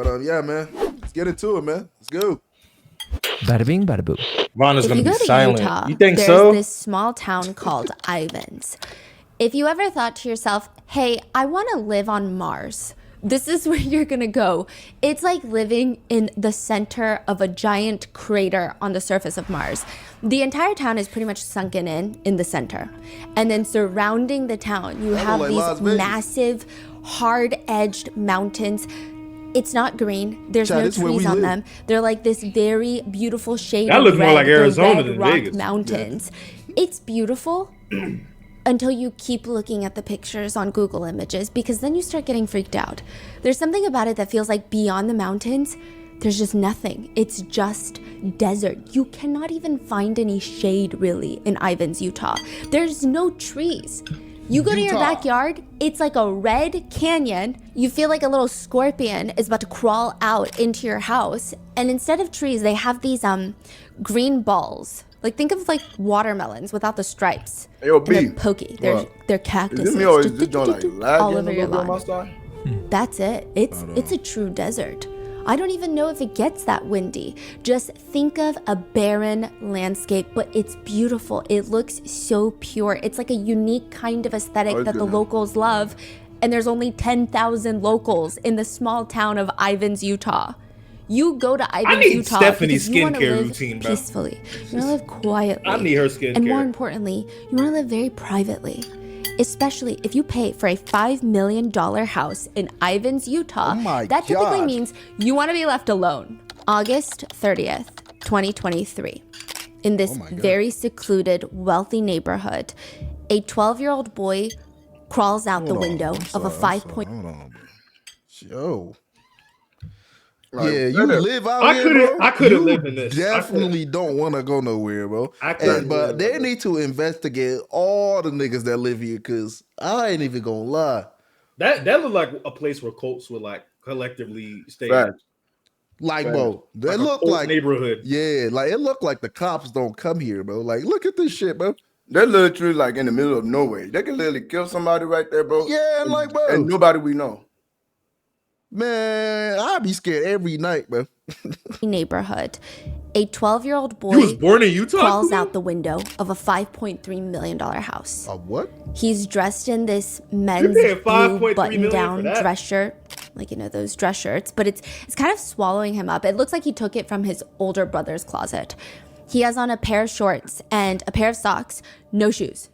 But yeah, man, let's get into it, man. Let's go. Bada bing, bada boo. Ron is going to be silent. Utah, You think there's so? this small town called Ivans. If you ever thought to yourself, hey, I want to live on Mars, this is where you're going to go. It's like living in the center of a giant crater on the surface of Mars. The entire town is pretty much sunken in the center. And then surrounding the town, you have these massive, hard-edged mountains. It's not green. There's no trees on them. They're like this very beautiful shade of red, more like Arizona than rock Vegas. Mountains. Yeah. It's beautiful until you keep looking at the pictures on Google Images, because then you start getting freaked out. There's something about it that feels like beyond the mountains, there's just nothing. It's just desert. You cannot even find any shade really in Ivans, Utah. There's no trees. You go to your backyard, it's like a red canyon. You feel like a little scorpion is about to crawl out into your house. And instead of trees, they have these green balls. Like, think of like watermelons without the stripes. Yo, and they're pokey. They're cactuses. All over your lawn. That's it. It's a true desert. I don't even know if it gets that windy. Just think of a barren landscape, but it's beautiful. It looks so pure. It's like a unique kind of aesthetic that the locals love. And there's only 10,000 locals in the small town of Ivans, Utah. You go to Ivans, Utah Stephanie's because you want to skincare live routine, bro. peacefully. You want to live quietly. I need her skincare. And more importantly, you want to live very privately. Especially if you pay for a $5 million house in Ivans, Utah, that typically means you want to be left alone. August 30th, 2023. In this very secluded, wealthy neighborhood, a 12-year-old boy crawls out the window of a 5-point... Yo. Like, yeah, you live out here, bro. I couldn't live in this. Definitely don't want to go nowhere, bro. But they need to investigate all the niggas that live here, because I ain't even gonna lie. That looked like a place where cults would like collectively stay. Like, bro, they look like neighborhood. Yeah, like it looked like the cops don't come here, bro. Like, look at this shit, bro. They're literally like in the middle of nowhere. They can literally kill somebody right there, bro. Yeah, and like, bro, and nobody we know. Man, I'd be scared every night, bro. Neighborhood. A 12-year-old boy he was born in Utah? Crawls out the window of a $5.3 million house. A what? He's dressed in this men's blue button-down dress shirt. Like, you know, those dress shirts. But it's kind of swallowing him up. It looks like he took it from his older brother's closet. He has on a pair of shorts and a pair of socks, no shoes.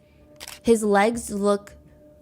His legs look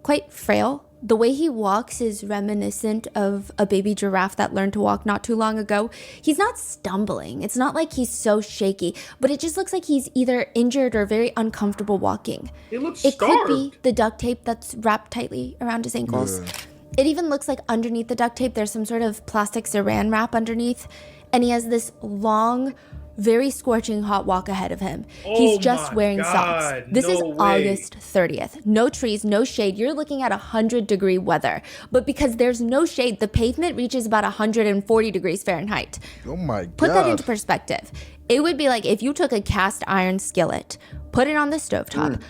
quite frail. The way he walks is reminiscent of a baby giraffe that learned to walk not too long ago. He's not stumbling. It's not like he's so shaky, but it just looks like he's either injured or very uncomfortable walking. It could be the duct tape that's wrapped tightly around his ankles. Yeah. It even looks like underneath the duct tape, there's some sort of plastic saran wrap underneath. And he has this long, very scorching hot walk ahead of him. He's just wearing socks. This is August 30th. No trees, no shade. You're looking at 100-degree weather. But because there's no shade, the pavement reaches about 140 degrees Fahrenheit. Oh my God. Put that into perspective. It would be like if you took a cast iron skillet, put it on the stovetop,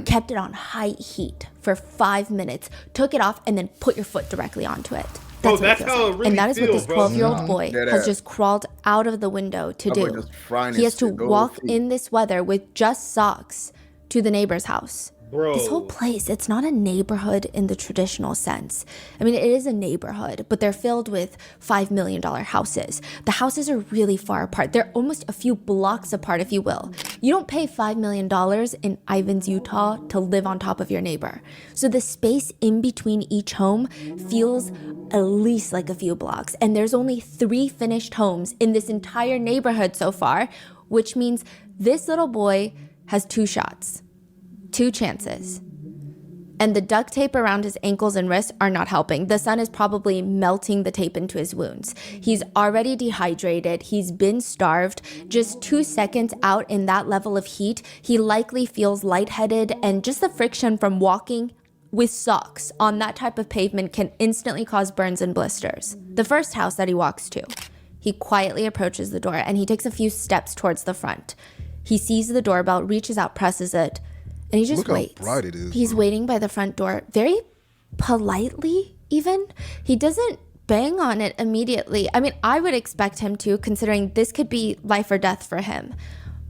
kept it on high heat for 5 minutes, took it off, and then put your foot directly onto it. That's how it really and that is what this 12-year-old boy has just crawled out of the window to do. He has to walk in this weather with just socks to the neighbor's house. Bro. This whole place, it's not a neighborhood in the traditional sense. I mean, it is a neighborhood, but they're filled with $5 million houses. The houses are really far apart. They're almost a few blocks apart, if you will. You don't pay $5 million in Ivans, Utah to live on top of your neighbor. So the space in between each home feels at least like a few blocks. And there's only 3 finished homes in this entire neighborhood so far, which means this little boy has 2 shots. 2 chances. And the duct tape around his ankles and wrists are not helping. The sun is probably melting the tape into his wounds. He's already dehydrated. He's been starved. Just 2 seconds out in that level of heat, he likely feels lightheaded, and just the friction from walking with socks on that type of pavement can instantly cause burns and blisters. The first house that he walks to, he quietly approaches the door and he takes a few steps towards the front. He sees the doorbell, reaches out, presses it, and he just waits. Look how bright it is. He's waiting by the front door, very politely even. He doesn't bang on it immediately. I mean, I would expect him to, considering this could be life or death for him.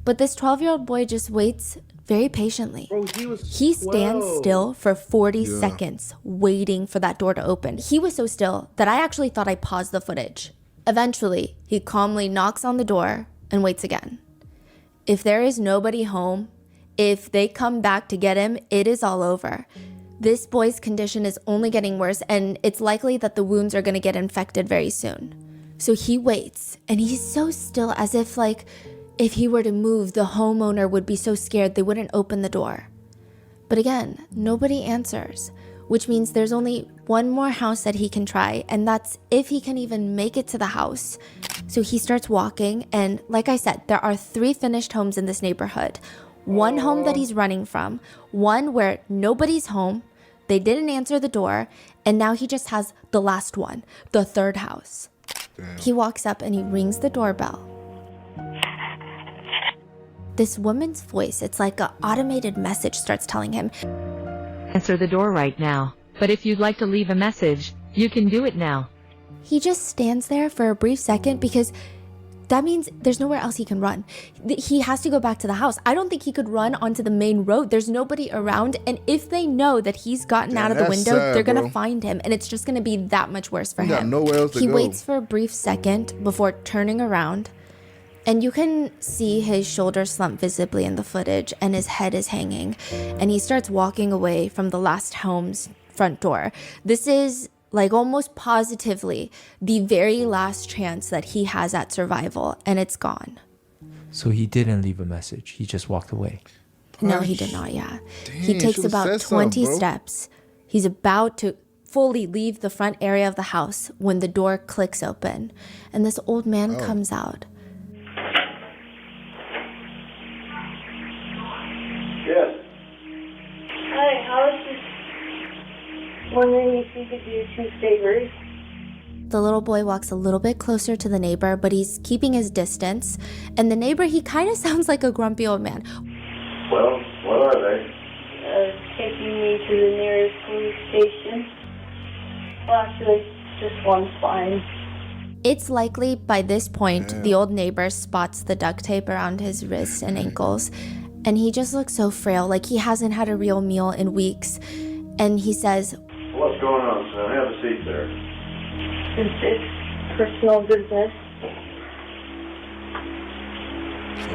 But this 12-year-old boy just waits very patiently. Bro, he stands still for 40 seconds waiting for that door to open. He was so still that I actually thought I paused the footage. Eventually, he calmly knocks on the door and waits again. If there is nobody home, if they come back to get him, it is all over. This boy's condition is only getting worse, and it's likely that the wounds are going to get infected very soon. So he waits, and he's so still, as if like if he were to move, the homeowner would be so scared they wouldn't open the door. But again, nobody answers, which means there's only one more house that he can try, and that's if he can even make it to the house. So he starts walking, and like I said, there are 3 finished homes in this neighborhood. One home that he's running from, one where nobody's home, they didn't answer the door, and now he just has the last one, the 3rd house. Damn. He walks up and he rings the doorbell. This woman's voice, it's like an automated message, starts telling him, "Answer the door right now, but if you'd like to leave a message, you can do it now." He just stands there for a brief second because that means there's nowhere else he can run. He has to go back to the house. I don't think he could run onto the main road. There's nobody around, and if they know that he's gotten out of the window, they're gonna find him, and it's just gonna be that much worse for him. Got nowhere else to He go. waits for a brief second before turning around, and you can see his shoulders slump visibly in the footage, and his head is hanging, and he starts walking away from the last home's front door. This is like almost positively the very last chance that he has at survival, and it's gone. So he didn't leave a message. He just walked away. No, he did not, yeah. Dang, He takes should've about said 20 something, bro. steps. He's about to fully leave the front area of the house when the door clicks open, and this old man comes out. Yes. Hi, I was just wondering if you could do 2 favors. The little boy walks a little bit closer to the neighbor, but he's keeping his distance. And the neighbor, he kind of sounds like a grumpy old man. Well, what are they? Taking me to the nearest police station. Well, actually, just one's fine. It's likely by this point, the old neighbor spots the duct tape around his wrists and ankles. And he just looks so frail, like he hasn't had a real meal in weeks. And he says, What's going on, son? Have a seat there. Since it's personal business.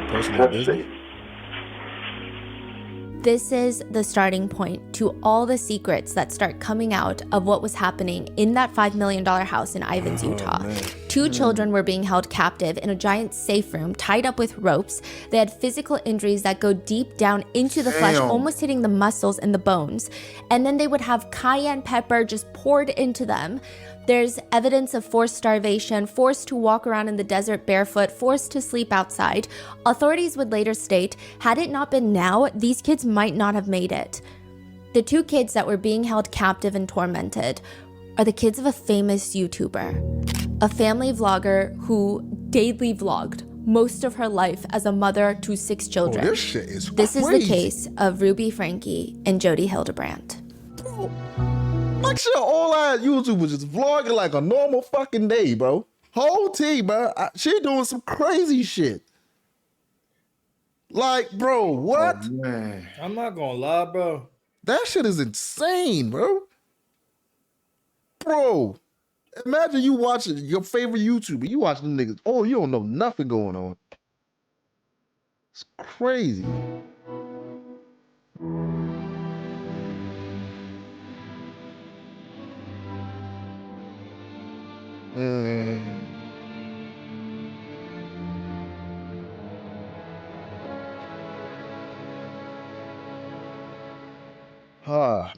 Personal Have a business. seat. this is the starting point to all the secrets that start coming out of what was happening in that $5 million house in Ivins, Utah. Two children were being held captive in a giant safe room tied up with ropes. They had physical injuries that go deep down into the flesh, almost hitting the muscles and the bones. And then they would have cayenne pepper just poured into them. There's evidence of forced starvation, forced to walk around in the desert barefoot, forced to sleep outside. Authorities would later state, had it not been now, these kids might not have made it. The two kids that were being held captive and tormented are the kids of a famous YouTuber, a family vlogger who daily vlogged most of her life as a mother to 6 children. This shit is This crazy. is the case of Ruby Franke and Jody Hildebrandt. Like shit, all our YouTubers just vlogging like a normal fucking day, bro. Whole team, bro. She doing some crazy shit. Like, bro, what? Oh, man. I'm not gonna lie, bro. That shit is insane, bro. Bro, imagine you watching your favorite YouTuber. You watching them niggas. Oh, you don't know nothing going on. It's crazy.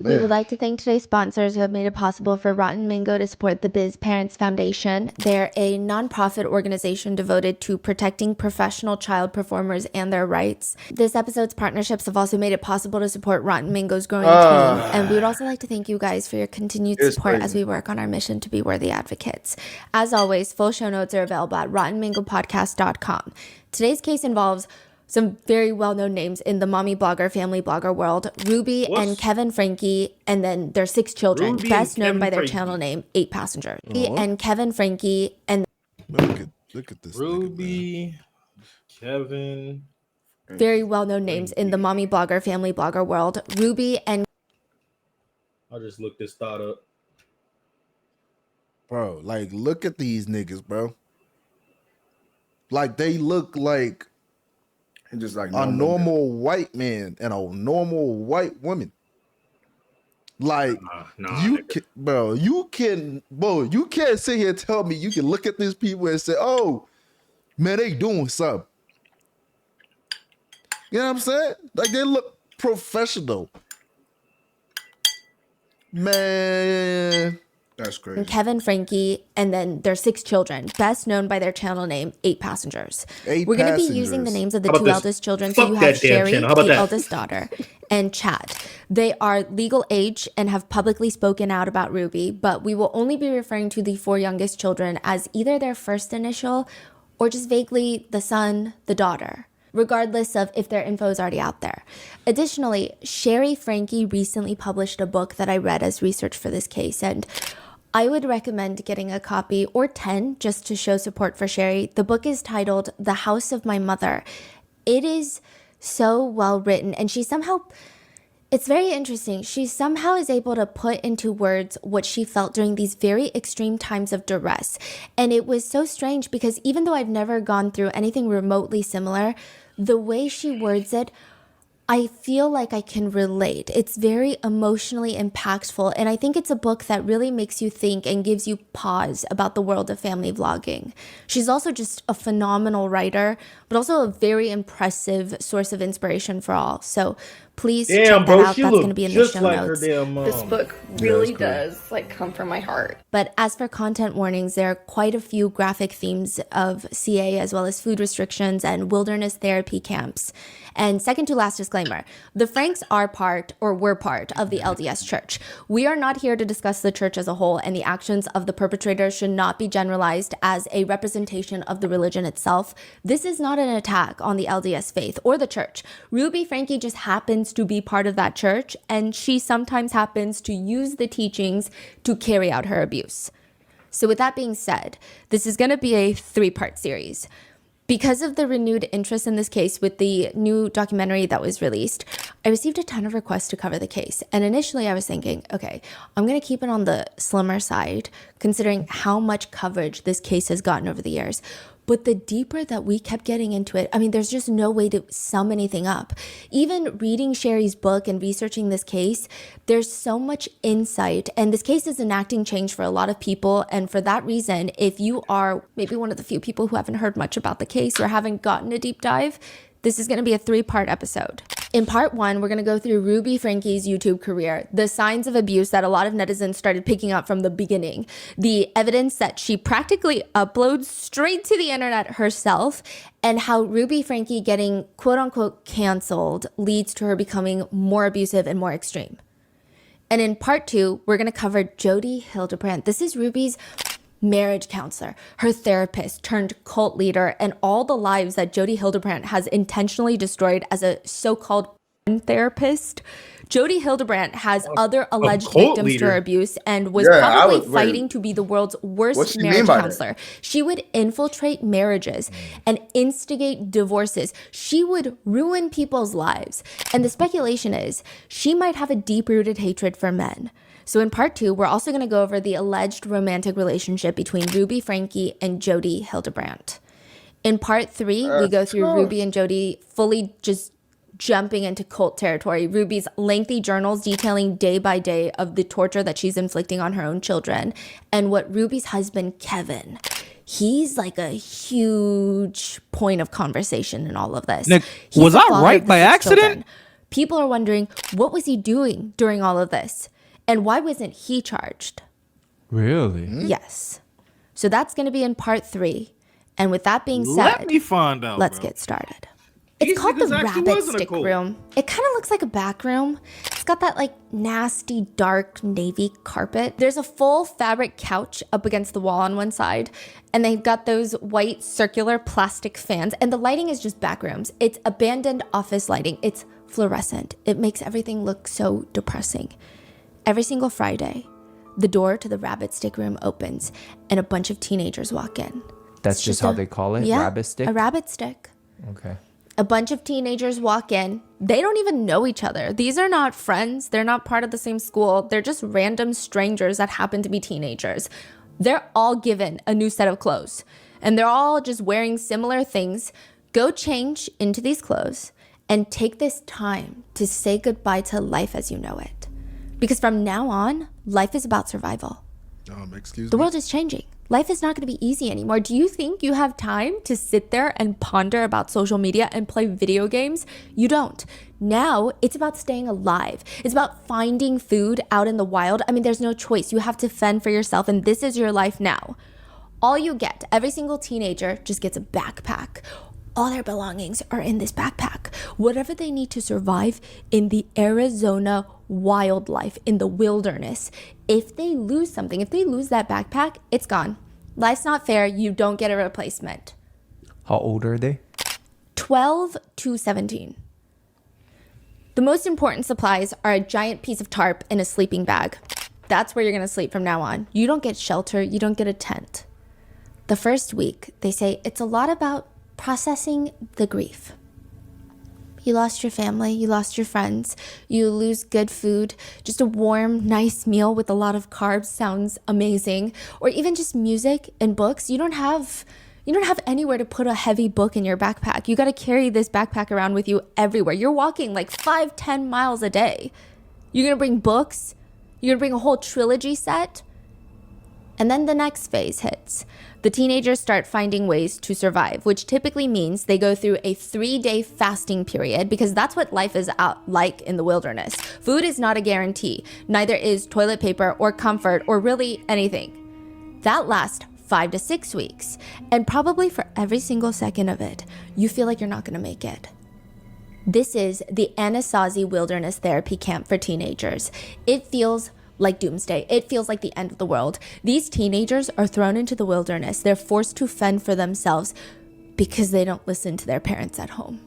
We would like to thank today's sponsors who have made it possible for Rotten Mango to support the Biz Parents Foundation. They're a nonprofit organization devoted to protecting professional child performers and their rights. This episode's partnerships have also made it possible to support Rotten Mango's growing team. And we would also like to thank you guys for your continued support as we work on our mission to be worthy advocates. As always, full show notes are available at rottenmangopodcast.com. Today's case involves Some very well-known names in the mommy blogger, family blogger world. Ruby and Kevin Franke, and then their 6 children, Ruby best and known by Kevin their Franke. channel name, 8 Passengers. Ruby and Kevin Franke, and Look at this. Ruby, Kevin. very well-known names in the mommy blogger, family blogger world. Ruby and I'll just look this thought up. Bro, like, look at these niggas, bro. Like, they look like And just like a normal white man and a normal white woman. Like, you can't sit here and tell me you can look at these people and say, oh, man, they doing something. You know what I'm saying? Like, they look professional. Man. That's crazy. Kevin Franke, and then their 6 children, best known by their channel name, 8 Passengers. 8 We're going to be Passengers. using the names of the How about 2 this? eldest children. Fuck So you that have damn Sherry, channel. How about the that? eldest daughter, and Chad. They are legal age and have publicly spoken out about Ruby, but we will only be referring to the 4 youngest children as either their first initial or just vaguely the son, the daughter, regardless of if their info is already out there. Additionally, Sherry Franke recently published a book that I read as research for this case, and I would recommend getting a copy or 10 just to show support for Sherry. The book is titled The House of My Mother. It is so well written, and it's very interesting. She somehow is able to put into words what she felt during these very extreme times of duress. And it was so strange because even though I've never gone through anything remotely similar, the way she words it, I feel like I can relate. It's very emotionally impactful, and I think it's a book that really makes you think and gives you pause about the world of family vlogging. She's also just a phenomenal writer, but also a very impressive source of inspiration for all. So please check that out. That's going to be in the show notes. This book really does like come from my heart. But as for content warnings, there are quite a few graphic themes of CA as well as food restrictions and wilderness therapy camps. And second to last disclaimer, the Franks are part or were part of the LDS Church. We are not here to discuss the church as a whole, and the actions of the perpetrators should not be generalized as a representation of the religion itself. This is not an attack on the LDS faith or the church. Ruby Franke just happens to be part of that church, and she sometimes happens to use the teachings to carry out her abuse. So with that being said, this is going to be a 3-part series. Because of the renewed interest in this case with the new documentary that was released, I received a ton of requests to cover the case. And initially I was thinking, okay, I'm going to keep it on the slimmer side, considering how much coverage this case has gotten over the years. But the deeper that we kept getting into it, I mean, there's just no way to sum anything up. Even reading Sherry's book and researching this case, there's so much insight. And this case is enacting change for a lot of people. And for that reason, if you are maybe one of the few people who haven't heard much about the case or haven't gotten a deep dive, this is going to be a 3-part episode. In part 1, we're going to go through Ruby Franke's YouTube career, the signs of abuse that a lot of netizens started picking up from the beginning, the evidence that she practically uploads straight to the internet herself, and how Ruby Franke getting quote-unquote canceled leads to her becoming more abusive and more extreme. And in part 2, we're going to cover Jodi Hildebrandt. This is Ruby's marriage counselor, her therapist turned cult leader, and all the lives that Jodi Hildebrandt has intentionally destroyed as a so-called therapist. Jodi Hildebrandt has other alleged victims to her abuse and was probably fighting to be the world's worst marriage counselor. She would infiltrate marriages and instigate divorces. She would ruin people's lives. And the speculation is she might have a deep-rooted hatred for men. So in part 2, we're also going to go over the alleged romantic relationship between Ruby Franke and Jodi Hildebrandt. In part 3, we go through Ruby and Jodi fully just jumping into cult territory. Ruby's lengthy journals detailing day by day of the torture that she's inflicting on her own children. And what Ruby's husband, Kevin, he's like a huge point of conversation in all of this. Nick, was I right by accident? Children. People are wondering, what was he doing during all of this? And why wasn't he charged? Really? Yes. So that's going to be in part 3. And with that being said, Let me find out. let's get started. It's These called the niggas actually rabbit wasn't a stick cult. room. It kind of looks like a back room. It's got that like nasty dark navy carpet. There's a full fabric couch up against the wall on one side, and they've got those white circular plastic fans, and the lighting is just back rooms. It's abandoned office lighting. It's fluorescent. It makes everything look so depressing. Every single Friday, the door to the rabbit stick room opens and a bunch of teenagers walk in. That's It's just how they call it? Yeah, Rabbit stick? a rabbit stick. Okay. A bunch of teenagers walk in. They don't even know each other. These are not friends. They're not part of the same school. They're just random strangers that happen to be teenagers. They're all given a new set of clothes, and they're all just wearing similar things. Go change into these clothes and take this time to say goodbye to life as you know it. Because from now on, life is about survival. Excuse The me. world is changing. Life is not going to be easy anymore. Do you think you have time to sit there and ponder about social media and play video games? You don't. Now it's about staying alive. It's about finding food out in the wild. I mean, there's no choice. You have to fend for yourself, and this is your life now. All you get, every single teenager just gets a backpack. All their belongings are in this backpack. Whatever they need to survive in the Arizona wildlife, in the wilderness. If they lose something, if they lose that backpack, it's gone. Life's not fair. You don't get a replacement. How old are they? 12 to 17. The most important supplies are a giant piece of tarp and a sleeping bag. That's where you're going to sleep from now on. You don't get shelter. You don't get a tent. The first week, they say it's a lot about processing the grief. You lost your family, you lost your friends, you lose good food. Just a warm, nice meal with a lot of carbs sounds amazing. Or even just music and books. You don't have anywhere to put a heavy book in your backpack. You got to carry this backpack around with you everywhere. You're walking like 5-10 miles a day. You're going to bring books. You're going to bring a whole trilogy set. And then the next phase hits. The teenagers start finding ways to survive, which typically means they go through a 3-day fasting period, because that's what life is out like in the wilderness. Food is not a guarantee. Neither is toilet paper or comfort or really anything. That lasts 5 to 6 weeks. And probably for every single second of it, you feel like you're not going to make it. This is the Anasazi Wilderness Therapy Camp for teenagers. It feels like doomsday. It feels like the end of the world. These teenagers are thrown into the wilderness. They're forced to fend for themselves because they don't listen to their parents at home.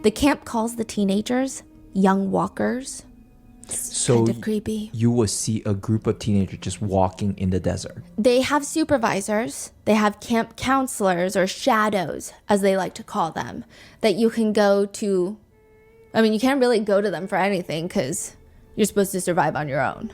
The camp calls the teenagers young walkers. It's So kind of creepy. you will see a group of teenagers just walking in the desert. They have supervisors. They have camp counselors, or shadows, as they like to call them, that you can go to. I mean, you can't really go to them for anything because you're supposed to survive on your own.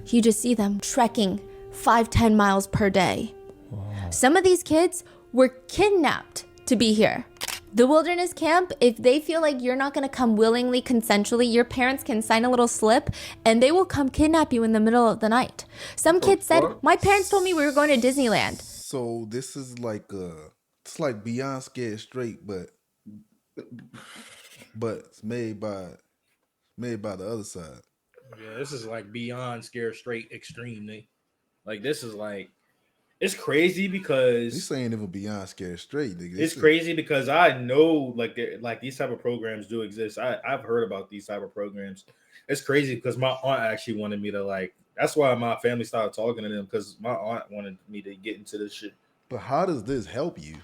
You just see them trekking 5-10 miles per day. Wow. Some of these kids were kidnapped to be here. The wilderness camp, if they feel like you're not going to come willingly, consensually, your parents can sign a little slip and they will come kidnap you in the middle of the night. Some kids said, my parents told me we were going to Disneyland. So this is like it's like Beyond Scared Straight, but it's made by the other side. Yeah, this is like beyond scared straight extreme. Like this is like, it's crazy because He's saying even Beyond Scared Straight, nigga. it's crazy because I know like these type of programs do exist. I've heard about these type of programs. It's crazy because my aunt actually wanted me to like. That's why my family started talking to them, because my aunt wanted me to get into this shit. But how does this help you?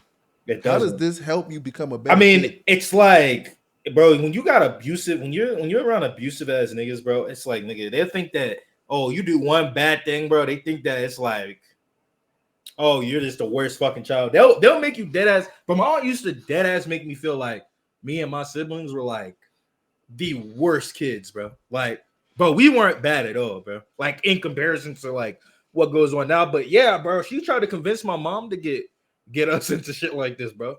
It How doesn't. does this help you become a better I mean, kid? it's like, bro, when you got abusive, when you're around abusive ass niggas, bro, it's like, nigga, they think that, oh, you do one bad thing, bro, they think that it's like, oh, you're just the worst fucking child. They'll make you dead ass. But my aunt used to dead ass make me feel like me and my siblings were like the worst kids, bro. Like, bro, we weren't bad at all, bro. Like in comparison to like what goes on now. But yeah, bro, she tried to convince my mom to get us into shit like this, bro.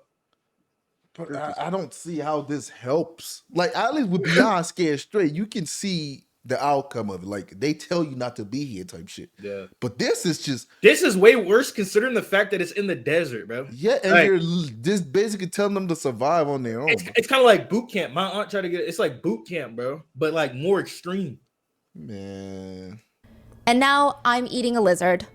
But I don't see how this helps. Like, at least with Beyond Scared Straight, you can see the outcome of it. Like, they tell you not to be here type shit. Yeah. But this is way worse considering the fact that it's in the desert, bro. Yeah, and like, you're just basically telling them to survive on their own. It's kind of like boot camp. My aunt tried to get it's like boot camp, bro, but like more extreme. Man. And now I'm eating a lizard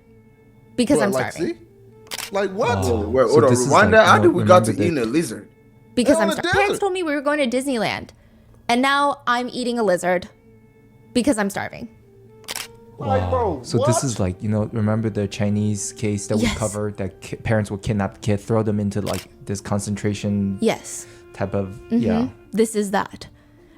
because I'm like, starving. see? Like what? Wait, So hold on. this is Rewind like- that. How no, did we got to remember eating a lizard? because They're I'm on the starving. Parents desert. told me we were going to Disneyland, and now I'm eating a lizard because I'm starving. Like, bro, So what? this is like, you know, remember the Chinese case that we Yes. covered that parents would kidnap the kid, throw them into like this concentration Yes. type of, Mm-hmm. yeah. This is that.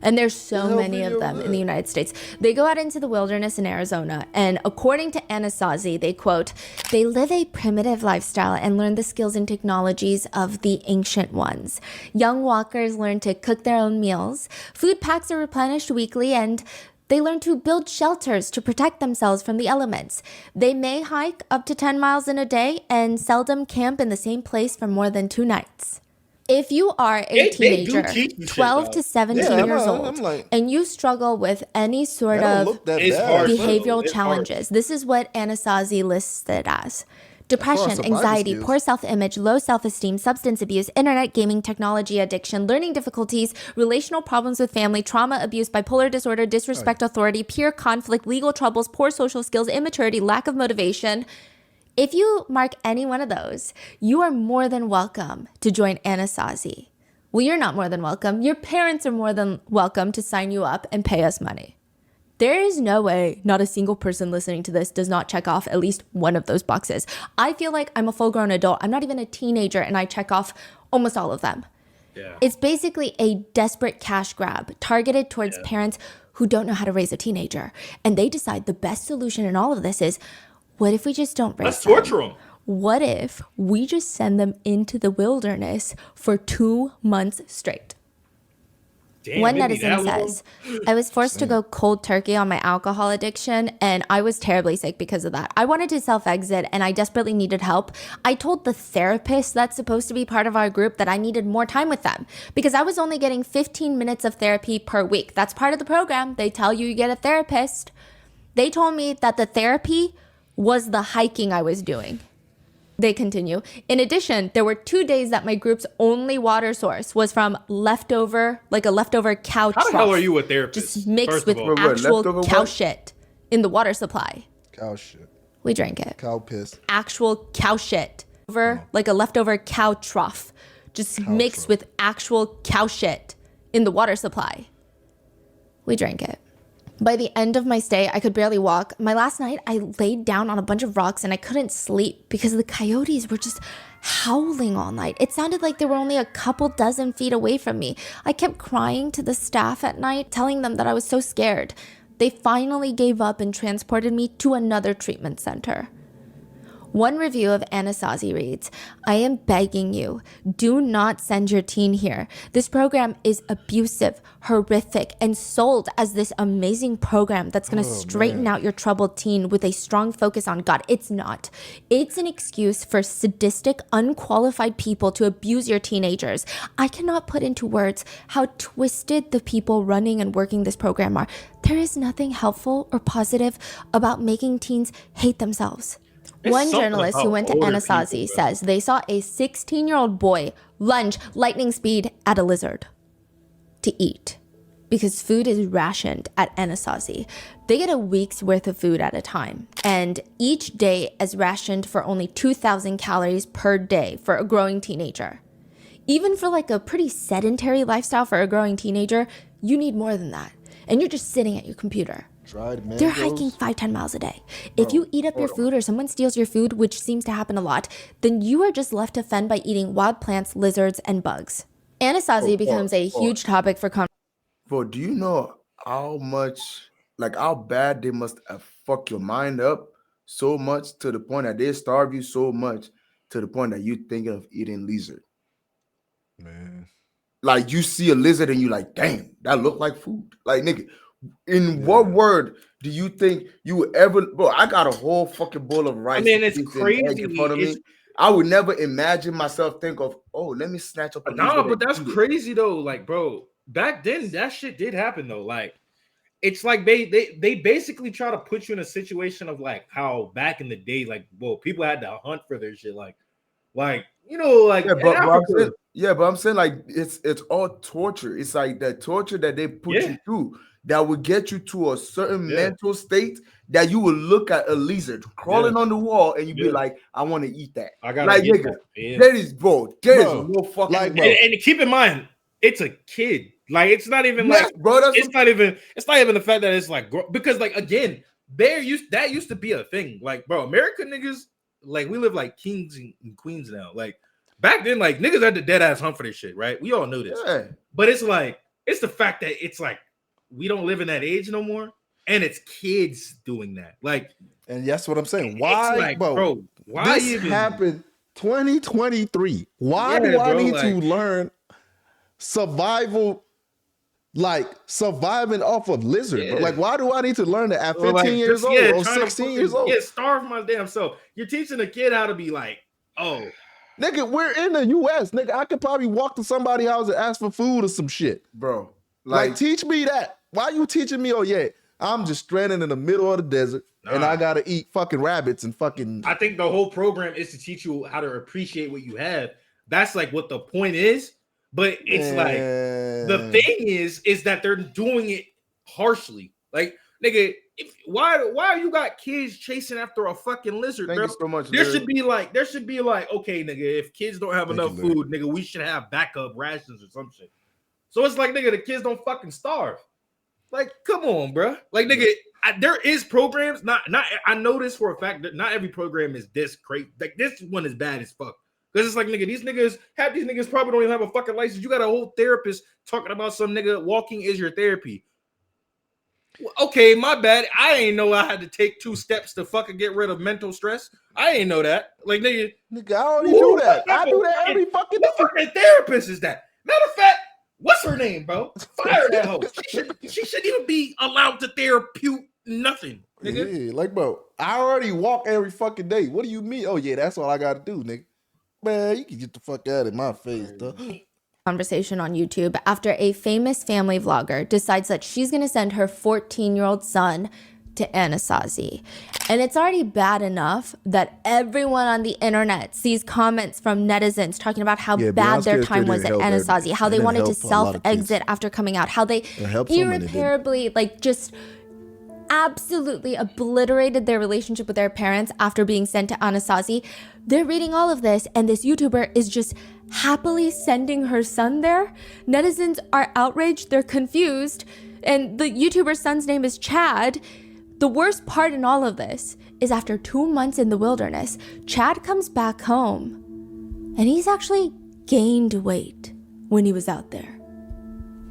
And there's so The hell many of video them was in the that? United States. They go out into the wilderness in Arizona, and according to Anasazi, they quote, they live a primitive lifestyle and learn the skills and technologies of the ancient ones. Young walkers learn to cook their own meals. Food packs are replenished weekly, and they learn to build shelters to protect themselves from the elements. They may hike up to 10 miles in a day and seldom camp in the same place for more than 2 nights. If you are a They do teenager, teach you shit, 12 to though. 17 Yeah, years I'm old, like, and you struggle with any sort that don't of look that It's bad. hard, at first. behavioral It's challenges, this is what Anasazi lists it as. Depression, survival anxiety, skills. poor self-image, low self-esteem, substance abuse, internet gaming, technology addiction, learning difficulties, relational problems with family, trauma, abuse, bipolar disorder, disrespect authority, peer conflict, legal troubles, poor social skills, immaturity, lack of motivation. If you mark any one of those, you are more than welcome to join Anasazi. Well, you're not more than welcome. Your parents are more than welcome to sign you up and pay us money. There is no way not a single person listening to this does not check off at least one of those boxes. I feel like I'm a full-grown adult. I'm not even a teenager, and I check off almost all of them. Yeah. It's basically a desperate cash grab targeted towards parents who don't know how to raise a teenager. And they decide the best solution in all of this is, what if we just don't raise Let's them? torture them. What if we just send them into the wilderness for 2 months straight? Damn, One it'd be netizen that long? says, I was forced to go cold turkey on my alcohol addiction, and I was terribly sick because of that. I wanted to self-exit, and I desperately needed help. I told the therapist that's supposed to be part of our group that I needed more time with them because I was only getting 15 minutes of therapy per week. That's part of the program. They tell you get a therapist. They told me that the therapy was the hiking I was doing. They continue. In addition, there were 2 days that my group's only water source was from leftover, like a leftover cow How the trough, hell are you a therapist? just mixed first with of all? Wait, actual leftover cow what? shit in the water supply. Cow shit. We drank it. Cow piss. Actual cow shit. Over like a leftover cow trough, just mixed trough. with actual cow shit in the water supply. We drank it. By the end of my stay, I could barely walk. My last night, I laid down on a bunch of rocks and I couldn't sleep because the coyotes were just howling all night. It sounded like they were only a couple dozen feet away from me. I kept crying to the staff at night, telling them that I was so scared. They finally gave up and transported me to another treatment center. One review of Anasazi reads, I am begging you, do not send your teen here. This program is abusive, horrific, and sold as this amazing program that's going to straighten out your troubled teen with a strong focus on God. It's not. It's an excuse for sadistic, unqualified people to abuse your teenagers. I cannot put into words how twisted the people running and working this program are. There is nothing helpful or positive about making teens hate themselves. It's One something journalist who about went to older Anasazi people, bro. says they saw a 16-year-old boy lunge lightning speed at a lizard to eat because food is rationed at Anasazi. They get a week's worth of food at a time, and each day is rationed for only 2,000 calories per day for a growing teenager. Even for like a pretty sedentary lifestyle for a growing teenager, you need more than that. And you're just sitting at your computer. Dried mangoes. They're hiking 5-10 miles a day. If you eat up your food or someone steals your food, which seems to happen a lot, then you are just left to fend by eating wild plants, lizards, and bugs. Anasazi becomes a huge topic for conversation. Bro, do you know how much, like how bad they must have fucked your mind up so much to the point that they starve you so much to the point that you thinking of eating lizard? Man. Like you see a lizard and you like, damn, that look like food. Like nigga, in what word do you think you would ever, bro? I got a whole fucking bowl of rice. I mean, it's and crazy. egg in front of me. It's- I would never imagine myself think of, oh, let me snatch up a Nah, lizard but and that's eat it. crazy though. Like, bro, back then that shit did happen though. Like, it's like they basically try to put you in a situation of like how back in the day, like, well, people had to hunt for their shit. Like you know, like Yeah, in but I'm Africa- saying, but I'm saying like it's all torture. It's like the torture that they put you through. that will get you to a certain mental state that you will look at a lizard crawling on the wall and you be like, I want to eat that. I gotta like, get nigga, that. Yeah. there is, bro. There is Bro, no fucking like, way. And keep in mind, it's a kid. Like, it's not even Yes, like, bro. it's not even the fact that it's like, because like again, that used to be a thing. Like, bro, American niggas, like, we live like kings and queens now. Like, back then, like, niggas had the dead ass hunt for this shit, right? We all knew this. Yeah. But it's like, it's the fact that it's like we don't live in that age no more, and it's kids doing that. Like, and that's what I'm saying. Why, like, bro? Why this even happened 2023? Why do I need to learn survival? Like surviving off of lizard. But like, why do I need to learn that at 15 years old or 16 years old? Yeah, starve my damn self. You're teaching a kid how to be like, oh, nigga, we're in the US. Nigga, I could probably walk to somebody's house and ask for food or some shit. Bro. Like teach me that. Why are you teaching me? Oh yeah, I'm just stranded in the middle of the desert and I gotta eat fucking rabbits and fucking. I think the whole program is to teach you how to appreciate what you have. That's like what the point is. But it's like the thing is that they're doing it harshly. Like, nigga, why you got kids chasing after a fucking lizard, bro? So much, there should be like, okay, nigga, if kids don't have enough food, nigga, we should have backup rations or some shit. So it's like, nigga, the kids don't fucking starve. Like, come on, bro. Like, nigga, there is programs. Not. I know this for a fact that not every program is this crazy. Like, this one is bad as fuck. Because it's like, nigga, half these niggas probably don't even have a fucking license. You got a whole therapist talking about some nigga walking is your therapy. Okay, my bad. I ain't know I had to take 2 steps to fucking get rid of mental stress. I ain't know that. Like, nigga, I already do that. I do that every fucking day. What fucking therapist is that? Matter of fact, what's her name, bro? Fire that hoe. She shouldn't even be allowed to therapeutic nothing, nigga. Yeah, like, bro, I already walk every fucking day. What do you mean? Oh yeah, that's all I gotta do, nigga. Man, you can get the fuck out of my face, though. Conversation on YouTube after a famous family vlogger decides that she's going to send her 14-year-old son to Anasazi. And it's already bad enough that everyone on the internet sees comments from netizens talking about how bad their time was at Anasazi, how they wanted to self-exit after coming out, how they irreparably, like, just absolutely obliterated their relationship with their parents after being sent to Anasazi. They're reading all of this, and this YouTuber is just happily sending her son there. Netizens are outraged, they're confused, and the YouTuber's son's name is Chad. The worst part in all of this is after 2 months in the wilderness, Chad comes back home, and he's actually gained weight when he was out there.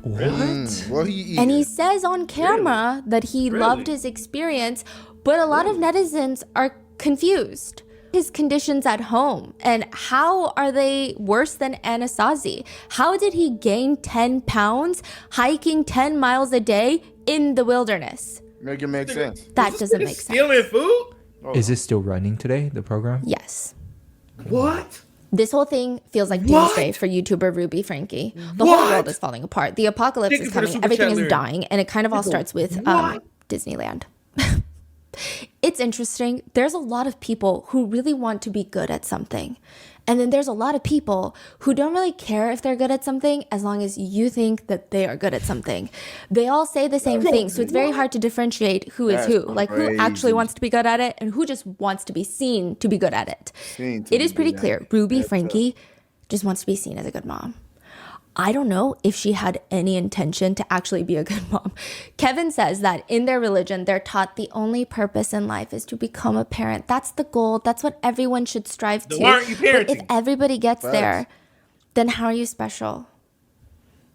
What? And he says on camera that he loved his experience, but a lot of netizens are confused. His conditions at home, and how are they worse than Anasazi? How did he gain 10 pounds hiking 10 miles a day in the wilderness? Make it make sense. That doesn't make sense. Stealing food? Is it still running today, the program? Yes. What? This whole thing feels like doomsday for YouTuber Ruby Franke. The whole world is falling apart. The apocalypse is coming. Everything is dying. And it kind of all starts with Disneyland. It's interesting. There's a lot of people who really want to be good at something. And then there's a lot of people who don't really care if they're good at something as long as you think that they are good at something. They all say the same thing. So it's very hard to differentiate who is who. Like, who actually wants to be good at it and who just wants to be seen to be good at it. It is pretty clear. Ruby Franke just wants to be seen as a good mom. I don't know if she had any intention to actually be a good mom. Kevin says that in their religion, they're taught the only purpose in life is to become a parent. That's the goal. That's what everyone should strive to. Why aren't you parenting? But if everybody gets there, then how are you special?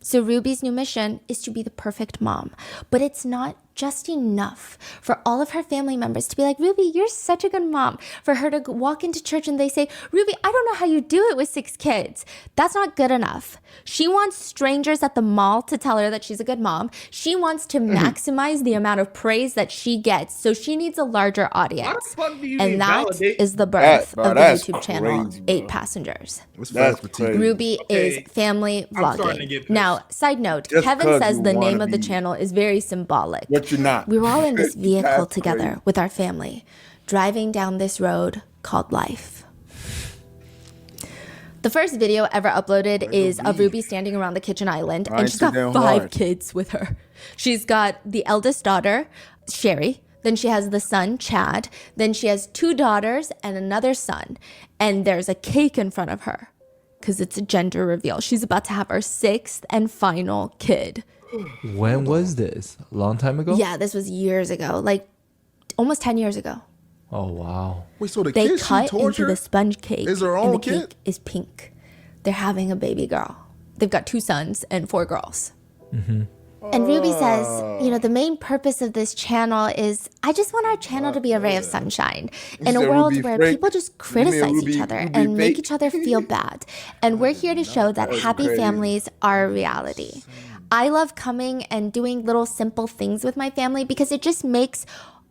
So Ruby's new mission is to be the perfect mom, but it's not just enough for all of her family members to be like, Ruby, you're such a good mom. For her to walk into church and they say, Ruby, I don't know how you do it with 6 kids. That's not good enough. She wants strangers at the mall to tell her that she's a good mom. She wants to maximize the amount of praise that she gets. So she needs a larger audience. And that is the birth of the YouTube channel, 8 Passengers. Ruby is family vlogging. Now, side note, Kevin says the name of the channel is very symbolic. But you're not. We were all in this vehicle together with our family, driving down this road called life. The first video ever uploaded is of Ruby standing around the kitchen island, and she's got 5 kids with her. She's got the eldest daughter, Sherry. Then she has the son, Chad. Then she has 2 daughters and another son. And there's a cake in front of her because it's a gender reveal. She's about to have her 6th and final kid. When was this? A long time ago? Yeah, this was years ago, like almost 10 years ago. Oh, wow. Wait, so the They kid cut she tortured into the sponge cake. is her and own the kid? cake is pink. They're having a baby girl. They've got 2 sons and 4 girls. Mm-hmm. And Ruby says, the main purpose of this channel is I just want our channel to be a ray of sunshine in a world where people just criticize each other and make each other feel bad. And we're here to show that happy families are a reality. I love coming and doing little simple things with my family because it just makes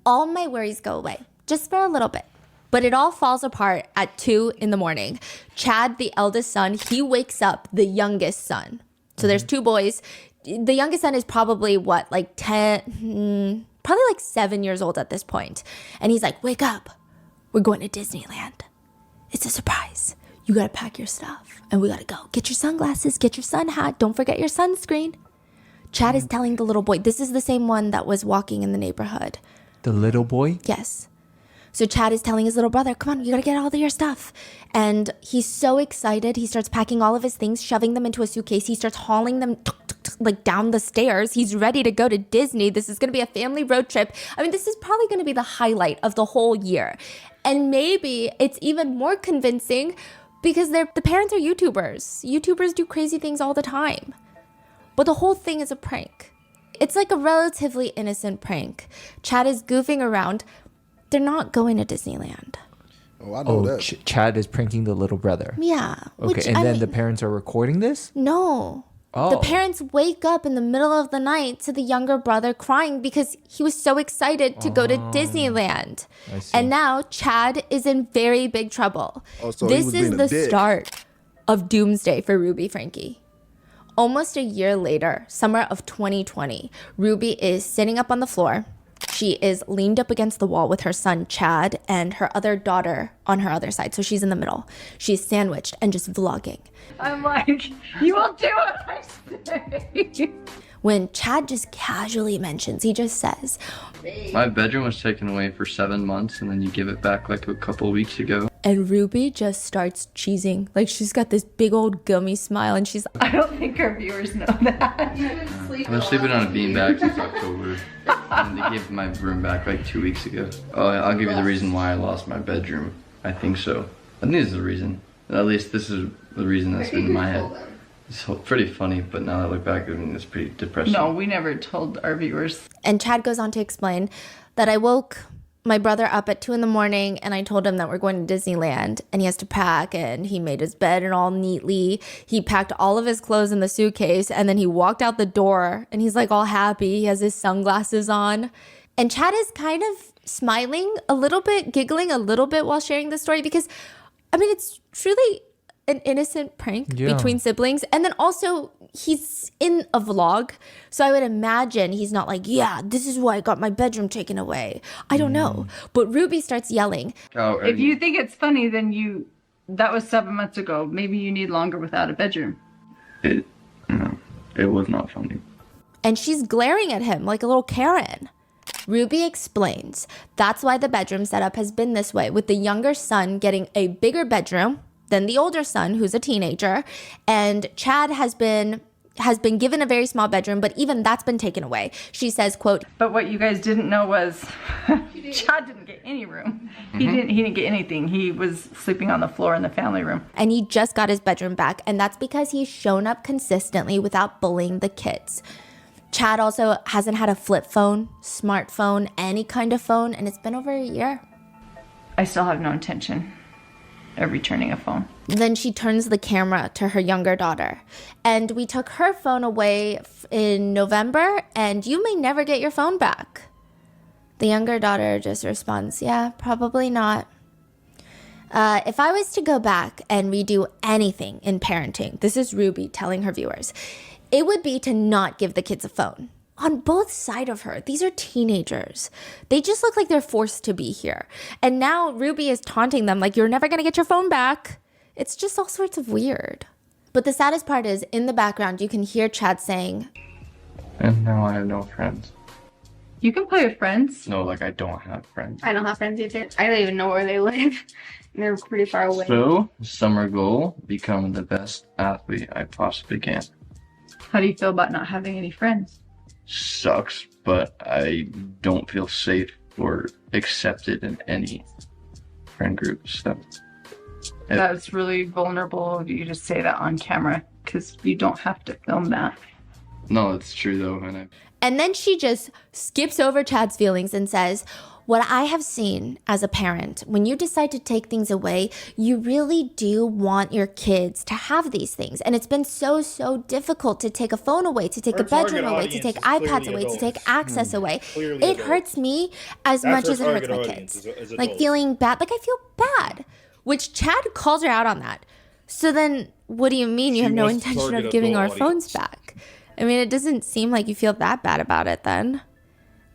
all my worries go away, just for a little bit. But it all falls apart at 2 in. Chad, the eldest son, he wakes up the youngest son. So there's 2 boys. The youngest son is probably like 10, probably like 7 years old at this point. And he's like, wake up. We're going to Disneyland. It's a surprise. You got to pack your stuff and we got to go. Get your sunglasses, get your sun hat. Don't forget your sunscreen. Chad is telling the little boy, this is the same one that was walking in the neighborhood. The little boy? Yes. So Chad is telling his little brother, come on, you gotta get all of your stuff. And he's so excited. He starts packing all of his things, shoving them into a suitcase. He starts hauling them like down the stairs. He's ready to go to Disney. This is gonna be a family road trip. I mean, this is probably gonna be the highlight of the whole year. And maybe it's even more convincing because the parents are YouTubers. YouTubers do crazy things all the time. But the whole thing is a prank. It's like a relatively innocent prank. Chad is goofing around. They're not going to Disneyland. Oh, I know that. Chad is pranking the little brother. Yeah. Okay, and then the parents are recording this? No. Oh. The parents wake up in the middle of the night to the younger brother crying because he was so excited to go to Disneyland. I see. And now Chad is in very big trouble. Oh, so he This was is being a the dick. start of doomsday for Ruby Franke. Almost a year later, summer of 2020, Ruby is sitting up on the floor. She is leaned up against the wall with her son, Chad, and her other daughter on her other side. So she's in the middle. She's sandwiched and just vlogging. I'm like, you will do what I say. When Chad just casually mentions, he just says, my bedroom was taken away for 7 months and then you give it back like a couple of weeks ago. and Ruby just starts cheesing. Like she's got this big old gummy smile and she's I don't think our viewers know that. I've been sleeping on a beanbag since October. And they gave my room back like 2 weeks ago. Oh, I'll give you the reason why I lost my bedroom. I think so. I think this is the reason. At least this is the reason that's been in my head. It's pretty funny, but now that I look back, I mean, it's pretty depressing. No, we never told our viewers. And Chad goes on to explain that I woke my brother up at 2 a.m. and I told him that we're going to Disneyland and he has to pack, and he made his bed and all neatly. He packed all of his clothes in the suitcase and then he walked out the door and he's like all happy. He has his sunglasses on. And Chad is kind of smiling a little bit, giggling a little bit while sharing the story because, I mean, it's truly an innocent prank between siblings. And then also he's in a vlog, so I would imagine he's not like, yeah, this is why I got my bedroom taken away. I don't know. But Ruby starts yelling. If you think it's funny, then that was 7 months ago. Maybe you need longer without a bedroom. It was not funny. And she's glaring at him like a little Karen. Ruby explains that's why the bedroom setup has been this way, with the younger son getting a bigger bedroom than the older son, who's a teenager, and Chad has been given a very small bedroom, but even that's been taken away. She says, quote, but what you guys didn't know was Chad didn't get any room. He didn't get anything. He was sleeping on the floor in the family room. And he just got his bedroom back, and that's because he's shown up consistently without bullying the kids. Chad also hasn't had a flip phone, smartphone, any kind of phone, and it's been over a year. I still have no intention of returning a phone. Then she turns the camera to her younger daughter. And we took her phone away in November, and you may never get your phone back. The younger daughter just responds, yeah, probably not. If I was to go back and redo anything in parenting, this is Ruby telling her viewers, it would be to not give the kids a phone. On both sides of her, these are teenagers. They just look like they're forced to be here. And now Ruby is taunting them like, you're never going to get your phone back. It's just all sorts of weird. But the saddest part is, in the background, you can hear Chad saying, and now I have no friends. You can play with friends. No, like I don't have friends. I don't have friends either. I don't even know where they live. They're pretty far away. So, summer goal, become the best athlete I possibly can. How do you feel about not having any friends? Sucks, but I don't feel safe or accepted in any friend groups. So, that's really vulnerable of you to say that on camera, because you don't have to film that. No, it's true though. And then she just skips over Chad's feelings and says, what I have seen as a parent, when you decide to take things away, you really do want your kids to have these things. And it's been so difficult to take a phone away, to take a bedroom away, to take iPads away, to take access away. It hurts me as much as it hurts my kids. Like feeling bad, like I feel bad, which Chad calls her out on that. So then what do you mean you have no intention of giving our phones back? I mean, it doesn't seem like you feel that bad about it then.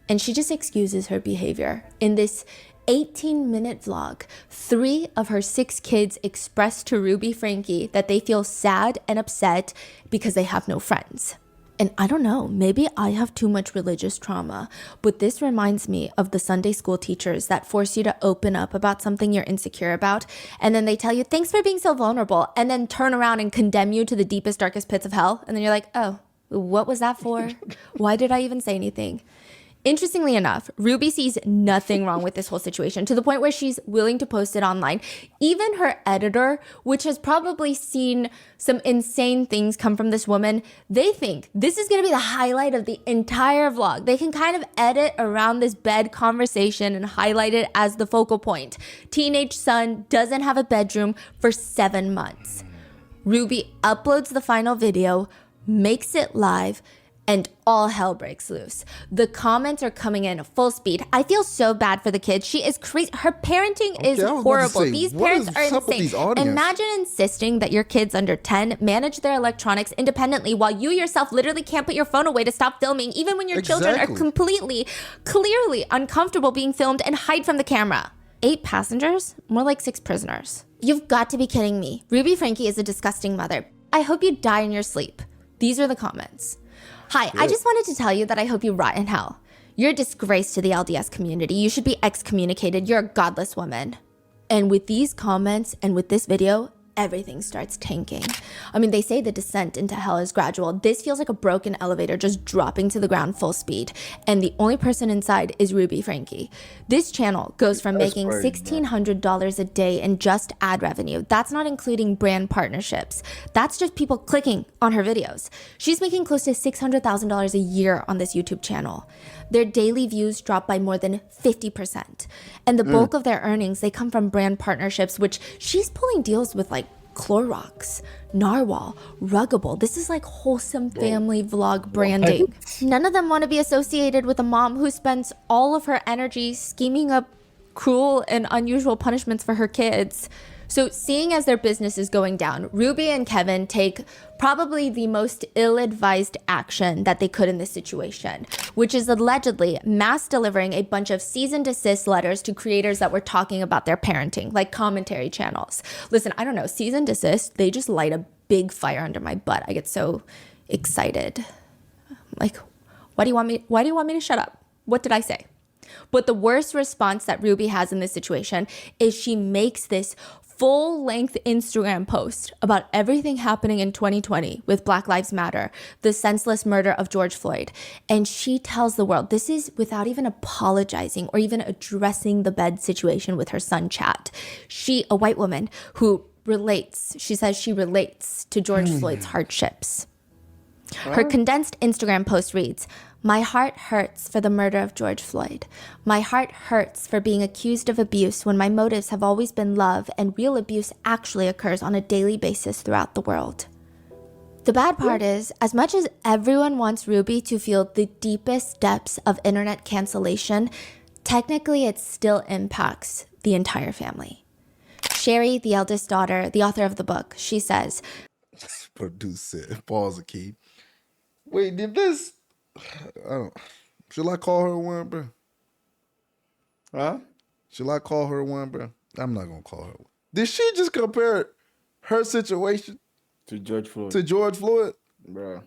And she just excuses her behavior. In this 18-minute vlog, 3 of her 6 kids express to Ruby Franke that they feel sad and upset because they have no friends. And I don't know, maybe I have too much religious trauma, but this reminds me of the Sunday school teachers that force you to open up about something you're insecure about, and then they tell you, thanks for being so vulnerable, and then turn around and condemn you to the deepest, darkest pits of hell. And then you're like, oh, what was that for? Why did I even say anything? Interestingly enough, Ruby sees nothing wrong with this whole situation, to the point where she's willing to post it online. Even her editor, which has probably seen some insane things come from this woman, they think this is going to be the highlight of the entire vlog. They can kind of edit around this bed conversation and highlight it as the focal point. Teenage son doesn't have a bedroom for 7 months. Ruby uploads the final video, makes it live, and all hell breaks loose. The comments are coming in full speed. I feel so bad for the kid. She is crazy. Her parenting is horrible. These parents are insane. Imagine insisting that your kids under 10 manage their electronics independently while you yourself literally can't put your phone away to stop filming, even when your children are completely, clearly uncomfortable being filmed, and hide from the camera. 8 passengers? More like 6 prisoners. You've got to be kidding me. Ruby Franke is a disgusting mother. I hope you die in your sleep. These are the comments. Hi, I just wanted to tell you that I hope you rot in hell. You're a disgrace to the LDS community. You should be excommunicated. You're a godless woman. And with these comments and with this video, everything starts tanking. I mean, they say the descent into hell is gradual. This feels like a broken elevator just dropping to the ground full speed. And the only person inside is Ruby Franke. This channel goes from making $1,600 a day in just ad revenue. That's not including brand partnerships. That's just people clicking on her videos. She's making close to $600,000 a year on this YouTube channel. Their daily views drop by more than 50%. And the bulk of their earnings, they come from brand partnerships, which she's pulling deals with like Clorox, Narwhal, Ruggable. This is like wholesome family vlog branding. None of them want to be associated with a mom who spends all of her energy scheming up cruel and unusual punishments for her kids. So seeing as their business is going down, Ruby and Kevin take probably the most ill-advised action that they could in this situation, which is allegedly mass delivering a bunch of cease and desist letters to creators that were talking about their parenting, like commentary channels. Listen, I don't know, cease and desist, they just light a big fire under my butt. I get so excited. Like, why do you want me to shut up? What did I say? But the worst response that Ruby has in this situation is she makes this full-length Instagram post about everything happening in 2020 with Black Lives Matter, the senseless murder of George Floyd. And she tells the world, this is without even apologizing or even addressing the bed situation with her son, Chat. She, a white woman who relates, she says she relates to George Floyd's hardships. Her condensed Instagram post reads, "My heart hurts for the murder of George Floyd. My heart hurts for being accused of abuse when my motives have always been love and real abuse actually occurs on a daily basis throughout the world." The bad part is, as much as everyone wants Ruby to feel the deepest depths of internet cancellation, technically it still impacts the entire family. Sherry, the eldest daughter, the author of the book, she says, producer, pause a key. Wait, did this? I don't. Should I call her one, bro? Huh? Should I call her one, bro? I'm not gonna call her one. Did she just compare her situation to George Floyd. Bro.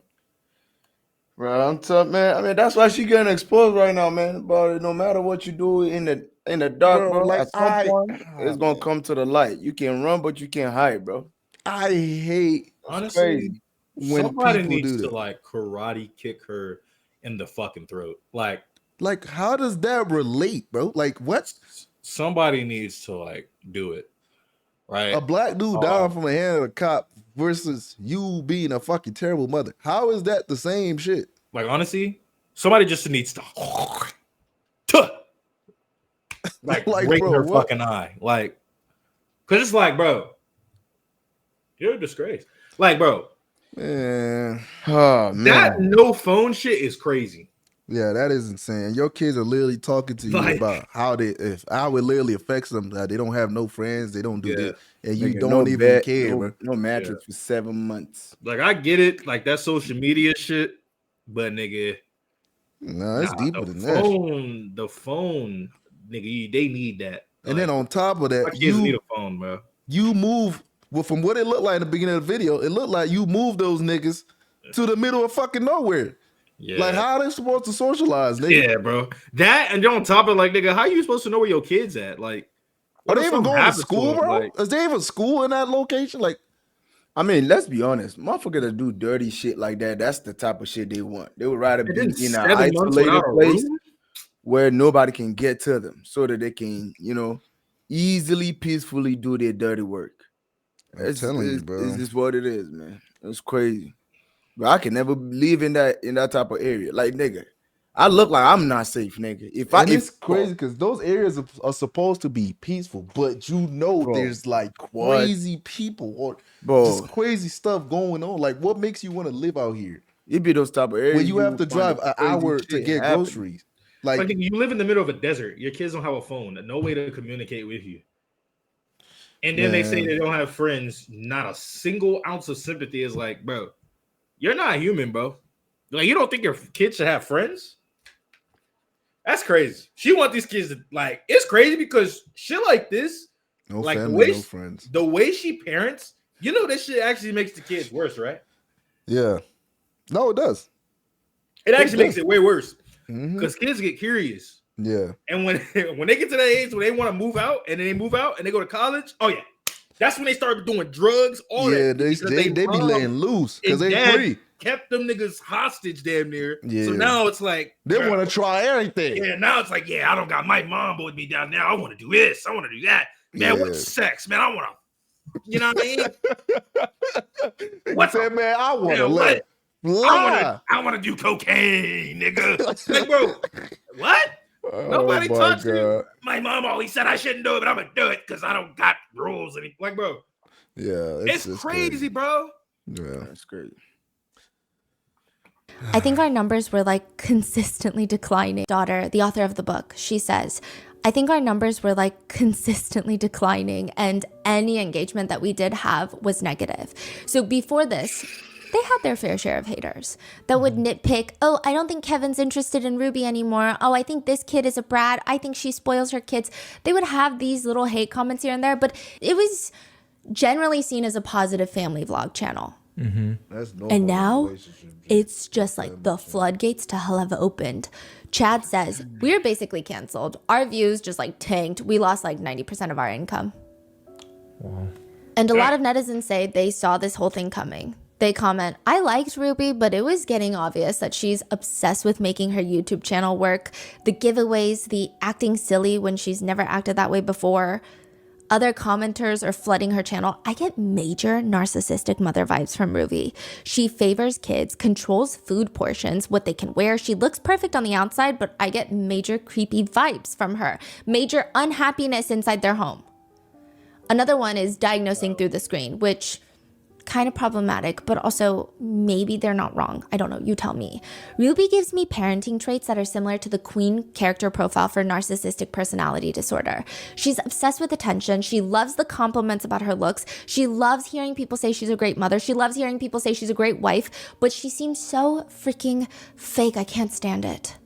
Bro, I'm tough, man. I mean, that's why she getting exposed right now, man. But no matter what you do in the dark, bro, like at some point, it's gonna come to the light. You can run, but you can't hide, bro. I hate honestly when somebody people needs do to that. like karate kick her in the fucking throat. Like how does that relate, bro? Like what? Somebody needs to like do it. Right? A black dude dying from the hand of a cop versus you being a fucking terrible mother. How is that the same shit? Like honestly, somebody just needs to like break bro, her what? fucking eye. Like, cause it's like, bro, you're a disgrace. Like, bro, man, that no phone shit is crazy. Yeah, that is insane. Your kids are literally talking to you about how it literally affects them. That they don't have no friends, they don't do this, and you don't even care, bro. No mattress for 7 months. Like I get it, like that social media shit, but nigga, no, it's deeper than that. The phone, nigga, they need that. And then on top of that, my kids need a phone, bro. You move from what it looked like in the beginning of the video. It looked like you moved those niggas to the middle of fucking nowhere. Yeah. Like how are they supposed to socialize, nigga? Yeah, bro. That and on top of like, nigga, how you supposed to know where your kids at? Like, are they even going to school, bro? Like, is there even school in that location? Like, I mean, let's be honest. Motherfuckers that do dirty shit like that, that's the type of shit they want. They would rather be in an isolated place where nobody can get to them so that they can, easily, peacefully do their dirty work. I'm telling you, bro. It's just what it is, man. It's crazy. But I can never live in that type of area. Like, nigga, I look like I'm not safe, nigga. It's crazy because those areas are supposed to be peaceful, but there's like crazy people or just crazy stuff going on. Like, what makes you want to live out here? It be those type of areas where you have to drive an hour to get groceries. Like you live in the middle of a desert. Your kids don't have a phone, no way to communicate with you. And then they say they don't have friends. Not a single ounce of sympathy is like, bro, you're not human, bro. Like, you don't think your kids should have friends? That's crazy. She want these kids to like. It's crazy because shit like this, no like family, no friends. The way she parents, this shit actually makes the kids worse, right? Yeah. No, it does. It actually makes it way worse because kids get curious. Yeah. And when they get to that age where they want to move out and then they move out and they go to college, oh yeah, that's when they start doing drugs. All that. They be laying loose because they free. Kept them niggas hostage damn near. Yeah. So now it's like they want to try everything. Yeah. Now it's like, I don't got my mom with me down there. I want to do this. I want to do that. Man, what's sex? Man, I want to. You know what I mean? What said, man? I want to let. I want to do cocaine, nigga. Like, bro, what? Nobody touched me. My mom always said I shouldn't do it, but I'm gonna do it because I don't got rules. And like, bro, yeah, it's crazy, bro. Yeah, it's crazy. I think our numbers were like consistently declining. Daughter, the author of the book, she says, I think our numbers were like consistently declining and any engagement that we did have was negative. So before this, they had their fair share of haters that would nitpick, oh, I don't think Kevin's interested in Ruby anymore. Oh, I think this kid is a brat. I think she spoils her kids. They would have these little hate comments here and there, but it was generally seen as a positive family vlog channel. That's normal. And now it's just like the floodgates to hell have opened. Chad says, we're basically canceled. Our views just like tanked. We lost like 90% of our income. Wow. And a lot of netizens say they saw this whole thing coming. They comment, I liked Ruby, but it was getting obvious that she's obsessed with making her YouTube channel work. The giveaways, the acting silly when she's never acted that way before. Other commenters are flooding her channel. I get major narcissistic mother vibes from Ruby. She favors kids, controls food portions, what they can wear. She looks perfect on the outside, but I get major creepy vibes from her. Major unhappiness inside their home. Another one is diagnosing through the screen, which kind of problematic, but also maybe they're not wrong. I don't know, you tell me. Ruby gives me parenting traits that are similar to the queen character profile for narcissistic personality disorder. She's obsessed with attention. She loves the compliments about her looks. She loves hearing people say she's a great mother. She loves hearing people say she's a great wife, but she seems so freaking fake. I can't stand it.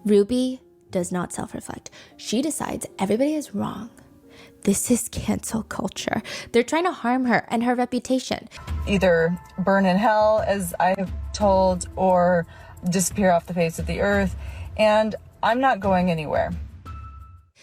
Ruby does not self-reflect. She decides everybody is wrong. This is cancel culture. They're trying to harm her and her reputation. Either burn in hell, as I have told, or disappear off the face of the earth. And I'm not going anywhere.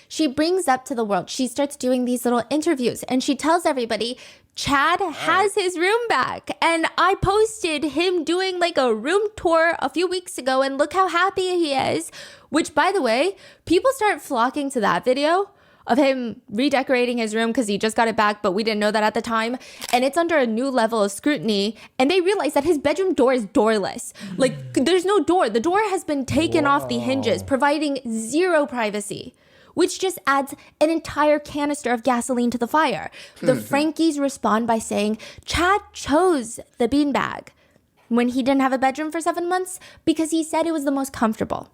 She brings up to the world, she starts doing these little interviews and she tells everybody, Chad has his room back. And I posted him doing like a room tour a few weeks ago and look how happy he is. Which, by the way, people start flocking to that video of him redecorating his room because he just got it back, but we didn't know that at the time. And it's under a new level of scrutiny. And they realize that his bedroom door is doorless. Like, there's no door. The door has been taken off the hinges, providing zero privacy, which just adds an entire canister of gasoline to the fire. The Frankies respond by saying, Chad chose the beanbag when he didn't have a bedroom for 7 months because he said it was the most comfortable.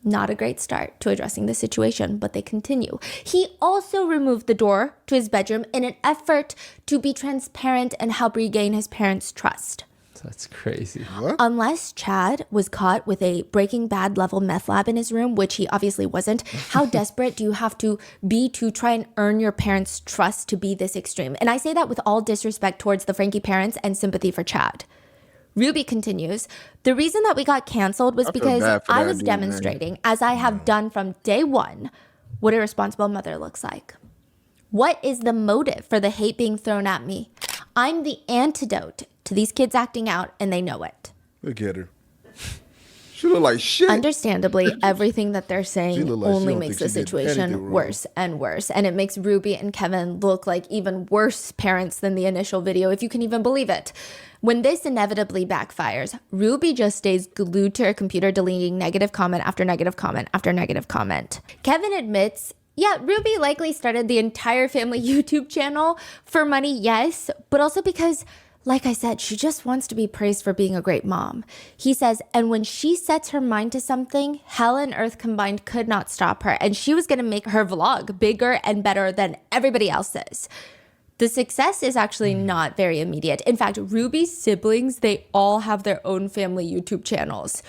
Not a great start to addressing the situation, but they continue. He also removed the door to his bedroom in an effort to be transparent and help regain his parents' trust. That's crazy. What? Unless Chad was caught with a Breaking Bad level meth lab in his room, which he obviously wasn't, how desperate do you have to be to try and earn your parents' trust to be this extreme? And I say that with all disrespect towards the Frankie parents and sympathy for Chad. Ruby continues, the reason that we got canceled was because I was demonstrating, as I have done from day one, what a responsible mother looks like. What is the motive for the hate being thrown at me? I'm the antidote to these kids acting out, and they know it. Look at her. She look like shit. Understandably, everything that they're saying like only makes the situation worse and worse. And it makes Ruby and Kevin look like even worse parents than the initial video, if you can even believe it. When this inevitably backfires, Ruby just stays glued to her computer, deleting negative comment after negative comment after negative comment. Kevin admits, yeah, Ruby likely started the entire family YouTube channel for money, yes, but also because, like I said, she just wants to be praised for being a great mom. He says, and when she sets her mind to something, hell and earth combined could not stop her. And she was going to make her vlog bigger and better than everybody else's. The success is actually not very immediate. In fact, Ruby's siblings, they all have their own family YouTube channels.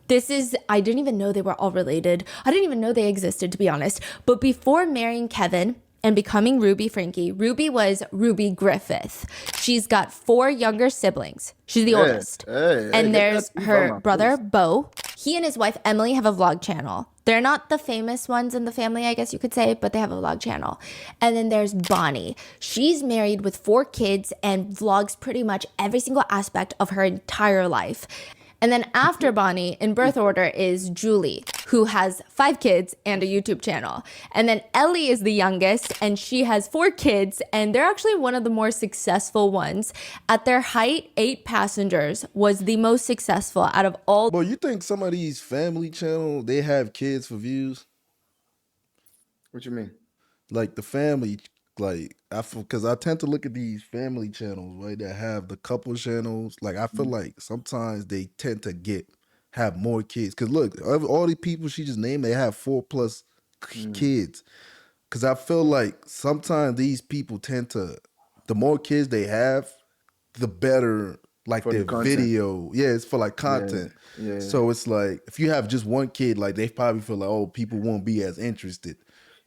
I didn't even know they were all related. I didn't even know they existed, to be honest. But before marrying Kevin and becoming Ruby Franke, Ruby was Ruby Griffith. She's got 4 younger siblings. She's the oldest. And there's her brother, Bo. He and his wife, Emily, have a vlog channel. They're not the famous ones in the family, I guess you could say, but they have a vlog channel. And then there's Bonnie. She's married with 4 kids and vlogs pretty much every single aspect of her entire life. And then after Bonnie, in birth order, is Julie, who has 5 kids and a YouTube channel. And then Ellie is the youngest, and she has 4 kids, and they're actually one of the more successful ones. At their height, 8 Passengers was the most successful out of all. But you think some of these family channels, they have kids for views? What you mean? Like the family, like, because I tend to look at these family channels, right, that have the couple channels. Like, I feel like sometimes they tend to have more kids. Because look, all the people she just named, they have 4+ kids. Because I feel like sometimes these people tend to, the more kids they have, the better, like, for their video. Yeah, it's for like content. Yeah. So it's like, if you have just one kid, like, they probably feel like, oh, people won't be as interested.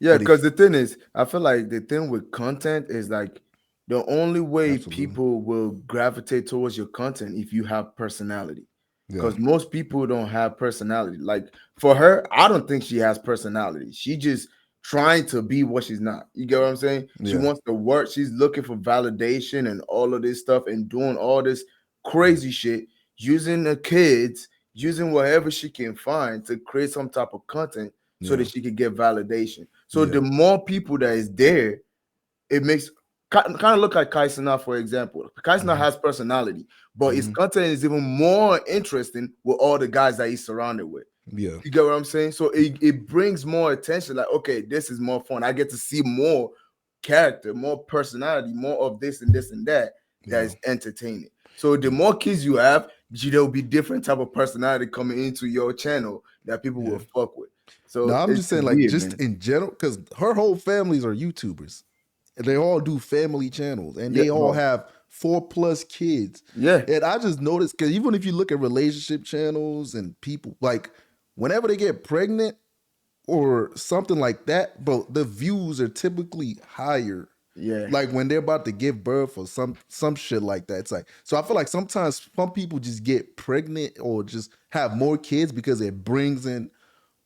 Yeah, because the thing is, I feel like the thing with content is like the only way people will gravitate towards your content if you have personality. Because most people don't have personality. Like for her, I don't think she has personality. She just trying to be what she's not. You get what I'm saying? She wants to work. She's looking for validation and all of this stuff and doing all this crazy shit, using the kids, using whatever she can find to create some type of content so that she can get validation. So the more people that is there, it makes kind of look like Kaisana, for example. Kaisana has personality, but his content is even more interesting with all the guys that he's surrounded with. Yeah, you get what I'm saying? So it brings more attention. Like, okay, this is more fun. I get to see more character, more personality, more of this and this and that. That is entertaining. So the more kids you have, there will be different type of personality coming into your channel that people will fuck with. So no, I'm just saying, like, weird, just in general, because her whole families are YouTubers. And they all do family channels, and they all have 4+ kids. Yeah. And I just noticed, because even if you look at relationship channels and people, like, whenever they get pregnant, or something like that, but the views are typically higher. Yeah. Like when they're about to give birth or some shit like that. It's like, so I feel like sometimes some people just get pregnant or just have more kids because it brings in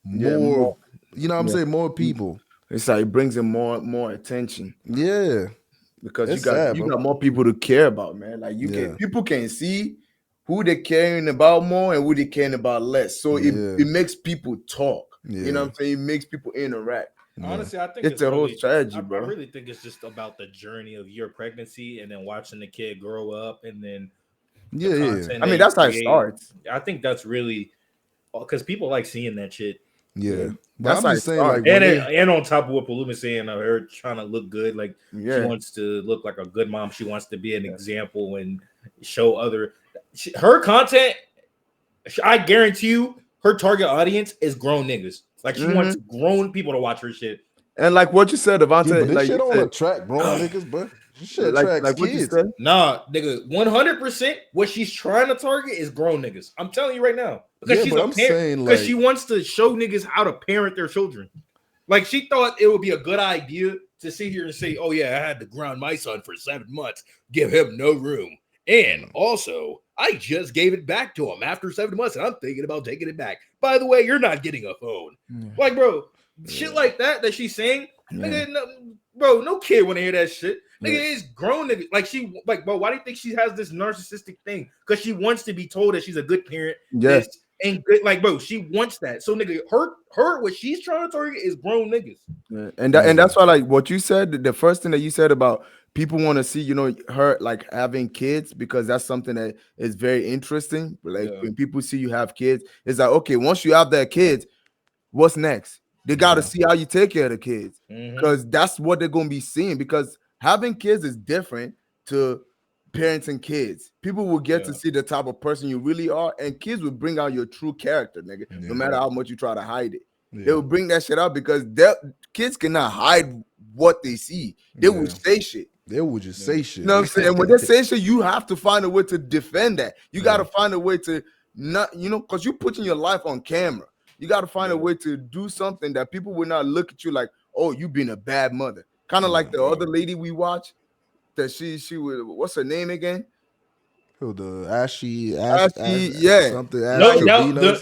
more, you know what I'm saying, more people. It's like it brings in more attention. Yeah. Because it's you got more people to care about, man. Like people can see who they're caring about more and who they're caring about less. So it makes people talk. You know what I'm saying? It makes people interact. Honestly, I think it's a whole strategy, bro. I really think it's just about the journey of your pregnancy and then watching the kid grow up and then I mean, that's how it starts. I think that's really because people like seeing that shit. Yeah. That's I'm just saying, like, and on top of what Paluma's saying, I heard trying to look good. Like she wants to look like a good mom. She wants to be an example and show other her content. I guarantee you, her target audience is grown niggas. Like she wants grown people to watch her shit. And like what you said, Devontae, but this like shit don't attract grown niggas, bro. This shit attracts like kids. Nah, nigga, 100%. What she's trying to target is grown niggas. I'm telling you right now, because she's a parent. Because she wants to show niggas how to parent their children. Like she thought it would be a good idea to sit here and say, "Oh yeah, I had to ground my son for 7 months, give him no room, and also I just gave it back to him after 7 months, and I'm thinking about taking it back. By the way, you're not getting a phone." Like, bro, shit like that she's saying, nigga, no kid want to hear that shit. Nigga, it's grown nigga. Like bro, why do you think she has this narcissistic thing? Because she wants to be told that she's a good parent. Yes. And good, like, bro, she wants that. So, nigga, her, what she's trying to target is grown niggas. Yeah. And that's why, like, what you said, the first thing that you said about people want to see, you know, her like having kids, because that's something that is very interesting. Like when people see you have kids, it's like, okay, once you have that kids, what's next? They got to see how you take care of the kids, because that's what they're going to be seeing. Because having kids is different to parenting kids. People will get to see the type of person you really are, and kids will bring out your true character, nigga. No matter how much you try to hide it, they will bring that shit out, because kids cannot hide what they see. They will say shit. They will just say shit. You know what I'm saying? And when they say shit, you have to find a way to defend that. You got to find a way to not, you know, because you're putting your life on camera. You got to find a way to do something that people will not look at you like, oh, you being a bad mother. Kind of like the other lady we watched, that she would, what's her name again? Who, the Ashley, something.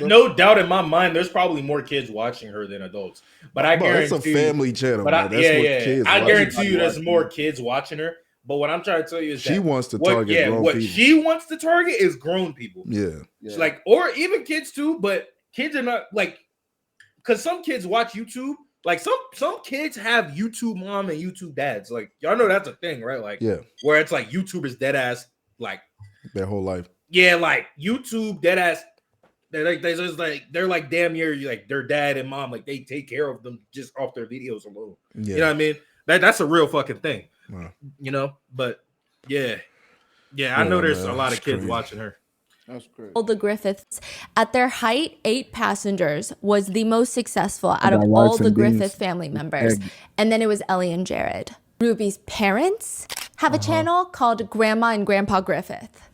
No doubt in my mind, there's probably more kids watching her than adults. But I guarantee it's a family channel. But I guarantee you, there's more kids watching her. But what I'm trying to tell you is she wants to target grown people. She wants to target is grown people. Yeah. Like, or even kids too. But kids are not like, because some kids watch YouTube. Like some kids have YouTube mom and YouTube dads. Like, y'all know that's a thing, right? Like, where it's like YouTubers dead ass, like their whole life. Yeah, like YouTube dead ass. They're like damn near like their dad and mom. Like they take care of them just off their videos alone. Yeah. You know what I mean? That's a real fucking thing. Wow. You know, but I know there's a lot of kids watching her. That's great. All the Griffiths, at their height, 8 passengers was the most successful out of all the Griffith family members. And then it was Ellie and Jared. Ruby's parents have a channel called Grandma and Grandpa Griffith.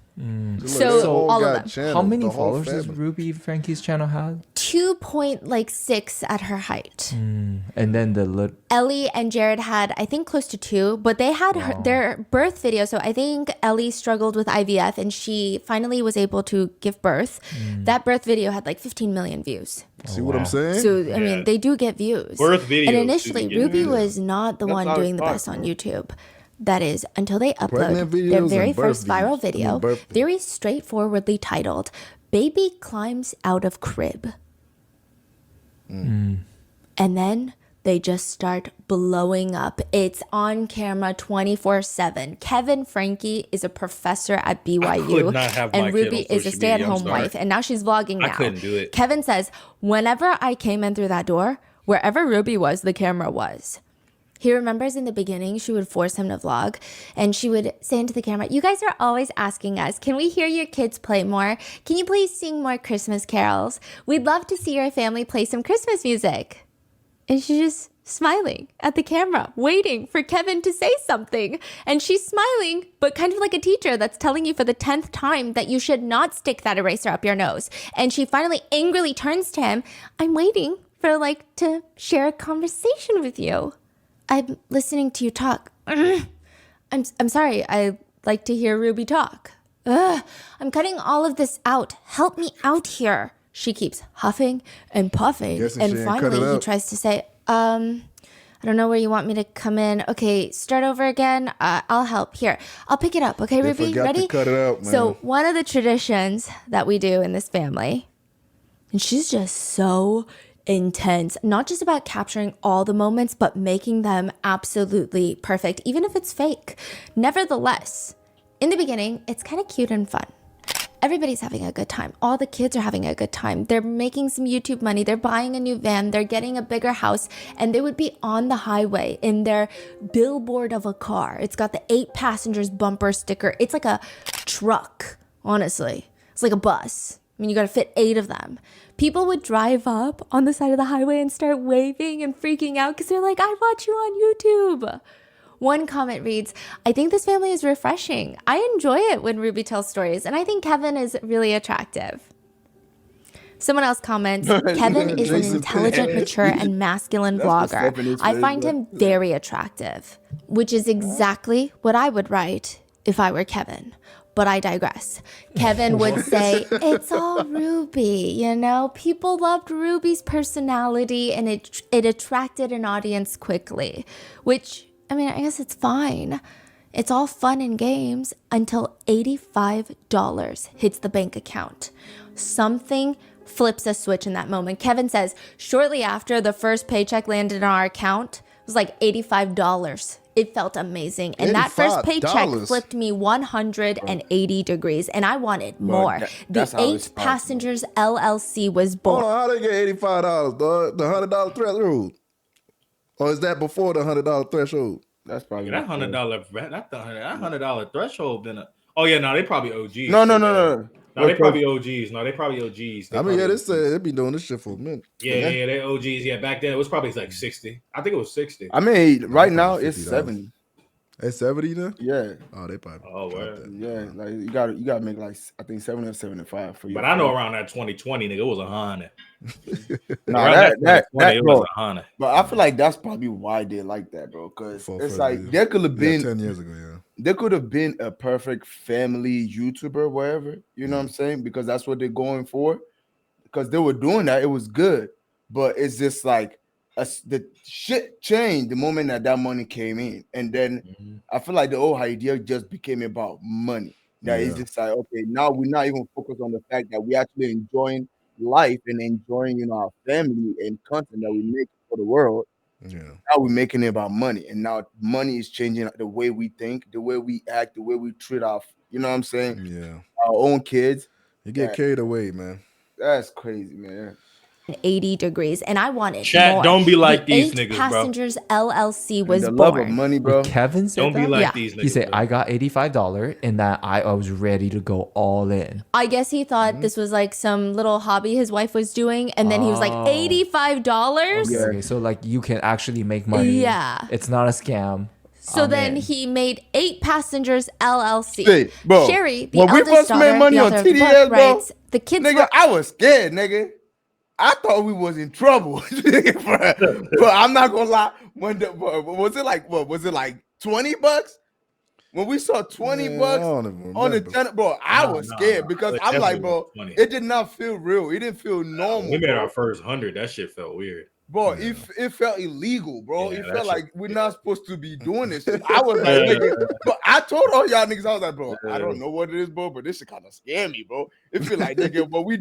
So all of them. How many followers does Ruby Frankie's channel have? 2.6 at her height. And then Ellie and Jared had, I think, close to 2, but they had their birth video. So I think Ellie struggled with IVF and she finally was able to give birth. That birth video had like 15 million views. See what I'm saying? So, I mean, they do get views. Birth videos. And initially, Ruby was not the one doing the best on YouTube. That is, until they upload their very first viral video, very straightforwardly titled, Baby Climbs Out of Crib. And then they just start blowing up. It's on camera 24/7. Kevin Franke is a professor at BYU, and Ruby is a stay-at-home wife, and now she's vlogging now. I couldn't do it. Kevin says, whenever I came in through that door, wherever Ruby was, the camera was. He remembers in the beginning, she would force him to vlog, and she would say into the camera, you guys are always asking us, can we hear your kids play more? Can you please sing more Christmas carols? We'd love to see your family play some Christmas music. And she's just smiling at the camera, waiting for Kevin to say something. And she's smiling, but kind of like a teacher that's telling you for the 10th time that you should not stick that eraser up your nose. And she finally angrily turns to him, I'm waiting for like to share a conversation with you. I'm listening to you talk. I'm sorry. I like to hear Ruby talk. I'm cutting all of this out. Help me out here. She keeps huffing and puffing. And finally he tries to say, I don't know where you want me to come in. Okay, start over again. I'll help. Here, I'll pick it up. Okay, Ruby, ready? To cut it out, man. So one of the traditions that we do in this family, and she's just so intense, not just about capturing all the moments, but making them absolutely perfect, even if it's fake. Nevertheless, in the beginning, it's kind of cute and fun. Everybody's having a good time. All the kids are having a good time. They're making some YouTube money. They're buying a new van. They're getting a bigger house. And they would be on the highway in their billboard of a car. It's got the 8 passengers bumper sticker. It's like a truck, honestly. It's like a bus. I mean, you got to fit 8 of them. People would drive up on the side of the highway and start waving and freaking out because they're like, I watch you on YouTube. One comment reads, I think this family is refreshing. I enjoy it when Ruby tells stories, and I think Kevin is really attractive. Someone else comments, Kevin is an intelligent, mature, and masculine vlogger. I find him very attractive, which is exactly what I would write if I were Kevin. But I digress. Kevin would say, it's all Ruby, you know? People loved Ruby's personality, and it attracted an audience quickly, which, I mean, I guess it's fine. It's all fun and games until $85 hits the bank account. Something flips a switch in that moment. Kevin says, shortly after the first paycheck landed on our account, it was like $85. It felt amazing. And that first paycheck flipped me 180 degrees, and I wanted more. The 8 Passengers LLC was born. Hold on, how they get $85, dog? The $100 threshold? Or is that before the $100 threshold? That's probably that $100 threshold. Been a, oh yeah, no, they probably OGs. No. No, they probably OGs. No, they probably OGs. I mean, yeah, they be doing this shit for a minute. Yeah, they OGs. Yeah, back then it was probably like 60. I think it was 60. I mean, right now it's 70. It's 70 now? Yeah. Oh, they probably. Oh, well. Yeah, like you gotta make like I think 70 or 75 for you. But I know around that 2020, nigga, it was 100. Nah, that it was 100. But I feel like that's probably why they like that, bro. Because it's like there could have been 10 years ago, yeah. There could have been a perfect family YouTuber, wherever, you know what I'm saying? Because that's what they're going for. Because they were doing that, it was good. But it's just like the shit changed the moment that money came in. And then I feel like the whole idea just became about money. That it's just like, okay, now we're not even focused on the fact that we're actually enjoying life and enjoying, you know, our family and content that we make for the world. Yeah. Now we're making it about money, and now money is changing the way we think, the way we act, the way we treat our, you know what I'm saying? Yeah, our own kids. You get carried away, man. That's crazy, man. 80 degrees, and I wanted Chat, more. don't be like the these 8 niggas, Passengers LLC was the born. Love of money, bro. Kevin said don't be that? like these niggas. He said, bro. I got $85 and that I was ready to go all in. I guess he thought this was like some little hobby his wife was doing, and then he was like, $85? Okay, so like you can actually make money. Yeah. It's not a scam. So then he made 8 Passengers LLC. Hey, bro, Sherry, the when we eldest first daughter, made money the on author of the TDS, book, bro, writes, the kids nigga, were I was scared, nigga. I thought we was in trouble. But I'm not gonna lie. When was it like 20 bucks? When we saw 20 bucks on the channel, bro, I was scared because I'm like, bro, it did not feel real. It didn't feel normal. We made our first 100. That shit felt weird. Bro, it felt illegal, bro. It felt like we're not supposed to be doing this shit. I was like, nigga, but I told all y'all niggas, I was like, bro, I don't know what it is, bro, but this shit kind of scare me, bro. It feel like, nigga, what we're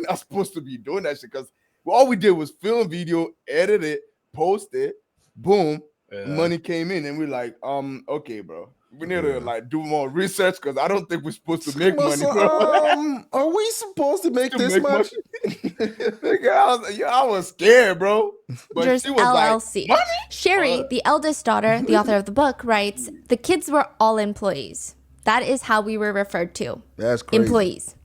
not supposed to be doing that shit because all we did was film video, edit it, post it, boom, money came in, and we're like, okay, bro. We need to like do more research because I don't think we're supposed to make money, bro. Are we supposed to make this much? Nigga, I was scared, bro. But she was LLC. Like, Sherry, the eldest daughter, the author of the book, writes, the kids were all employees. That is how we were referred to. That's crazy. Employees.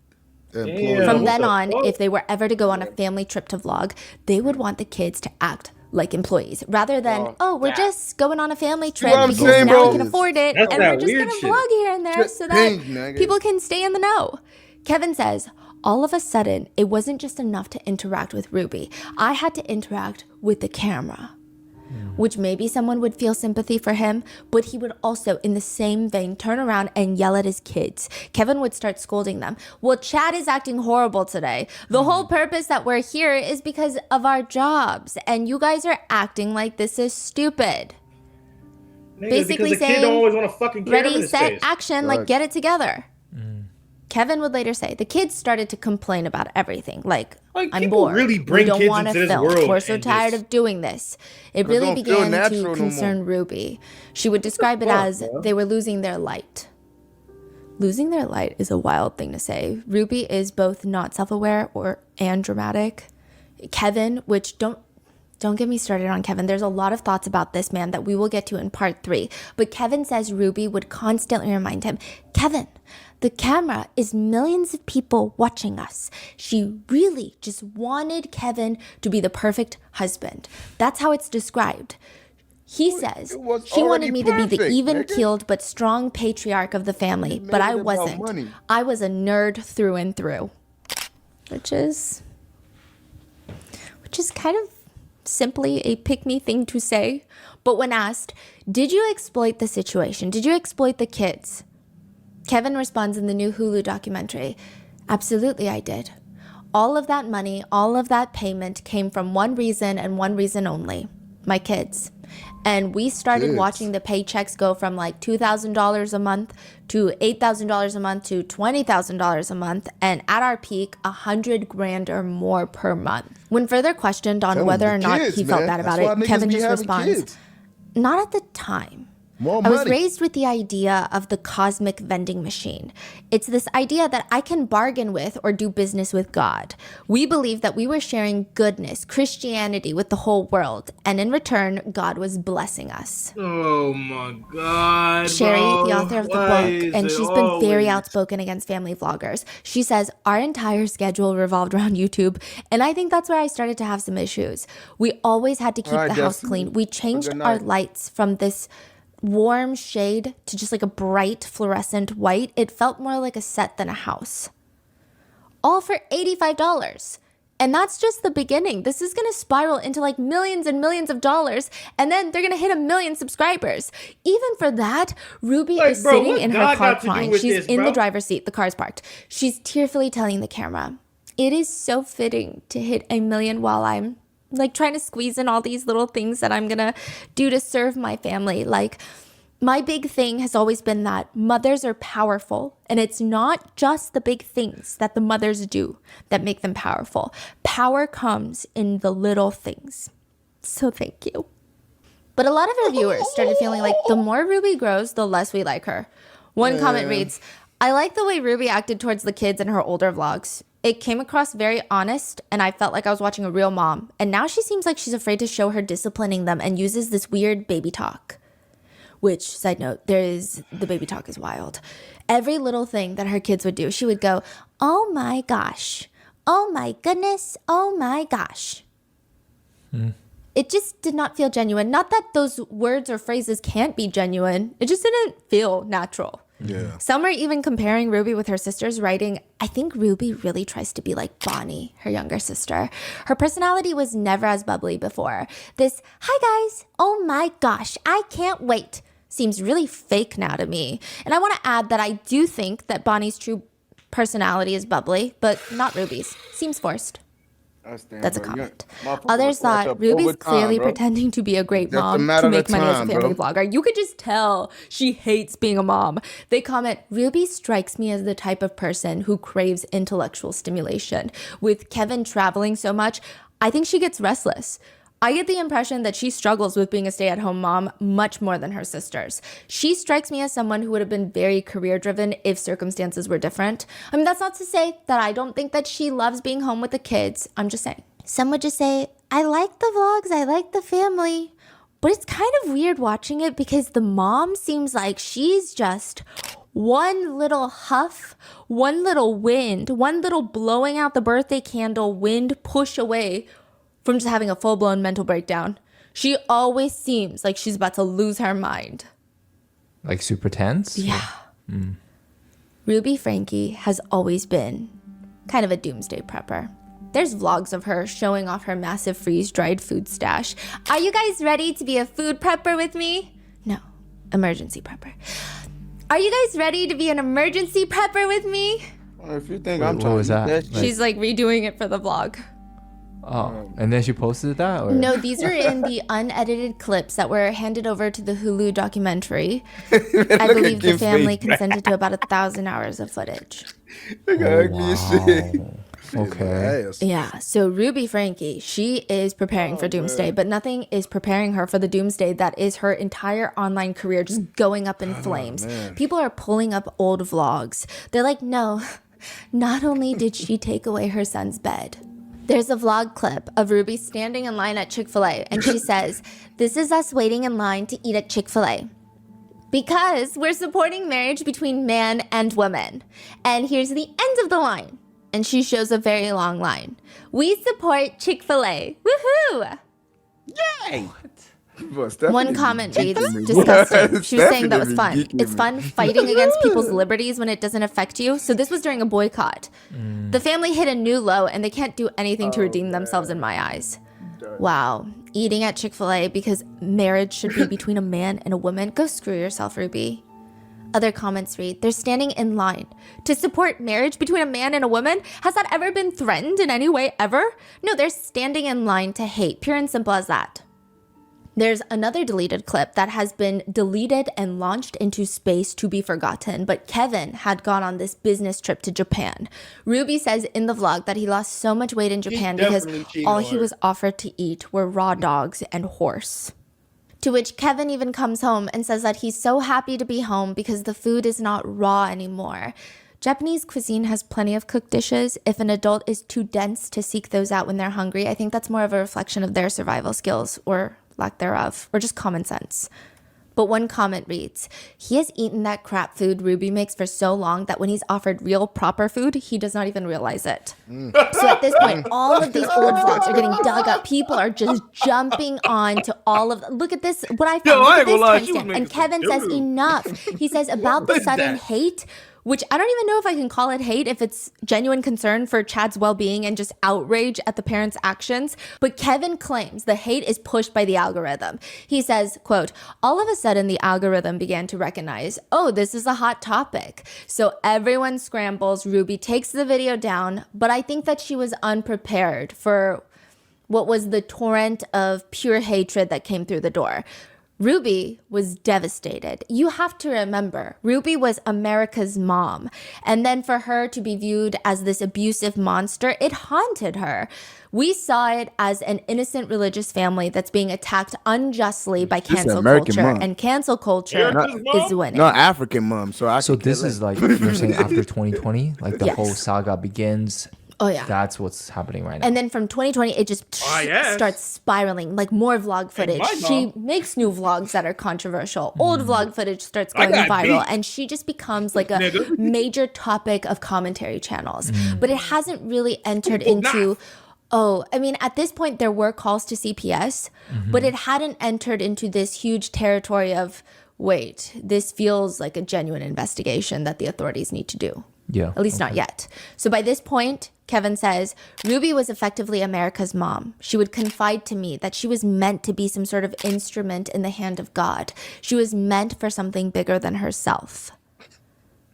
From then on, if they were ever to go on a family trip to vlog, they would want the kids to act like employees rather than we're just going on a family trip because now we can afford it and we're just gonna vlog here and there so that people can stay in the know. Kevin says all of a sudden, it wasn't just enough to interact with Ruby. I had to interact with the camera. Which maybe someone would feel sympathy for him, but he would also, in the same vein, turn around and yell at his kids. Kevin would start scolding them. Well, Chad is acting horrible today. The whole purpose that we're here is because of our jobs, and you guys are acting like this is stupid. Nigga, Basically because the saying, kid don't always want to fucking care in ready, his set, face. action, like get it together. Kevin would later say, the kids started to complain about everything. Like I'm bored. Really bring we don't kids want into to this film. world We're so and tired just- of doing this. It really began to concern Ruby. She would describe it as they were losing their light. Losing their light is a wild thing to say. Ruby is both not self-aware and dramatic. Kevin, which don't get me started on Kevin. There's a lot of thoughts about this man that we will get to in part 3. But Kevin says Ruby would constantly remind him, Kevin, the camera is millions of people watching us. She really just wanted Kevin to be the perfect husband. That's how it's described. He says, she wanted me to be the even-keeled but strong patriarch of the family, but I wasn't. I was a nerd through and through. Which is kind of simply a pick-me thing to say. But when asked, did you exploit the situation? Did you exploit the kids? Kevin responds in the new Hulu documentary, absolutely I did. All of that money, all of that payment came from one reason and one reason only, my kids. And we started watching the paychecks go from like $2,000 a month to $8,000 a month to $20,000 a month. And at our peak, $100,000 or more per month. When further questioned on whether or not he felt bad about it, Kevin just responds, not at the time. I was raised with the idea of the cosmic vending machine. It's this idea that I can bargain with or do business with God. We believed that we were sharing goodness, Christianity with the whole world, and in return, God was blessing us. Oh my God, Sherry, bro. the author of the book, and she's been very outspoken against family vloggers. She says, our entire schedule revolved around YouTube, and I think that's where I started to have some issues. We always had to keep the house clean. We changed our lights from this warm shade to just like a bright fluorescent white. It felt more like a set than a house. All for $85. And that's just the beginning. This is going to spiral into like millions and millions of dollars. And then they're going to hit 1 million subscribers. Even for that, Ruby is sitting in her car crying. She's in the driver's seat. The car's parked. She's tearfully telling the camera, it is so fitting to hit 1 million while I'm like trying to squeeze in all these little things that I'm gonna do to serve my family. Like, my big thing has always been that mothers are powerful, and it's not just the big things that the mothers do that make them powerful. Power comes in the little things. So thank you. But a lot of our viewers started feeling like the more Ruby grows, the less we like her. One comment reads, I like the way Ruby acted towards the kids in her older vlogs. It came across very honest, and I felt like I was watching a real mom. And now she seems like she's afraid to show her disciplining them and uses this weird baby talk. Which, side note, the baby talk is wild. Every little thing that her kids would do, she would go, oh my gosh, oh my goodness, oh my gosh. It just did not feel genuine. Not that those words or phrases can't be genuine. It just didn't feel natural. Yeah. Some are even comparing Ruby with her sisters, writing, I think Ruby really tries to be like Bonnie, her younger sister. Her personality was never as bubbly before. This, hi guys, oh my gosh, I can't wait, seems really fake now to me. And I want to add that I do think that Bonnie's true personality is bubbly, but not Ruby's. Seems forced. That's a comment. Others thought Ruby's clearly pretending to be a great mom to make money as a family vlogger. You could just tell she hates being a mom. They comment, Ruby strikes me as the type of person who craves intellectual stimulation. With Kevin traveling so much, I think she gets restless. I get the impression that she struggles with being a stay-at-home mom much more than her sisters. She strikes me as someone who would have been very career-driven if circumstances were different. I mean, that's not to say that I don't think that she loves being home with the kids. I'm just saying. Some would just say, I like the vlogs, I like the family. But it's kind of weird watching it because the mom seems like she's just one little huff, one little wind, one little blowing out the birthday candle wind push away from just having a full-blown mental breakdown. She always seems like she's about to lose her mind. Like super tense? Yeah. Ruby Franke has always been kind of a doomsday prepper. There's vlogs of her showing off her massive freeze-dried food stash. Are you guys ready to be a food prepper with me? No, emergency prepper. Are you guys ready to be an emergency prepper with me? If you think I'm trying was that? She's like redoing it for the vlog. Oh, and then she posted that? Or? No, these are in the unedited clips that were handed over to the Hulu documentary. I believe the family consented to about 1,000 hours of footage. Okay. Yeah, so Ruby Franke, she is preparing for doomsday, but nothing is preparing her for the doomsday that is her entire online career just going up in flames. People are pulling up old vlogs. They're like, no, not only did she take away her son's bed. There's a vlog clip of Ruby standing in line at Chick-fil-A, and she says, "This is us waiting in line to eat at Chick-fil-A. Because we're supporting marriage between man and woman. And here's the end of the line." And she shows a very long line. "We support Chick-fil-A. Woohoo!" Yay! One comment reads, "Disgusting." She was saying that was fun. It's fun fighting against people's liberties when it doesn't affect you. So this was during a boycott. The family hit a new low and they can't do anything to redeem themselves in my eyes. Wow. Eating at Chick-fil-A because marriage should be between a man and a woman. Go screw yourself, Ruby. Other comments read, "They're standing in line to support marriage between a man and a woman. Has that ever been threatened in any way ever? No, they're standing in line to hate. Pure and simple as that." There's another deleted clip that has been deleted and launched into space to be forgotten, but Kevin had gone on this business trip to Japan. Ruby says in the vlog that he lost so much weight in Japan because all he was offered to eat were raw dogs and horse. To which Kevin even comes home and says that he's so happy to be home because the food is not raw anymore. Japanese cuisine has plenty of cooked dishes. If an adult is too dense to seek those out when they're hungry, I think that's more of a reflection of their survival skills or lack thereof, or just common sense. But one comment reads, "He has eaten that crap food Ruby makes for so long that when he's offered real proper food, he does not even realize it." So at this point, all of these old vlogs are getting dug up. People are just jumping on to all of look at this, what I found, look at this timestamp. And Kevin says enough. He says about the sudden hate, which I don't even know if I can call it hate, if it's genuine concern for Chad's well-being and just outrage at the parents' actions. But Kevin claims the hate is pushed by the algorithm. He says, quote, "All of a sudden the algorithm began to recognize, oh, this is a hot topic. So everyone scrambles. Ruby takes the video down, but I think that she was unprepared for what was the torrent of pure hatred that came through the door." Ruby was devastated. You have to remember, Ruby was America's mom. And then for her to be viewed as this abusive monster, it haunted her. We saw it as an innocent religious family that's being attacked unjustly by cancel culture. Mom. And cancel culture is winning. Not African mom. So this is like, you're saying after 2020? Like the Yes. whole saga begins? Oh, yeah. That's what's happening right now. And then from 2020, it just starts spiraling, like more vlog footage. She makes new vlogs that are controversial. Old vlog footage starts going viral. And she just becomes like a major topic of commentary channels. But it hasn't really entered into... at this point, there were calls to CPS, but it hadn't entered into this huge territory of, wait, this feels like a genuine investigation that the authorities need to do. Yeah. At least not yet. So by this point, Kevin says, Ruby was effectively America's mom. She would confide to me that she was meant to be some sort of instrument in the hand of God. She was meant for something bigger than herself.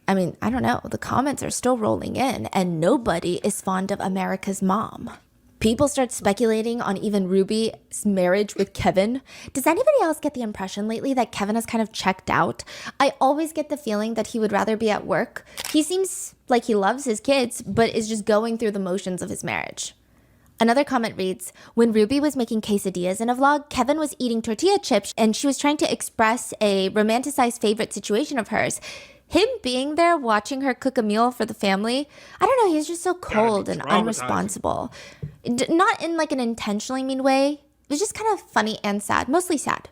I mean, I don't know. The comments are still rolling in, and nobody is fond of America's mom. People start speculating on even Ruby's marriage with Kevin. Does anybody else get the impression lately that Kevin has kind of checked out? I always get the feeling that he would rather be at work. He seems like he loves his kids, but is just going through the motions of his marriage. Another comment reads, when Ruby was making quesadillas in a vlog, Kevin was eating tortilla chips and she was trying to express a romanticized favorite situation of hers. Him being there watching her cook a meal for the family, I don't know, he's just so cold and unresponsible. Not in like an intentionally mean way. It was just kind of funny and sad, mostly sad.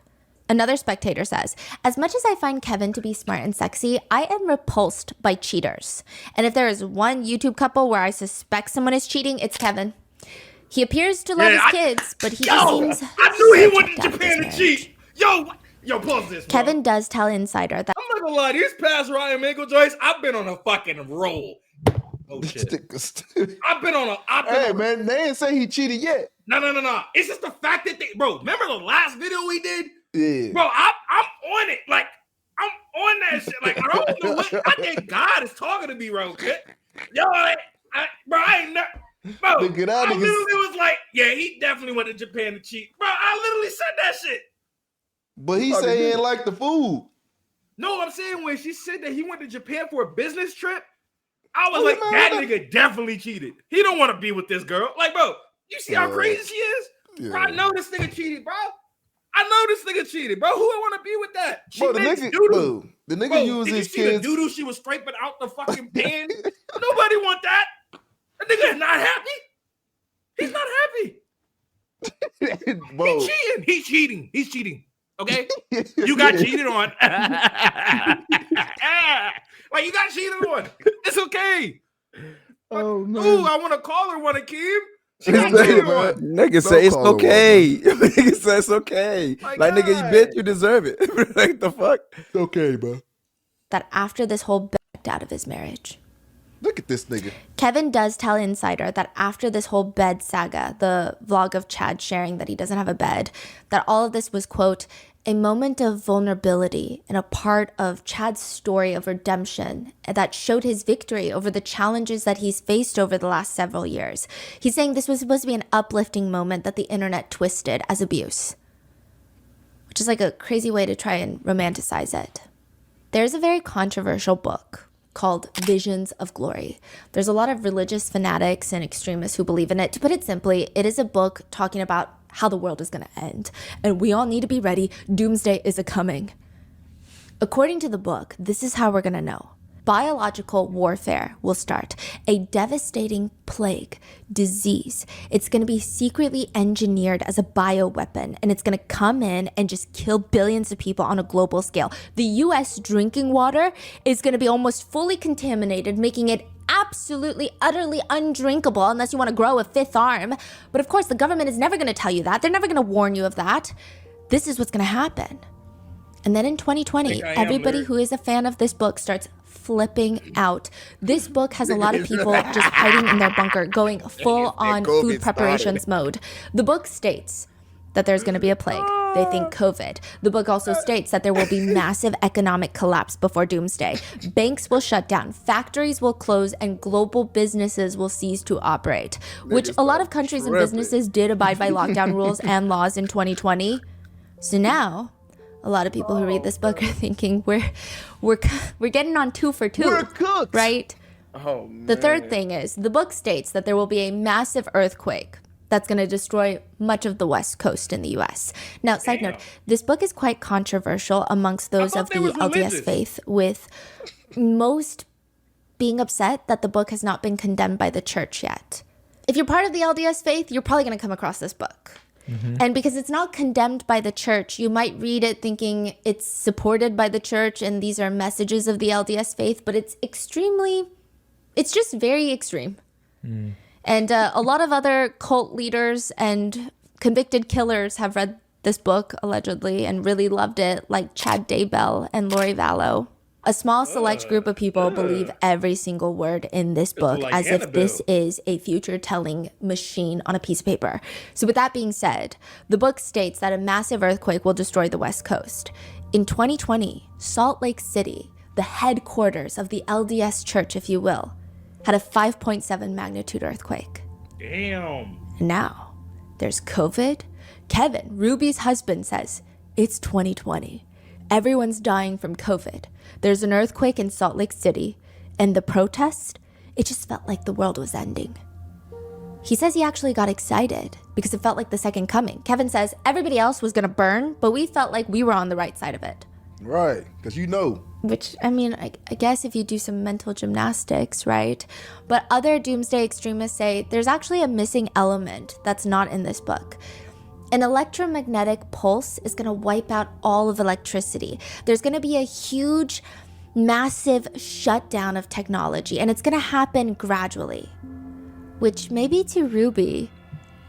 Another spectator says, as much as I find Kevin to be smart and sexy, I am repulsed by cheaters. And if there is one YouTube couple where I suspect someone is cheating, it's Kevin. He appears to love his kids, but he seems I knew he went to Japan to cheat. Yo, pause this. Bro. Kevin does tell Insider that I'm not gonna lie, these past Ryan Mingle joints, I've been on a fucking roll. Oh shit! I've been on a. Man, they ain't say he cheated yet. No. It's just the fact that bro. Remember the last video we did? Yeah. Bro, I'm on it. Like I'm on that shit. Like I don't know what. I think God is talking to me, bro. Yo, bro, I ain't never. Bro, I literally was like, yeah, he definitely went to Japan to cheat. Bro, I literally said that shit. But he said he ain't like the food. No, I'm saying when she said that he went to Japan for a business trip, I was like, that nigga definitely cheated. He don't want to be with this girl. Like, bro, you see how crazy she is? Yeah. Bro, I know this nigga cheated, bro. I know this nigga cheated, bro. Who would want to be with that? She makes doo-doo. The nigga used his kids. Did you see the doo-doo she was scraping out the fucking pan? Nobody want that. That nigga is not happy. He's not happy. He's cheating. He's cheating. Okay? You got cheated on. Like, you got cheated on. It's okay. Oh, man. Ooh, I want to call her one, Akeem. She got cheated on. Nigga say it's okay. Nigga say it's okay. Like, nigga, you bitch, you deserve it. Like, the fuck? It's okay, bro. That after this whole backed out of his marriage. Look at this nigga. Kevin does tell Insider that after this whole bed saga, the vlog of Chad sharing that he doesn't have a bed, that all of this was, quote, a moment of vulnerability and a part of Chad's story of redemption that showed his victory over the challenges that he's faced over the last several years. He's saying this was supposed to be an uplifting moment that the internet twisted as abuse, which is like a crazy way to try and romanticize it. There's a very controversial book called Visions of Glory. There's a lot of religious fanatics and extremists who believe in it. To put it simply, it is a book talking about how the world is going to end. And we all need to be ready. Doomsday is a-coming. According to the book, this is how we're going to know. Biological warfare will start. A devastating plague, disease. It's going to be secretly engineered as a bioweapon, and it's going to come in and just kill billions of people on a global scale. The U.S. drinking water is going to be almost fully contaminated, making it absolutely, utterly undrinkable unless you want to grow a fifth arm. But of course, the government is never going to tell you that. They're never going to warn you of that. This is what's going to happen. And then in 2020, everybody who is a fan of this book starts flipping out. This book has a lot of people just hiding in their bunker, going full on food preparations mode. The book states that there's going to be a plague. They think COVID. The book also states that there will be massive economic collapse before doomsday. Banks will shut down, factories will close, and global businesses will cease to operate, which a lot of countries and businesses did abide by lockdown rules and laws in 2020. So now, a lot of people who read this book are thinking we're getting on 2 for 2. We're cooked. Right? Oh, man. The third thing is the book states that there will be a massive earthquake that's going to destroy much of the West Coast in the US. Now, side note, this book is quite controversial amongst those of the LDS faith, with most being upset that the book has not been condemned by the church yet. If you're part of the LDS faith, you're probably going to come across this book. Mm-hmm. And because it's not condemned by the church, you might read it thinking it's supported by the church and these are messages of the LDS faith, but it's just very extreme. Mm. And a lot of other cult leaders and convicted killers have read this book, allegedly, and really loved it, like Chad Daybell and Lori Vallow. A small select group of people believe every single word in this book as if this is a future-telling machine on a piece of paper. So with that being said, the book states that a massive earthquake will destroy the West Coast. In 2020, Salt Lake City, the headquarters of the LDS Church, if you will, had a 5.7 magnitude earthquake. Damn. And now, there's COVID. Kevin, Ruby's husband, says, it's 2020. Everyone's dying from COVID. There's an earthquake in Salt Lake City, and the protest, it just felt like the world was ending. He says he actually got excited because it felt like the second coming. Kevin says everybody else was going to burn, but we felt like we were on the right side of it. Right, because you know. Which, I mean, I guess if you do some mental gymnastics, right? But other doomsday extremists say there's actually a missing element that's not in this book. An electromagnetic pulse is going to wipe out all of electricity. There's going to be a huge, massive shutdown of technology, and it's going to happen gradually. Which maybe to Ruby,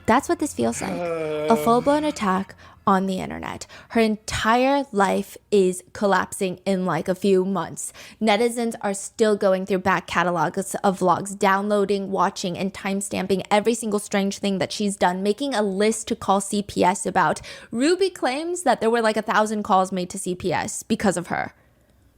that's what this feels like. A full-blown attack on the internet. Her entire life is collapsing in like a few months. Netizens are still going through back catalogs of vlogs, downloading, watching, and timestamping every single strange thing that she's done, making a list to call CPS about. Ruby claims that there were like 1,000 calls made to CPS because of her.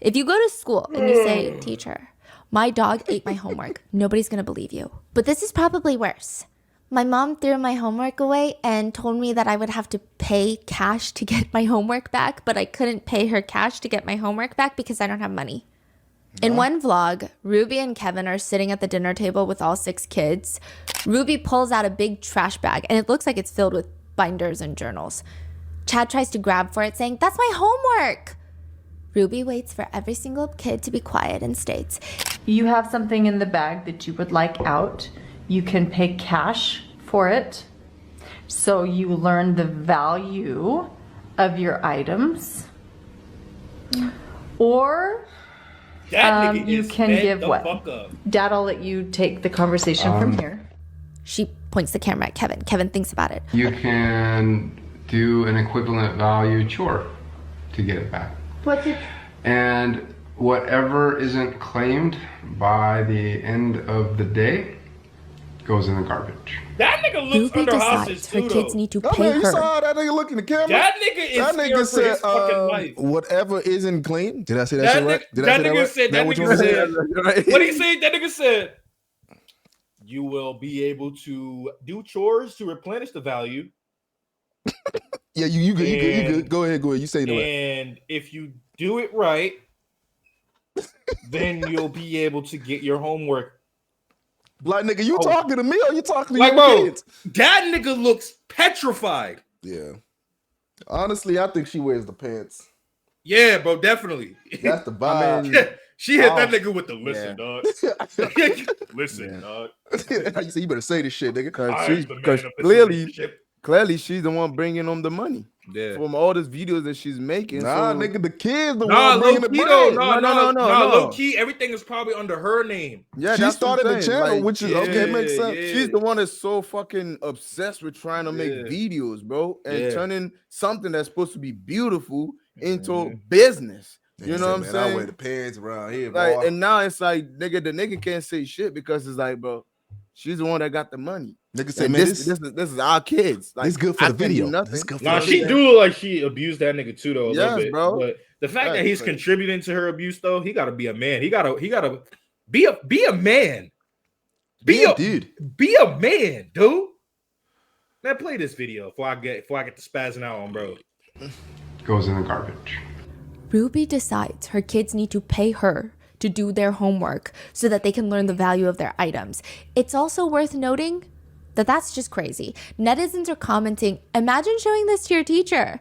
If you go to school and you say, teacher, my dog ate my homework, nobody's gonna believe you. But this is probably worse. My mom threw my homework away and told me that I would have to pay cash to get my homework back, but I couldn't pay her cash to get my homework back because I don't have money. In one vlog, Ruby and Kevin are sitting at the dinner table with all 6 kids. Ruby pulls out a big trash bag and it looks like it's filled with binders and journals. Chad tries to grab for it, saying, "That's my homework." Ruby waits for every single kid to be quiet and states, You have something in the bag that you would like out. You can pay cash for it. So you learn the value of your items. Or you can give what? Dad, I'll let you take the conversation from here. She points the camera at Kevin. Kevin thinks about it. You can do an equivalent value chore to get it back. What's it? And whatever isn't claimed by the end of the day goes in the garbage. That nigga looks Ruby under hostage decides her too, kids though. need to Oh, pay man, you her. saw that nigga look in the camera? That nigga is That nigga scared for his said, fucking life. whatever isn't clean. Did I say that, That shit right? nigga- Did I that say that nigga right? said- that what you nigga wanna say? said- What he said? That nigga said, you will be able to do chores to replenish the value. Yeah, you good. Go ahead. You say the right. And if you do it right, then you'll be able to get your homework. Like, nigga, you talking to me or you talking to Like, your bro, kids? that nigga looks petrified. Yeah. Honestly, I think she wears the pants. Yeah, bro, definitely. That's the vibe. She hit that nigga with the listen, dog. Listen, dog. You say you better say this shit, nigga. Because clearly she's the one bringing him the money. Yeah. From all these videos that she's making. Nah, so... nigga, the kids the Nah, one bringing low the key bread. though. No. No. Low key, everything is probably under her name. Yeah, she that's started what the I'm saying. channel, Like, which is okay, it makes sense. Yeah. She's the one that's so fucking obsessed with trying to make videos, bro, and turning something that's supposed to be beautiful into business. You know what I'm saying? I wear the pants around here, like, boy. and now it's like, nigga, the nigga can't say shit because it's like, bro, she's the one that got the money. Nigga say, And man, this is our kids. Like, this good for I the can't do video. nothing. This good for Nah, the she video. do look like she abused that nigga too, though. A little bit, bro. But the fact that he's Like- contributing to her abuse, though, he gotta be a man. He gotta be a man. Be a man, dude. Man, play this video before I get the spazzing out on bro. Goes in the garbage. Ruby decides her kids need to pay her to do their homework so that they can learn the value of their items. It's also worth noting that that's just crazy. Netizens are commenting, imagine showing this to your teacher.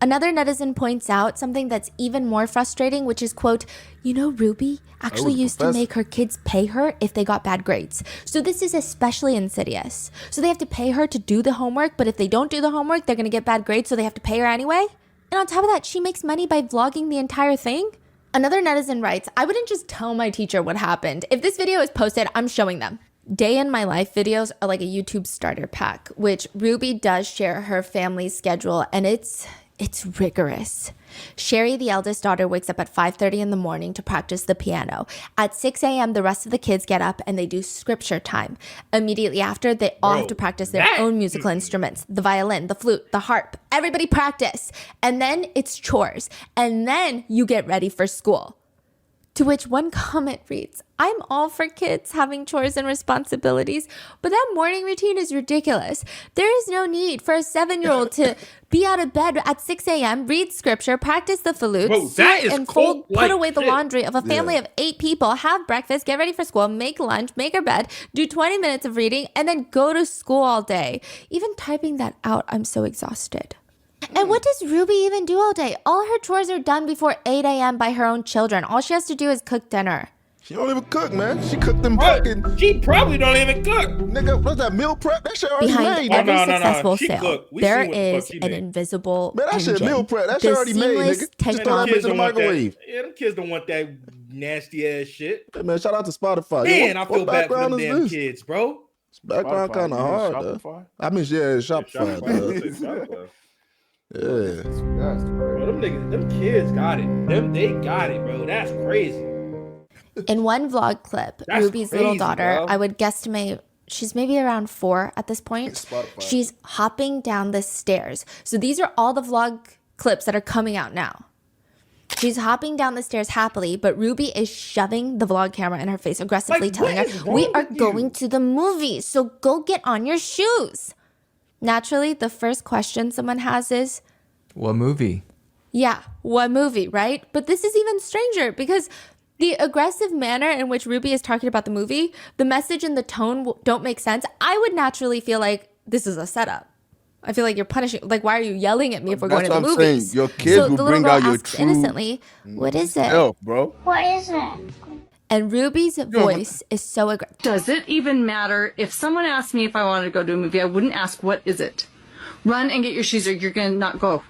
Another netizen points out something that's even more frustrating, which is, quote, you know, Ruby actually used to make her kids pay her if they got bad grades. So this is especially insidious. So they have to pay her to do the homework, but if they don't do the homework, they're gonna get bad grades, so they have to pay her anyway? And on top of that, she makes money by vlogging the entire thing? Another netizen writes, I wouldn't just tell my teacher what happened. If this video is posted, I'm showing them. Day in my life videos are like a YouTube starter pack, which Ruby does share her family's schedule, and it's rigorous. Sherry, the eldest daughter, wakes up at 5:30 in the morning to practice the piano. At 6 a.m., the rest of the kids get up and they do scripture time. Immediately after, they all have to practice their own musical instruments, the violin, the flute, the harp. Everybody practice. And then it's chores. And then you get ready for school. To which one comment reads, I'm all for kids having chores and responsibilities, but that morning routine is ridiculous. There is no need for a 7-year-old to be out of bed at 6 a.m., read scripture, practice the flute, sort and fold, put away the laundry of a family of 8 people, have breakfast, get ready for school, make lunch, make her bed, do 20 minutes of reading, and then go to school all day. Even typing that out, I'm so exhausted. And what does Ruby even do all day? All her chores are done before 8 a.m. by her own children. All she has to do is cook dinner. She don't even cook, man. She cooked them fucking. She probably don't even cook. Nigga, what's that meal prep? That shit already Behind made. every No. successful She sale, cooked. We there seen what the fuck is she an made. invisible Man, that shit engine. meal prep. That The shit already made, seamless nigga. Just throw that technology. bitch in the microwave. Yeah, them kids don't want that nasty ass shit. Hey, man, shout out to Spotify. Man, Yo, I feel bad for them background is damn this? kids, bro. Background kind of hard, though. I mean, yeah, Shopify. Shopify. That's Bro, them kids got it. They got it, bro. That's crazy. In one vlog clip, That's Ruby's little crazy, daughter, bro. I would guesstimate, she's maybe around 4 at this point. She's hopping down the stairs. So these are all the vlog clips that are coming out now. She's hopping down the stairs happily, but Ruby is shoving the vlog camera in her face, aggressively telling her, we are going to the movies, so go get on your shoes. Naturally, the first question someone has is, what movie? Yeah, what movie, right? But this is even stranger because the aggressive manner in which Ruby is talking about the movie, the message and the tone don't make sense. I would naturally feel like this is a setup. I feel like you're punishing. Like, why are you yelling at me if we're going to the movies? Saying. Your kids will bring out your true innocently, what is it? self, bro. What is it? And Ruby's voice is so aggressive. Does it even matter? If someone asked me if I wanted to go to a movie, I wouldn't ask, what is it? Run and get your shoes or you're going to not go.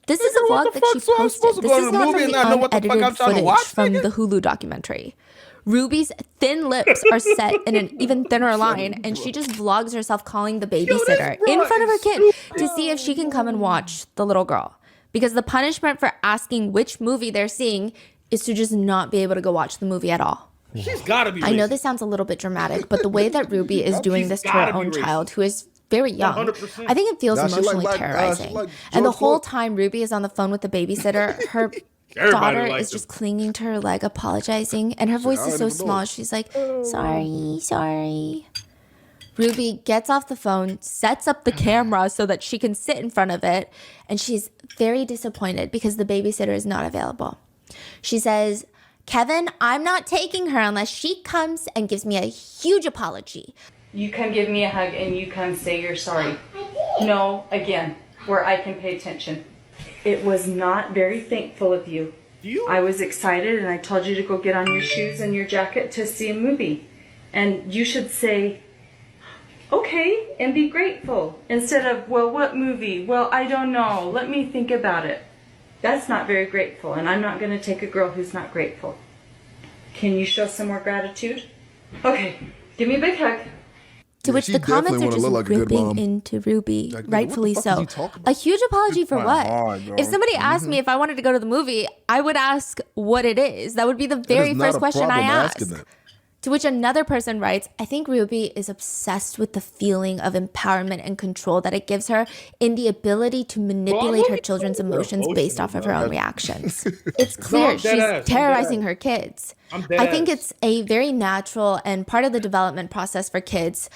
This is a vlog that she posted. This is not from the unedited footage from the Hulu documentary. Ruby's thin lips are set in an even thinner line, and she just vlogs herself calling the babysitter in front of her kid to see if she can come and watch the little girl. Because the punishment for asking which movie they're seeing is to just not be able to go watch the movie at all. She's gotta be racist. I know this sounds a little bit dramatic, but the way that Ruby is doing this to her own child, who is very young, 100%. I think it feels Nah, she emotionally like terrorizing. George And the whole Floyd. time Ruby is on the phone with the babysitter, her daughter is just clinging to her leg, apologizing, and her voice is so small. She's like, sorry. Ruby gets off the phone, sets up the camera so that she can sit in front of it, and she's very disappointed because the babysitter is not available. She says, Kevin, I'm not taking her unless she comes and gives me a huge apology. You come give me a hug and you come say you're sorry. No, again, where I can pay attention. It was not very thankful of you. I was excited and I told you to go get on your shoes and your jacket to see a movie. And you should say, okay, and be grateful. Instead of, well, what movie? Well, I don't know. Let me think about it. That's not very grateful, and I'm not going to take a girl who's not grateful. Can you show some more gratitude? Okay, give me a big hug. To which the comments are just ripping into Ruby, rightfully so. A huge apology for what? If somebody asked me if I wanted to go to the movie, I would ask what it is. That would be the very first question I ask. To which another person writes, I think Ruby is obsessed with the feeling of empowerment and control that it gives her in the ability to manipulate her children's emotions based off of her own reactions. It's clear she's terrorizing her kids. I think it's a very natural and part of the development process for kids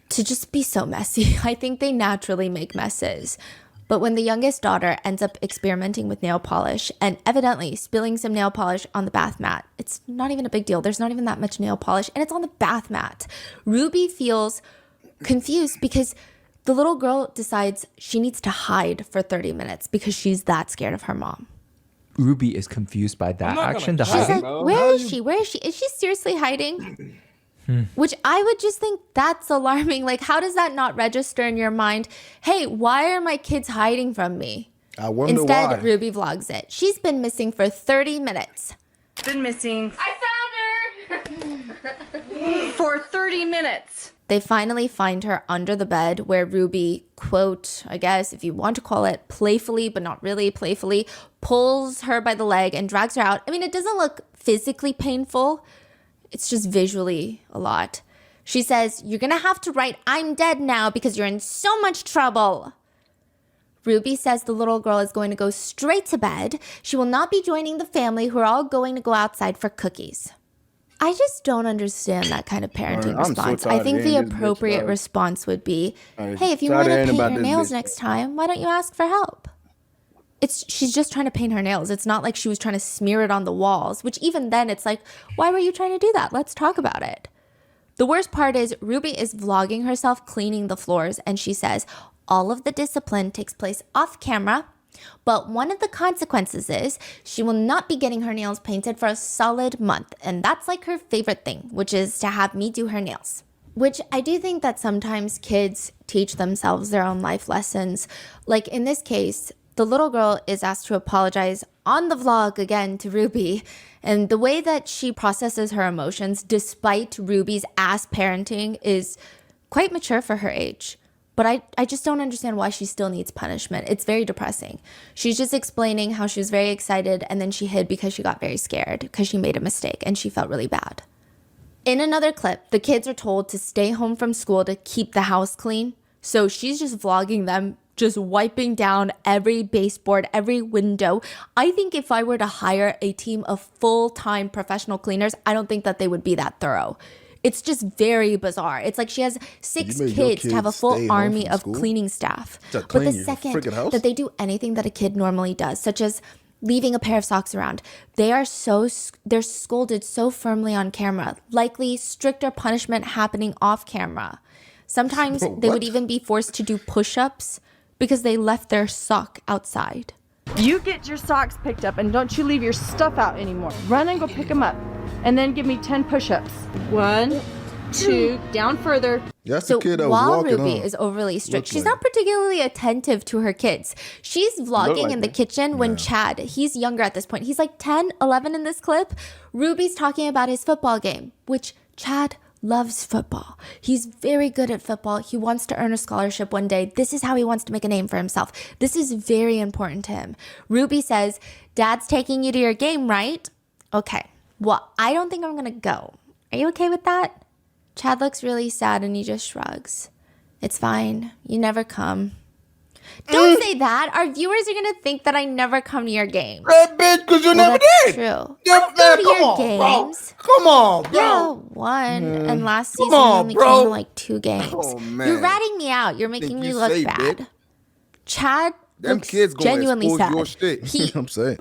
to just be so messy. I think they naturally make messes. But when the youngest daughter ends up experimenting with nail polish and evidently spilling some nail polish on the bath mat, it's not even a big deal. There's not even that much nail polish and it's on the bath mat. Ruby feels confused because the little girl decides she needs to hide for 30 minutes because she's that scared of her mom. Ruby is confused by that action. She's like, where is she? Where is she? Is she seriously hiding? Which I would just think that's alarming. Like, how does that not register in your mind? Hey, why are my kids hiding from me? I wonder Instead, why. Ruby vlogs it. She's been missing for 30 minutes. Been missing. I found her! For 30 minutes. They finally find her under the bed where Ruby, quote, I guess if you want to call it playfully, but not really playfully, pulls her by the leg and drags her out. I mean, it doesn't look physically painful. It's just visually a lot. She says, you're going to have to write, I'm dead now because you're in so much trouble. Ruby says the little girl is going to go straight to bed. She will not be joining the family who are all going to go outside for cookies. I just don't understand that kind of parenting response. I think the appropriate response would be, hey, if you want to paint your nails next time, why don't you ask for help? She's just trying to paint her nails. It's not like she was trying to smear it on the walls, which even then it's like, why were you trying to do that? Let's talk about it. The worst part is Ruby is vlogging herself cleaning the floors and she says all of the discipline takes place off camera, but one of the consequences is she will not be getting her nails painted for a solid month. And that's like her favorite thing, which is to have me do her nails. Which I do think that sometimes kids teach themselves their own life lessons. Like in this case, the little girl is asked to apologize on the vlog again to Ruby. And the way that she processes her emotions, despite Ruby's ass parenting, is quite mature for her age. But I just don't understand why she still needs punishment. It's very depressing. She's just explaining how she was very excited and then she hid because she got very scared because she made a mistake and she felt really bad. In another clip, the kids are told to stay home from school to keep the house clean. So she's just vlogging them, just wiping down every baseboard, every window. I think if I were to hire a team of full-time professional cleaners, I don't think that they would be that thorough. It's just very bizarre. It's like she has 6 kids to have a full army of cleaning staff. But the second that they do anything that a kid normally does, such as leaving a pair of socks around, they're scolded so firmly on camera, likely stricter punishment happening off camera. Sometimes they would even be forced to do push-ups because they left their sock outside. You get your socks picked up and don't you leave your stuff out anymore. Run and go pick them up. And then give me 10 push-ups. 1, 2, down further. That's the kid that was while walking Ruby on. is overly strict, she's not particularly attentive to her kids. She's vlogging in the kitchen when Chad, he's younger at this point. He's like 10, 11 in this clip. Ruby's talking about his football game, which Chad loves football. He's very good at football. He wants to earn a scholarship one day. This is how he wants to make a name for himself. This is very important to him. Ruby says, Dad's taking you to your game, right? Okay. Well, I don't think I'm going to go. Are you okay with that? Chad looks really sad and he just shrugs. It's fine. You never come. Don't say that. Our viewers are going to think that I never come to your games. That bitch, because you never did. True. Yeah, I go to come your on, games. bro. Come on, bro. Yeah, one. And last Come season on, you only bro. came to like 2 games. Oh, man. You're ratting me out. You're making me you look say, bad. bitch? Chad Them looks kids gonna genuinely expose sad. your shit. He I'm saying.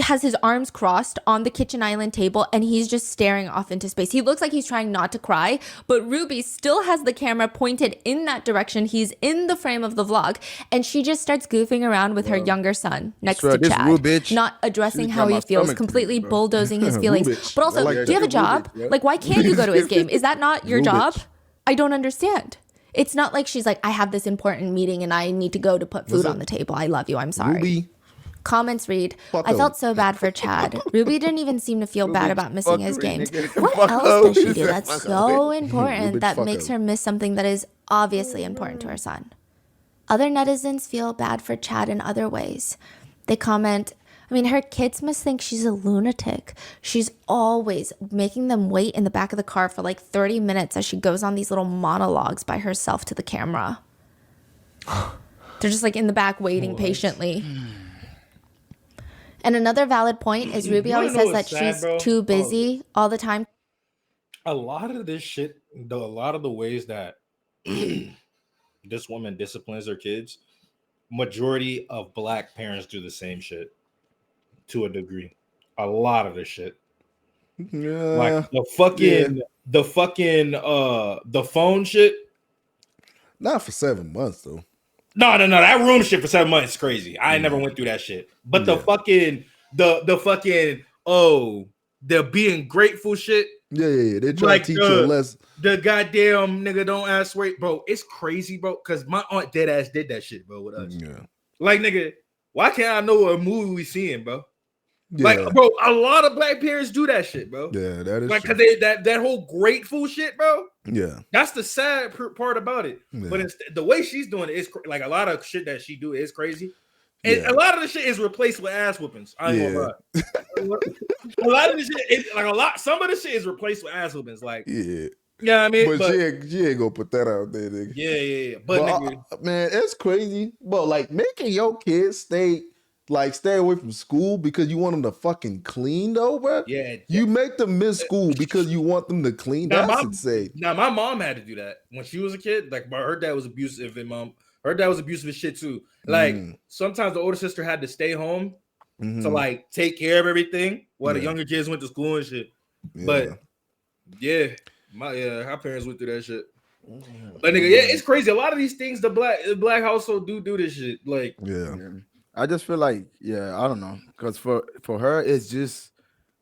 has his arms crossed on the kitchen island table and he's just staring off into space. He looks like he's trying not to cry, but Ruby still has the camera pointed in that direction. He's in the frame of the vlog and she just starts goofing around with her younger son next to this Chad, Rubitch, not addressing she's how got he my feels, stomach completely bro. bulldozing his feelings. Rubitch. But also, I like do you have a that. job? Rubitch, yeah. Like, why can't you go to his game? Is that not your job? Rubitch. I don't understand. It's not like she's like, I have this important meeting and I need to go to put food on the table. I love you. I'm sorry. Ruby. Comments read, Fuck I up. felt so bad for Chad. Ruby didn't even seem to feel bad about missing his games. What Fuck else up. does she She do said that's fuck so up. important Ruby, that fuck makes up. her miss something that is obviously important to her son? Other netizens feel bad for Chad in other ways. They comment, I mean, her kids must think she's a lunatic. She's always making them wait in the back of the car for like 30 minutes as she goes on these little monologues by herself to the camera. They're just like in the back waiting patiently. And another valid point is Ruby always says that she's too busy all the time. A lot of this shit, a lot of the ways that this woman disciplines her kids, majority of Black parents do the same shit to a degree. A lot of this shit. Yeah. Like the phone shit. Not for 7 months though. No, that room shit for 7 months is crazy. I never went through that shit. But the being grateful shit. Yeah. They try to teach you a lesson. The goddamn nigga don't ask wait, bro. It's crazy, bro. Cause my aunt dead ass did that shit, bro, with us. Yeah. Like, nigga, why can't I know what movie we seeing, bro? Yeah. Like, bro, a lot of Black parents do that shit, bro. Yeah, that is like, true. cause that whole grateful shit, bro. Yeah. That's the sad part about it. Yeah. But it's, the way she's doing it is like a lot of shit that she do is crazy. And a lot of the shit is replaced with ass whoopings. I ain't gonna lie. A lot of the shit, some of the shit is replaced with ass whoopings. Like, Yeah. Yeah, I mean, but she ain't gonna put that out there, nigga. Yeah. But nigga, man, it's crazy. But like making your kids stay away from school because you want them to fucking clean though, bro. Yeah. You make them miss school because you want them to clean. That's insane. Now my mom had to do that when she was a kid. Like, her dad was abusive, and her dad was abusive as shit too. Like, sometimes the older sister had to stay home to like take care of everything while the younger kids went to school and shit. Yeah. But our parents went through that shit. But nigga, it's crazy. A lot of these things the black household do this shit. Like, I just feel like, I don't know, because for her, it's just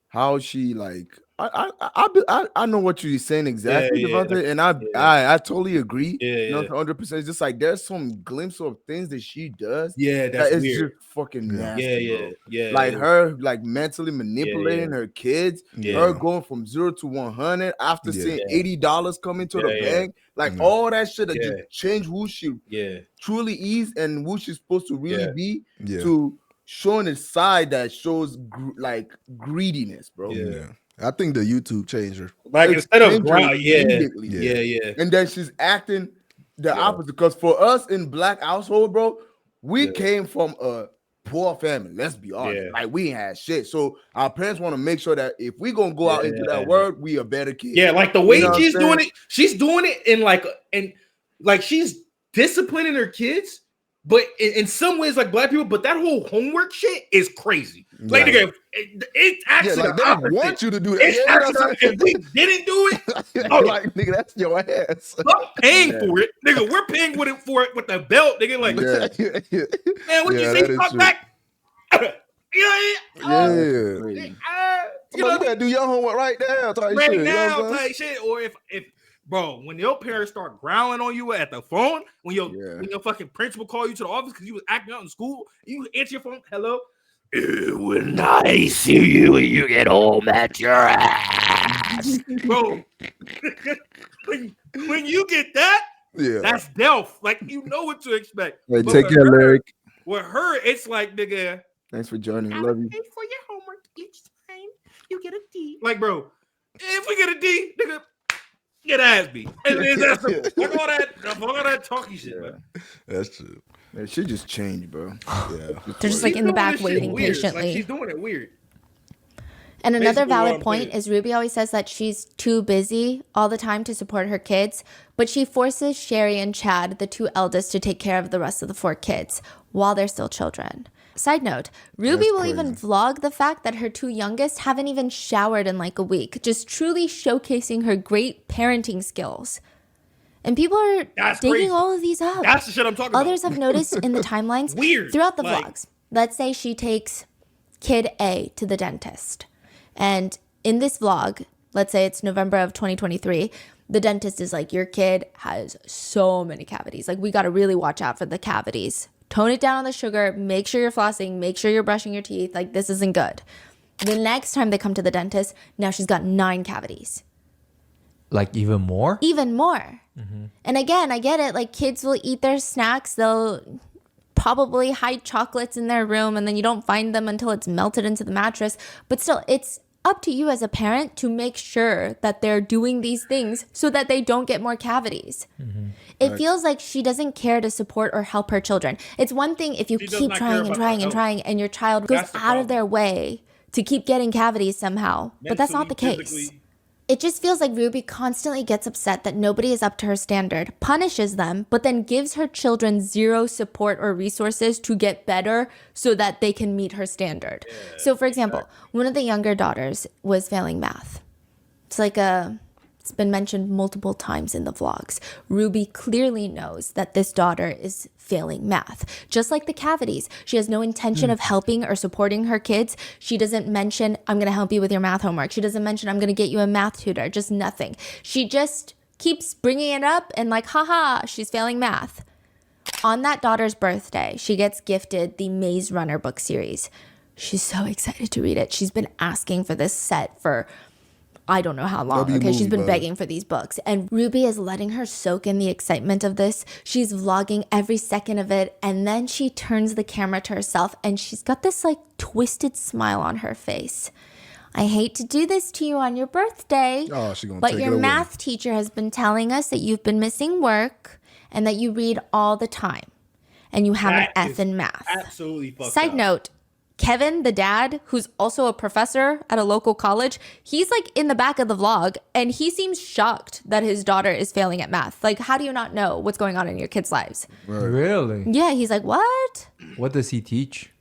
how she like I know what you're saying exactly, Devontae, and I totally agree. Yeah, 100%. It's just like there's some glimpse of things that she does. Yeah, that's that is weird. just fucking nasty, bro. Yeah. Like her, like mentally manipulating her kids. Yeah. Her going from 0 to 100 after seeing $80 come into the bank. Like all that shit that just changed who she truly is and who she's supposed to really be. To showing a side that shows like greediness, bro. Yeah. I think the YouTube changed her. Like instead of immediately. Yeah. And then she's acting the opposite. Because for us in black household, bro, we came from a poor family. Let's be honest. Like we ain't had shit. So our parents want to make sure that if we gonna go out into that world, we a better kid. Yeah, like the way she's doing it, she's doing it in like she's disciplining her kids. But in some ways, like black people, but that whole homework shit is crazy. Like, nigga, it's actually like they want you to do that. It's actually, if we didn't do it, like, nigga, that's your ass. I'm paying for it, nigga. We're paying for it with the belt, nigga. Like, man, what you say? Talk back. You better do your homework right now. Type shit. Or if bro, when your parents start growling on you at the phone, when your fucking principal call you to the office because you was acting out in school, you answer your phone, hello. When I see you and you get home at your ass. Bro, when you get that, that's Delph. Like, you know what to expect. Hey, take care, Lyric. With her, it's like, nigga. Thanks for joining. Love you. Pay for your homework each time you get a D. Like, bro, if we get a D, nigga, get ass beat. Fuck all that talky shit, man. That's true. Man, she just changed, bro. They're just like in the back waiting patiently. Like, she's doing it weird. And another valid point is Ruby always says that she's too busy all the time to support her kids, but she forces Sherry and Chad, the two eldest, to take care of the rest of the 4 kids while they're still children. Side note, Ruby will even vlog the fact that her 2 youngest haven't even showered in like a week, just truly showcasing her great parenting skills. And people are digging all of these up. That's the shit I'm talking about. Others have noticed in the timelines throughout the vlogs. Let's say she takes kid A to the dentist. And in this vlog, let's say it's November of 2023, the dentist is like, your kid has so many cavities. Like, we got to really watch out for the cavities. Tone it down on the sugar. Make sure you're flossing. Make sure you're brushing your teeth. Like, this isn't good. The next time they come to the dentist, now she's got 9 cavities. Like even more? Even more. Mm-hmm. And again, I get it. Like, kids will eat their snacks. They'll probably hide chocolates in their room, and then you don't find them until it's melted into the mattress. But still, it's up to you as a parent to make sure that they're doing these things so that they don't get more cavities. Mm-hmm. It feels like she doesn't care to support or help her children. It's one thing if you keep trying and trying and your child goes out of their way to keep getting cavities somehow. But that's not the case. It just feels like Ruby constantly gets upset that nobody is up to her standard, punishes them, but then gives her children 0 support or resources to get better so that they can meet her standard. So, for example, one of the younger daughters was failing math. It's been mentioned multiple times in the vlogs. Ruby clearly knows that this daughter is failing math. Just like the cavities, she has no intention of helping or supporting her kids. She doesn't mention, I'm going to help you with your math homework. She doesn't mention, I'm going to get you a math tutor. Just nothing. She just keeps bringing it up and like, haha, she's failing math. On that daughter's birthday, she gets gifted the Maze Runner book series. She's so excited to read it. She's been asking for this set for I don't know how long, okay? She's been begging for these books. And Ruby is letting her soak in the excitement of this. She's vlogging every second of it. And then she turns the camera to herself and she's got this like twisted smile on her face. I hate to do this to you on your birthday, but your math teacher has been telling us that you've been missing work and that you read all the time. And you have an F in math. Absolutely fucked up. Side note. Kevin, the dad, who's also a professor at a local college, he's like in the back of the vlog and he seems shocked that his daughter is failing at math. Like, how do you not know what's going on in your kids' lives? Right. Really? Yeah, he's like, what? What does he teach?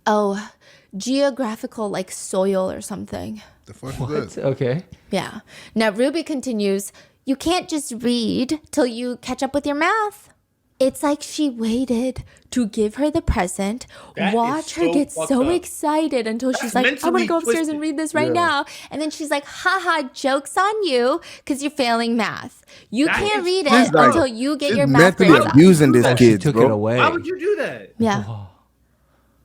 Oh, geographical, like soil or something. The fuck is that? Okay. Yeah. Now, Ruby continues, you can't just read till you catch up with your math. It's like she waited to give her the present, watch her get so excited until she's like, I want to go upstairs and read this right now. And then she's like, haha, joke's on you because you're failing math. You can't read it until you get your math grades up. Abusing this kid, took bro. it away. Why would you do that? Yeah.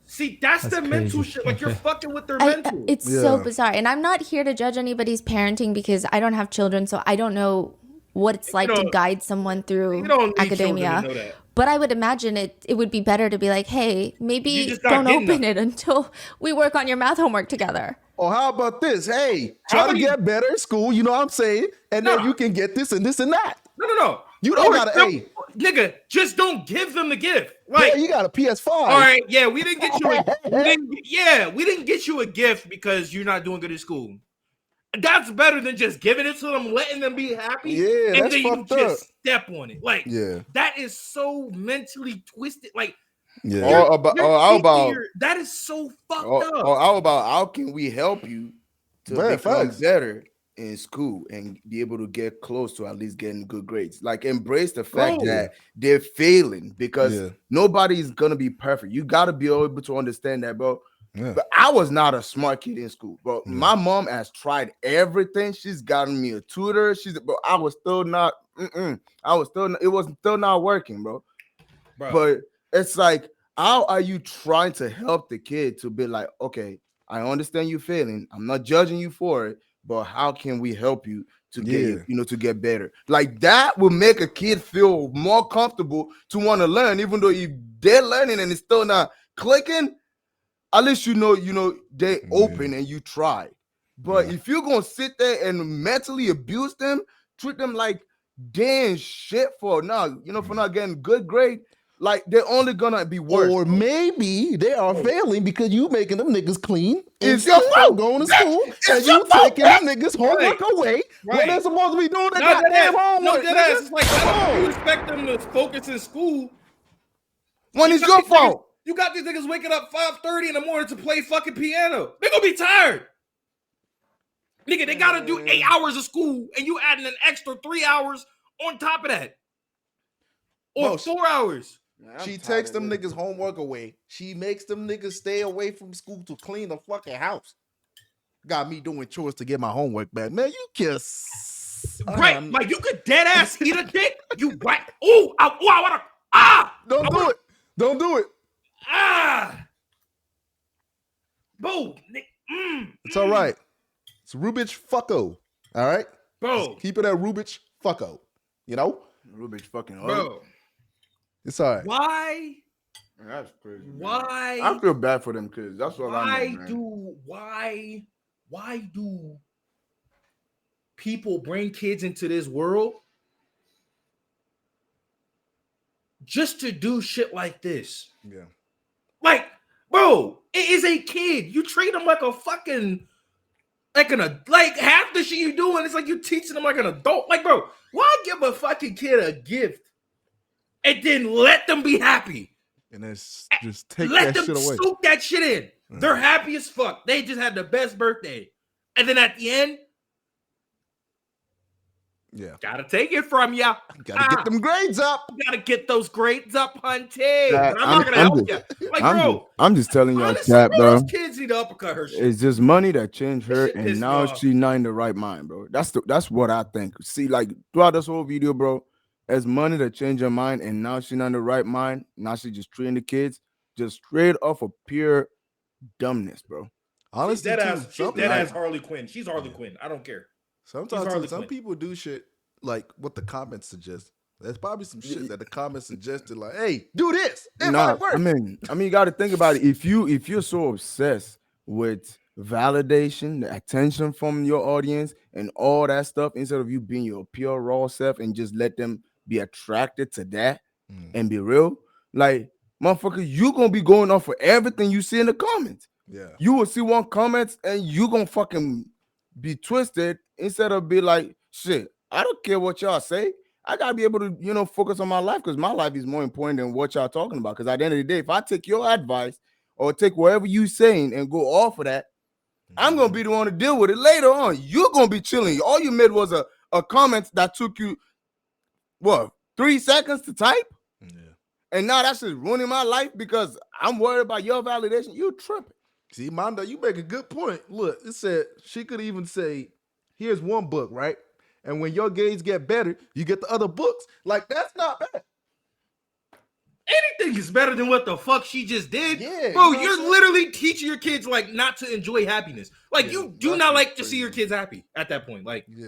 See, that's the mental shit. Like, you're fucking with their mental. It's so bizarre. And I'm not here to judge anybody's parenting because I don't have children, so I don't know what it's like to guide someone through academia. But I would imagine it would be better to be like, hey, maybe don't open it until we work on your math homework together. Or how about this? Hey, try to get better in school, you know what I'm saying? And then you can get this and this and that. No. You don't got to, hey. Nigga, just don't give them the gift. Like, yeah, you got a PS5. All right, yeah, we didn't get you a gift because you're not doing good in school. That's better than just giving it to them, letting them be happy. Yeah, and that's then you fucked just up. step on it. Like, that is so mentally twisted. Like, that is so fucked up. Or how about how can we help you to become better in school and be able to get close to at least getting good grades? Like, embrace the fact that they're failing because nobody's gonna be perfect. You gotta be able to understand that, bro. But I was not a smart kid in school, bro. My mom has tried everything. She's gotten me a tutor. But I was still not. It was still not working, bro. But it's like, how are you trying to help the kid to be like, okay, I understand you failing. I'm not judging you for it, but how can we help you to get to get better? Like, that will make a kid feel more comfortable to want to learn, even though if they're learning and it's still not clicking. At least you know they open and you try. But if you're gonna sit there and mentally abuse them, treat them like damn shit for not getting good grade, like they're only gonna be worse. Or maybe they are failing because you making them niggas clean. It's your fault. Going to school and you taking them niggas homework away when they're supposed to be doing that goddamn homework. It's like, why don't you expect them to focus in school when it's your fault? You got these niggas waking up 5:30 in the morning to play fucking piano. They're gonna be tired. Nigga, they gotta do 8 hours of school and you adding an extra 3 hours on top of that. Or 4 hours. She takes them niggas homework away. She makes them niggas stay away from school to clean the fucking house. Got me doing chores to get my homework back. Man, you kiss. Right, like you could dead ass eat a dick. You right. Oh, I wanna. Don't do it. Don't do it. Bro, it's all right. It's Rubich fucko. All right, bro. Just keep it at Rubich fucko. You know, Rubich fucking bro. It's all right. Why? Man, that's crazy. Why? I feel bad for them kids. That's what I know. Why do people bring kids into this world just to do shit like this? Yeah. Like, bro, it is a kid. You treat them like a fucking, like half the shit you doing, it's like you teaching them like an adult. Like, bro, why give a fucking kid a gift and then let them be happy? And then just take that shit away. Let them soak that shit in. They're happy as fuck. They just had the best birthday. And then at the end, gotta take it from ya. Gotta get them grades up. Gotta get those grades up, hunty. I'm not gonna help you. Like, bro, I'm just telling y'all, honestly, chat, bro. Those kids need to uppercut her shit. It's just money that changed her, and now she's not in the right mind, bro. That's what I think. See, like throughout this whole video, bro, it's money that changed her mind, and now she's not in the right mind. Now she's just treating the kids just straight off of pure dumbness, bro. Honestly, she's dead ass Harley Quinn. She's Harley Quinn. I don't care. Sometimes some people do shit like what the comments suggest. There's probably some shit that the comments suggested, like, "Hey, do this." Nah, I mean, you got to think about it. If you're so obsessed with validation, the attention from your audience, and all that stuff, instead of you being your pure raw self and just let them be attracted to that and be real, like, motherfucker, you gonna be going off for everything you see in the comments. Yeah, you will see one comment and you gonna fucking be twisted instead of be like, shit, I don't care what y'all say. I gotta be able to, focus on my life because my life is more important than what y'all talking about. Because at the end of the day, if I take your advice or take whatever you saying and go off of that, I'm gonna be the one to deal with it later on. You're gonna be chilling. All you made was a comment that took you 3 seconds to type. Yeah. And now that's just ruining my life because I'm worried about your validation. You tripping. See, Mondo, you make a good point. Look, it said she could even say, here's one book, right? And when your grades get better, you get the other books. Like, that's not bad. Anything is better than what the fuck she just did. Yeah, bro, you know you're literally teaching your kids like not to enjoy happiness. Like you do not like to see your kids happy at that point. Like, yeah,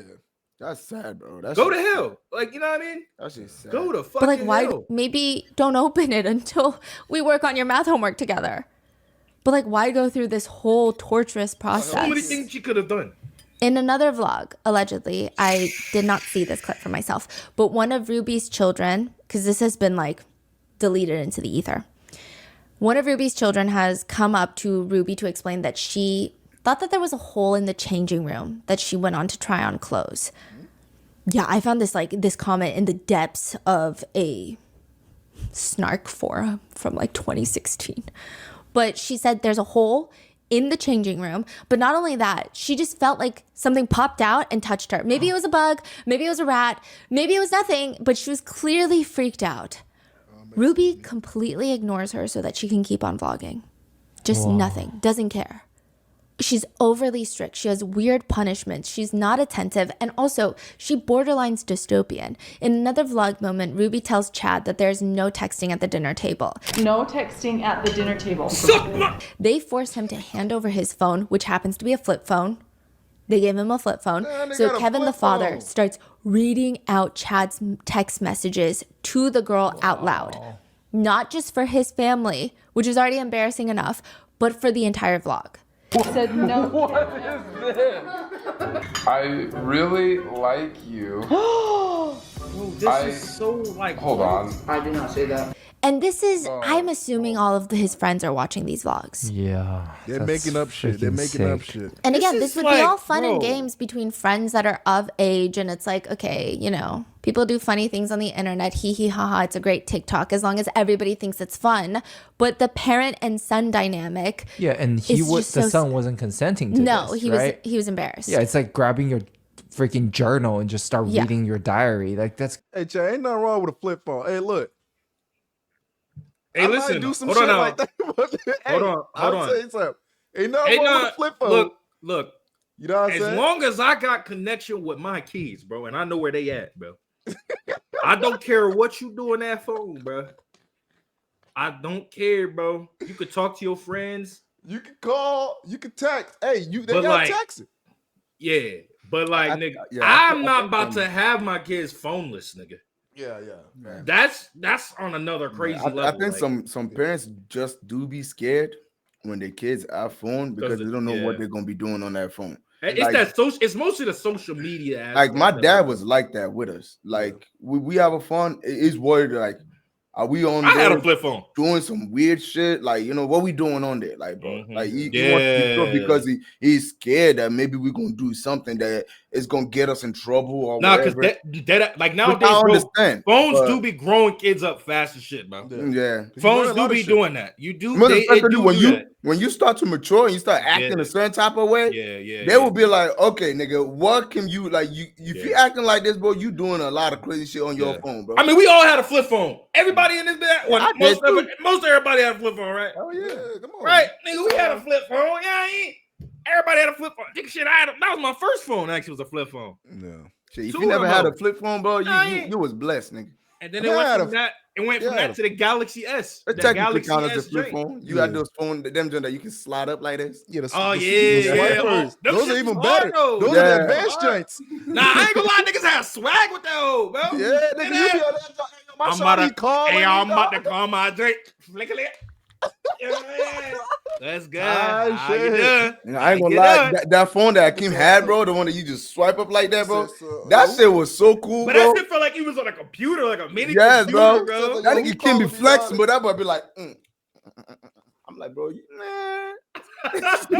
that's sad, bro. That's go to hell. Like, you know what I mean? That's just sad. Go to fucking But like, why? hell. Maybe don't open it until we work on your math homework together. But like, why go through this whole torturous process? So many things she could have done. In another vlog, allegedly, I did not see this clip for myself, but one of Ruby's children, because this has been like deleted into the ether. One of Ruby's children has come up to Ruby to explain that she thought that there was a hole in the changing room that she went on to try on clothes. Yeah, I found this comment in the depths of a snark forum from like 2016. But she said there's a hole in the changing room. But not only that, she just felt like something popped out and touched her. Maybe it was a bug, maybe it was a rat, maybe it was nothing, but she was clearly freaked out. Ruby completely ignores her so that she can keep on vlogging. Just nothing. Doesn't care. She's overly strict. She has weird punishments. She's not attentive. And also, she borderlines dystopian. In another vlog moment, Ruby tells Chad that there's no texting at the dinner table. No texting at the dinner table. They force him to hand over his phone, which happens to be a flip phone. They gave him a flip phone. So Kevin, the father, starts reading out Chad's text messages to the girl out loud. Not just for his family, which is already embarrassing enough, but for the entire vlog. Said no. What is this? I really like you. Bro, this is so like. Hold on. I did not say that. And this is, I'm assuming all of his friends are watching these vlogs. Yeah. They're making up shit. They're making up shit. And again, this would be all fun and bro. games between friends that are of age. And it's like, okay, you know, people do funny things on the internet. Hee hee ha ha. It's a great TikTok as long as everybody thinks it's fun. But the parent and son dynamic. Yeah, and the son wasn't consenting to this, right? he was embarrassed. Yeah, it's like grabbing your freaking journal and just start reading your diary. Like that's. Hey, Chad, ain't nothing wrong with a flip phone. Hey, look. Hey, I listen. might do some hold shit on now. like that. Hold on. I'll tell you something. Ain't nothing wrong with a flip phone. Look. You know what I'm saying? As long as I got connection with my kids, bro, and I know where they at, bro. I don't care what you do on that phone, bro. I don't care, bro. You could talk to your friends. You can call. You can text. Hey, they But got like, text it. Yeah, but like, nigga, yeah, I'm not about to have my kids phoneless, nigga. Yeah. That's on another crazy level. I think like, some parents just do be scared when their kids have phone because they don't know what they're gonna be doing on that phone. It's like, that social. It's mostly the social media. Like my dad was like that with us. Like we have a phone. He's worried like, are we on? I had a flip phone doing some weird shit. Like what we doing on there? Like bro, like he wants to be sure because he's scared that maybe we're gonna do something that is gonna get us in trouble or because whatever. like nowadays, I understand. Phones do be growing kids up fast as shit, bro. Yeah, phones do be doing that. You do. When you start to mature and you start acting a certain type of way, they will be like, okay, nigga, what can you like? If you acting like this, bro, you doing a lot of crazy shit on your phone, bro. I mean, we all had a flip phone. Everybody in this bed, most everybody had a flip phone, right? Oh yeah, come on, right, nigga, we had a flip phone. Yeah, everybody had a flip phone. Think shit, that was my first phone. Actually, was a flip phone. No, shit, if you never had a flip phone, bro, you was blessed, nigga. And then it went from that to the Galaxy S. It technically counts as a flip phone. You got those phones, them that you can slide up like this. Yeah, those are even better. Those are the advanced joints. Nah, I ain't gonna lie, niggas had swag with that old, bro. Yeah, nigga, you be on that. I'm about to call my Drake. Flickily. That's good. How you doing? I ain't gonna lie, that phone that Akeem had, bro, the one that you just swipe up like that, bro. That shit was so cool, but bro. That shit felt like he was on a computer, like a mini computer, bro. That nigga can be flexing, but that boy be like, I'm like, bro, nah. I'm up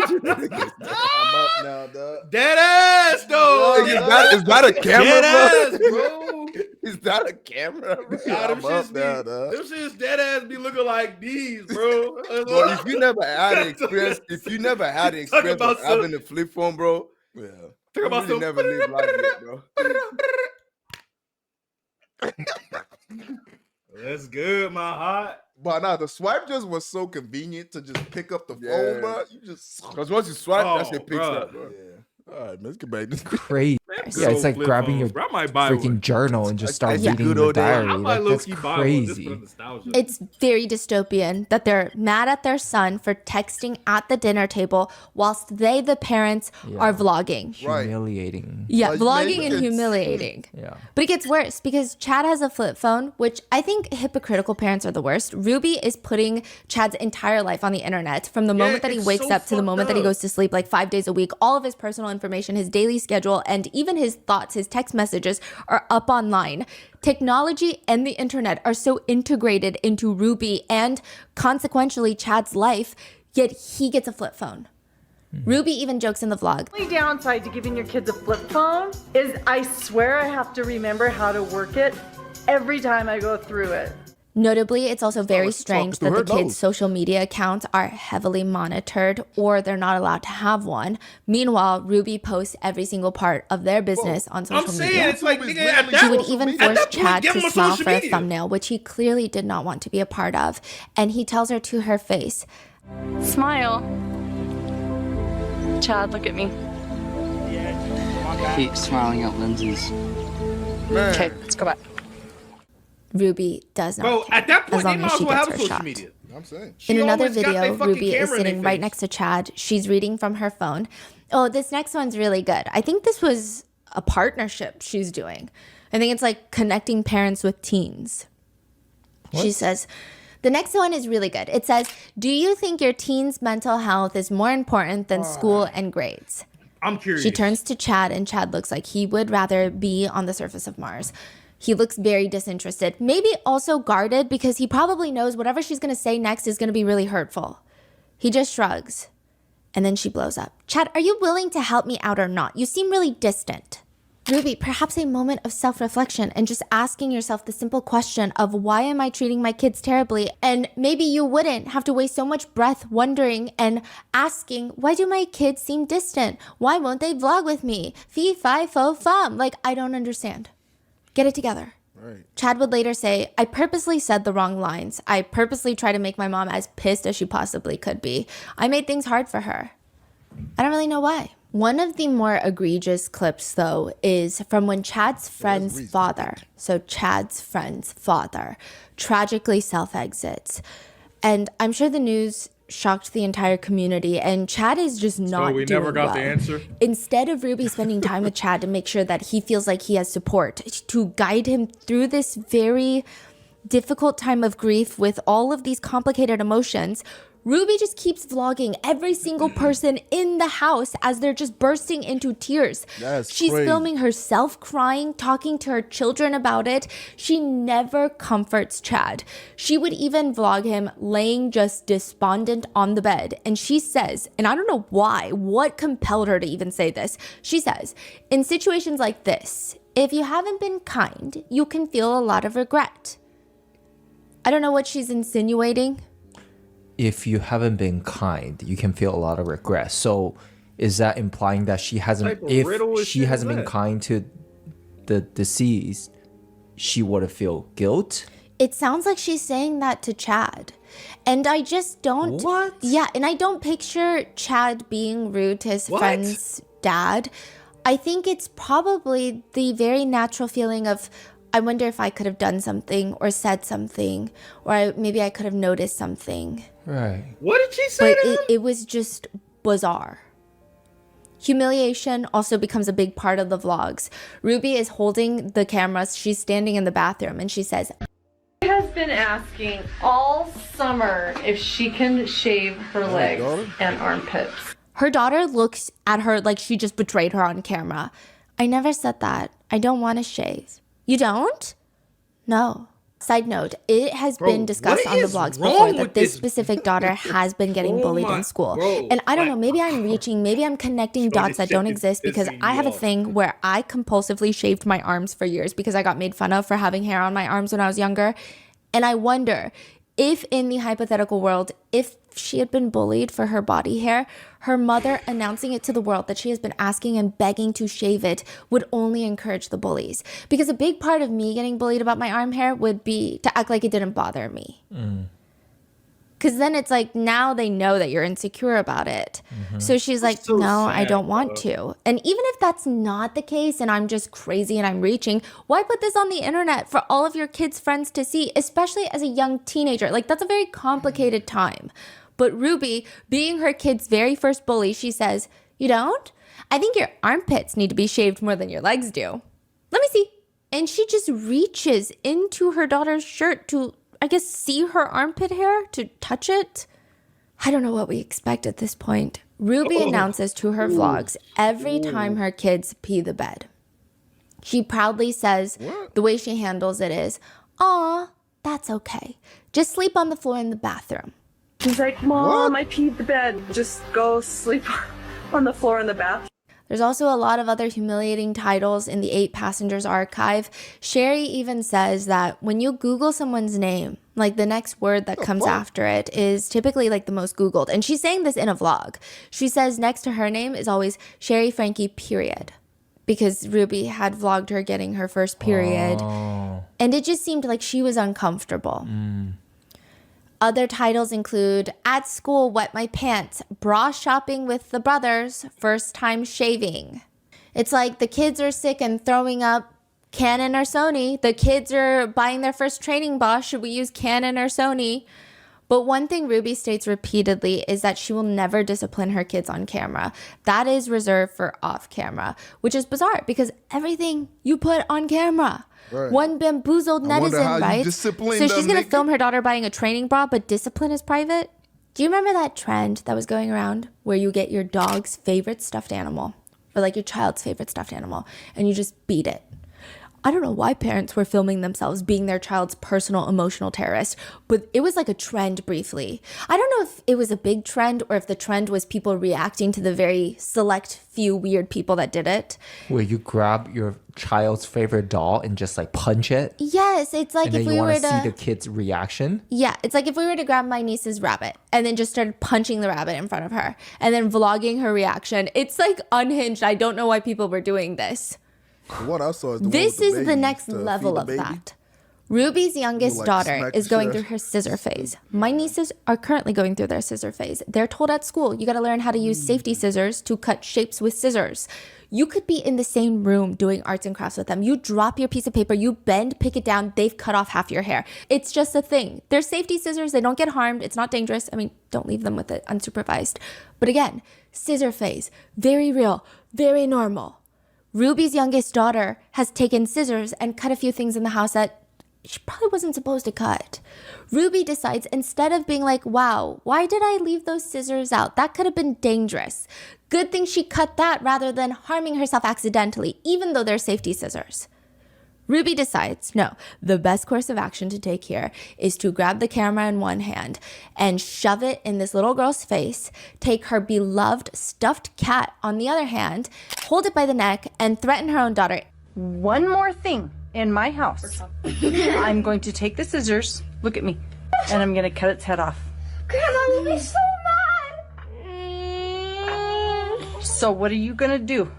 now, dog. Dead ass, though. Is that a camera, dead ass, bro? Is that a camera? I'm up now, dog. Them shit's dead ass be looking like these, bro. Bro, if you never had the experience, of having a flip phone, bro, talk about really never live life yet, bro. That's good, my heart. But nah, the swipe just was so convenient to just pick up the phone, bro. You just because once you swipe, that shit picks up, bro. Yeah. All right, let's get back. This Crazy. Yeah, it's like grabbing your freaking journal and just start reading your diary. Like, that's crazy. It's very dystopian that they're mad at their son for texting at the dinner table whilst they, the parents, are vlogging. Humiliating. Yeah, vlogging and humiliating. Yeah. But it gets worse because Chad has a flip phone, which I think hypocritical parents are the worst. Ruby is putting Chad's entire life on the internet from the moment that he wakes up to the moment that he goes to sleep, like 5 days a week. All of his personal information, his daily schedule, and even his thoughts, his text messages are up online. Technology and the internet are so integrated into Ruby and consequentially Chad's life, yet he gets a flip phone. Ruby even jokes in the vlog. The only downside to giving your kids a flip phone is I swear I have to remember how to work it every time I go through it. Notably, it's also very strange that the kids' social media accounts are heavily monitored or they're not allowed to have one. Meanwhile, Ruby posts every single part of their business on social media. It's like, she would even force Chad to smile for a thumbnail, which he clearly did not want to be a part of. And he tells her to her face, Smile. Chad, look at me. I hate smiling at lenses. Okay, let's go back. Ruby does not care, at that point, as long as she gets her shot. Media. I'm saying. In another video, Ruby is sitting right next to Chad. She's reading from her phone. Oh, this next one's really good. I think this was a partnership she's doing. I think it's like connecting parents with teens. What? She says, the next one is really good. It says, do you think your teen's mental health is more important than school and grades? I'm curious. She turns to Chad, and Chad looks like he would rather be on the surface of Mars. He looks very disinterested, maybe also guarded because he probably knows whatever she's going to say next is going to be really hurtful. He just shrugs, and then she blows up. Chad, are you willing to help me out or not? You seem really distant. Ruby, perhaps a moment of self-reflection and just asking yourself the simple question of why am I treating my kids terribly? And maybe you wouldn't have to waste so much breath wondering and asking, why do my kids seem distant? Why won't they vlog with me? Fee, fi, fo, fum. Like, I don't understand. Get it together. Right. Chad would later say, I purposely said the wrong lines. I purposely tried to make my mom as pissed as she possibly could be. I made things hard for her. I don't really know why. One of the more egregious clips, though, is from when Chad's friend's father, tragically self-exits. And I'm sure the news shocked the entire community, and Chad is just not doing never got well. the answer. Instead of Ruby spending time with Chad to make sure that he feels like he has support, to guide him through this very difficult time of grief with all of these complicated emotions, Ruby just keeps vlogging every single person in the house as they're just bursting into tears. She's filming herself crying, talking to her children about it. She never comforts Chad. She would even vlog him laying just despondent on the bed. And she says, and I don't know why, what compelled her to even say this. She says, in situations like this, if you haven't been kind, you can feel a lot of regret. I don't know what she's insinuating. If you haven't been kind, you can feel a lot of regret. So is that implying that she hasn't, if she hasn't been kind to the deceased, she would feel guilt? It sounds like she's saying that to Chad. And I just don't. What? Yeah, and I don't picture Chad being rude to his friend's dad. I think it's probably the very natural feeling of, I wonder if I could have done something or said something, or maybe I could have noticed something. Right. What did she say to him? It was just bizarre. Humiliation also becomes a big part of the vlogs. Ruby is holding the cameras. She's standing in the bathroom and she says, She has been asking all summer if she can shave her legs and armpits. Her daughter looks at her like she just betrayed her on camera. I never said that. I don't want to shave. You don't? No. Side note, it has been discussed on the vlogs before that this specific daughter has been getting bullied in school. And I don't know, maybe I'm reaching, maybe I'm connecting dots that don't exist because I have a thing where I compulsively shaved my arms for years because I got made fun of for having hair on my arms when I was younger. And I wonder, if in the hypothetical world, if she had been bullied for her body hair, her mother announcing it to the world that she has been asking and begging to shave it would only encourage the bullies. Because a big part of me getting bullied about my arm hair would be to act like it didn't bother me. Because then it's like, now they know that you're insecure about it. So she's like, so no, sad, I don't want to. And even if that's not the case and I'm just crazy and I'm reaching, why put this on the internet for all of your kids' friends to see, especially as a young teenager? Like, that's a very complicated time. But Ruby, being her kid's very first bully, she says, you don't? I think your armpits need to be shaved more than your legs do. Let me see. And she just reaches into her daughter's shirt to, I guess, see her armpit hair, to touch it. I don't know what we expect at this point. Ruby announces to her vlogs every time her kids pee the bed. She proudly says the way she handles it is, aw, that's okay. Just sleep on the floor in the bathroom. He's like, Mom, I peed the bed. Just go sleep on the floor in the bathroom. There's also a lot of other humiliating titles in the 8 Passengers archive. Sherry even says that when you Google someone's name, like the next word that comes after it is typically like the most Googled. And she's saying this in a vlog. She says next to her name is always Sherry Franke, period. Because Ruby had vlogged her getting her first period. And it just seemed like she was uncomfortable. Other titles include At School, Wet My Pants, Bra Shopping with the Brothers, First Time Shaving. It's like the kids are sick and throwing up Canon or Sony. The kids are buying their first training bra. Should we use Canon or Sony? But one thing Ruby states repeatedly is that she will never discipline her kids on camera. That is reserved for off camera, which is bizarre because everything you put on camera. Right. One bamboozled netizen, right? So she's going to film her daughter buying a training bra, but discipline is private? Do you remember that trend that was going around where you get your dog's favorite stuffed animal or like your child's favorite stuffed animal and you just beat it? I don't know why parents were filming themselves being their child's personal emotional terrorist, but it was like a trend briefly. I don't know if it was a big trend or if the trend was people reacting to the very select few weird people that did it. Where you grab your child's favorite doll and just like punch it? Yes, it's like if we were to see the kid's reaction? Yeah, it's like if we were to grab my niece's rabbit and then just started punching the rabbit in front of her and then vlogging her reaction. It's like unhinged. I don't know why people were doing this. What I saw is this is the next level of that. Ruby's youngest daughter is going through her scissor phase. My nieces are currently going through their scissor phase. They're told at school, you got to learn how to use safety scissors to cut shapes with scissors. You could be in the same room doing arts and crafts with them. You drop your piece of paper, you bend, pick it down, they've cut off half your hair. It's just a thing. They're safety scissors. They don't get harmed. It's not dangerous. I mean, don't leave them with it unsupervised. But again, scissor phase, very real, very normal. Ruby's youngest daughter has taken scissors and cut a few things in the house that she probably wasn't supposed to cut. Ruby decides instead of being like, wow, why did I leave those scissors out? That could have been dangerous. Good thing she cut that rather than harming herself accidentally, even though they're safety scissors. Ruby decides, no, the best course of action to take here is to grab the camera in one hand and shove it in this little girl's face, take her beloved stuffed cat on the other hand, hold it by the neck, and threaten her own daughter. One more thing in my house. I'm going to take the scissors, look at me, and I'm going to cut its head off. Grandma will be so mad. So what are you going to do?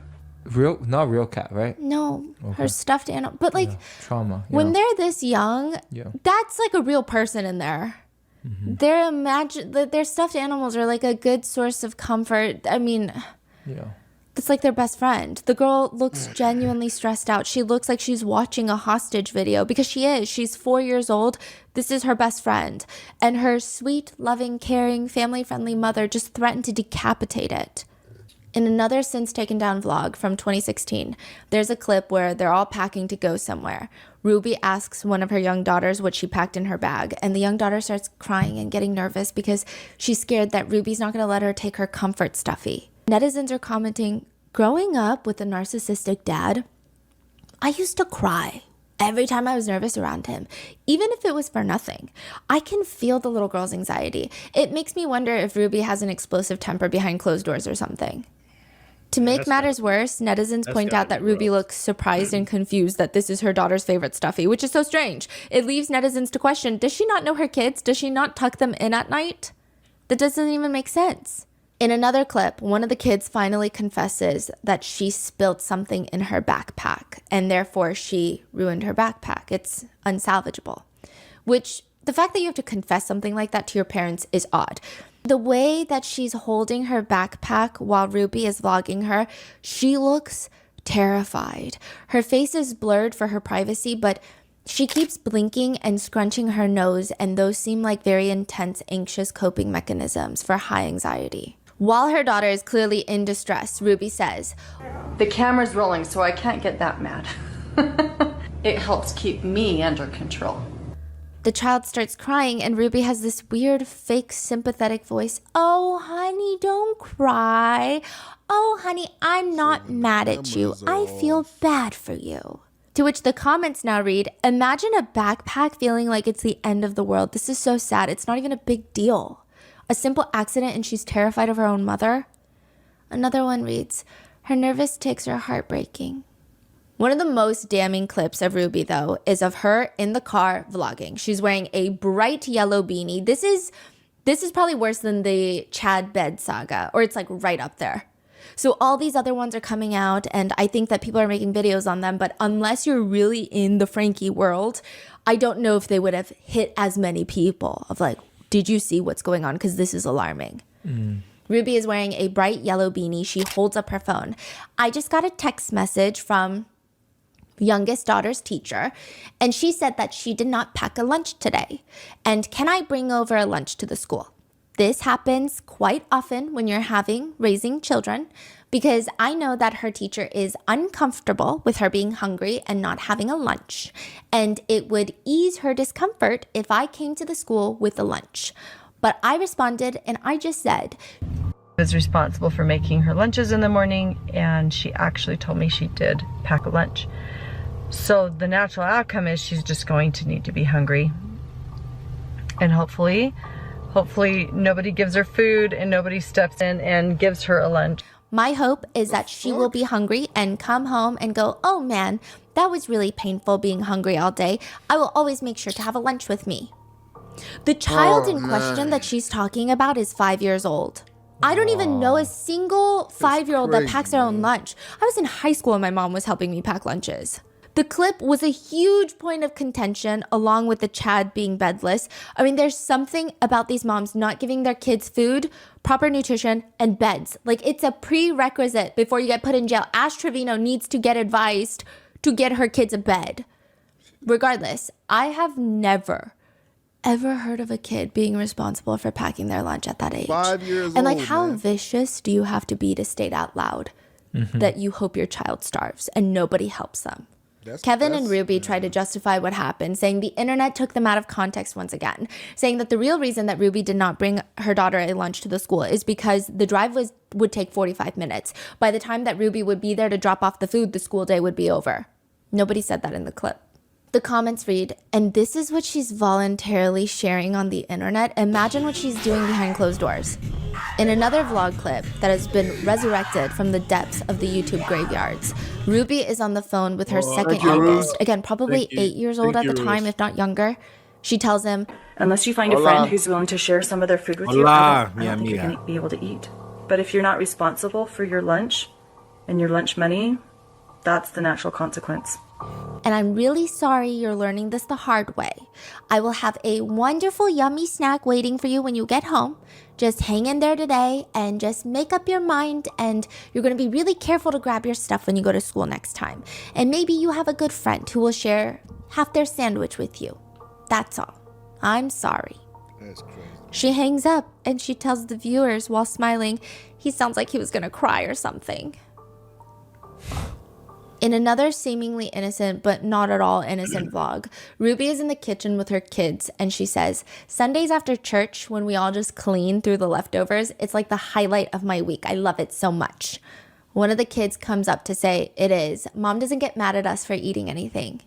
Not real cat, right? No, her stuffed animal. But like, trauma. When they're this young, that's like a real person in there. Their stuffed animals are like a good source of comfort. I mean, it's like their best friend. The girl looks genuinely stressed out. She looks like she's watching a hostage video because she is. She's 4 years old. This is her best friend. And her sweet, loving, caring, family-friendly mother just threatened to decapitate it. In another since taken down vlog from 2016, there's a clip where they're all packing to go somewhere. Ruby asks one of her young daughters what she packed in her bag, and the young daughter starts crying and getting nervous because she's scared that Ruby's not going to let her take her comfort stuffy. Netizens are commenting, growing up with a narcissistic dad, I used to cry every time I was nervous around him, even if it was for nothing. I can feel the little girl's anxiety. It makes me wonder if Ruby has an explosive temper behind closed doors or something. To make matters worse, netizens point out that Ruby looks surprised and confused that this is her daughter's favorite stuffy, which is so strange. It leaves netizens to question, does she not know her kids? Does she not tuck them in at night? That doesn't even make sense. In another clip, one of the kids finally confesses that she spilled something in her backpack, and therefore she ruined her backpack. It's unsalvageable. Which, the fact that you have to confess something like that to your parents is odd. The way that she's holding her backpack while Ruby is vlogging her, she looks terrified. Her face is blurred for her privacy, but she keeps blinking and scrunching her nose, and those seem like very intense, anxious coping mechanisms for high anxiety. While her daughter is clearly in distress, Ruby says, The camera's rolling, so I can't get that mad. It helps keep me under control. The child starts crying, and Ruby has this weird, fake, sympathetic voice. Oh, honey, don't cry. Oh, honey, I'm not mad at you. I feel bad for you. To which the comments now read, imagine a backpack feeling like it's the end of the world. This is so sad. It's not even a big deal. A simple accident and she's terrified of her own mother. Another one reads, her nervous tics are heartbreaking. One of the most damning clips of Ruby, though, is of her in the car vlogging. She's wearing a bright yellow beanie. This is probably worse than the Chad bed saga, or it's like right up there. So all these other ones are coming out, and I think that people are making videos on them, but unless you're really in the Franke world, I don't know if they would have hit as many people of like, did you see what's going on? Because this is alarming. Ruby is wearing a bright yellow beanie. She holds up her phone. I just got a text message from youngest daughter's teacher, and she said that she did not pack a lunch today. And can I bring over a lunch to the school? This happens quite often when you're raising children, because I know that her teacher is uncomfortable with her being hungry and not having a lunch. And it would ease her discomfort if I came to the school with a lunch. But I responded and I just said, was responsible for making her lunches in the morning, and she actually told me she did pack a lunch. So the natural outcome is she's just going to need to be hungry. And hopefully nobody gives her food and nobody steps in and gives her a lunch. My hope is that she will be hungry and come home and go, oh man, that was really painful being hungry all day. I will always make sure to have a lunch with me. The child in question that she's talking about is 5 years old. I don't even know a single 5-year-old that packs their own lunch. I was in high school and my mom was helping me pack lunches. The clip was a huge point of contention along with the Chad being bedless. I mean, there's something about these moms not giving their kids food, proper nutrition, and beds. Like, it's a prerequisite before you get put in jail. Ash Trevino needs to get advised to get her kids a bed. Regardless, I have never, ever heard of a kid being responsible for packing their lunch at that age. 5 years and like, old, how man. vicious do you have to be to state out loud that you hope your child starves and nobody helps them? Kevin and Ruby try to justify what happened, saying the internet took them out of context once again, saying that the real reason that Ruby did not bring her daughter a lunch to the school is because the drive would take 45 minutes. By the time that Ruby would be there to drop off the food, the school day would be over. Nobody said that in the clip. The comments read, and this is what she's voluntarily sharing on the internet. Imagine what she's doing behind closed doors. In another vlog clip that has been resurrected from the depths of the YouTube graveyards, Ruby is on the phone with her second youngest, again, probably 8 years old at the time, if not younger. She tells him, unless you find a friend who's willing to share some of their food with you, I don't think you're going to be able to eat. But if you're not responsible for your lunch and your lunch money, that's the natural consequence. And I'm really sorry you're learning this the hard way. I will have a wonderful, yummy snack waiting for you when you get home. Just hang in there today and just make up your mind, and you're going to be really careful to grab your stuff when you go to school next time. And maybe you have a good friend who will share half their sandwich with you. That's all. I'm sorry. That's crazy. She hangs up and she tells the viewers while smiling, he sounds like he was going to cry or something. In another seemingly innocent but not at all innocent vlog, Ruby is in the kitchen with her kids and she says, Sundays after church, when we all just clean through the leftovers, it's like the highlight of my week. I love it so much. One of the kids comes up to say, it is. Mom doesn't get mad at us for eating anything.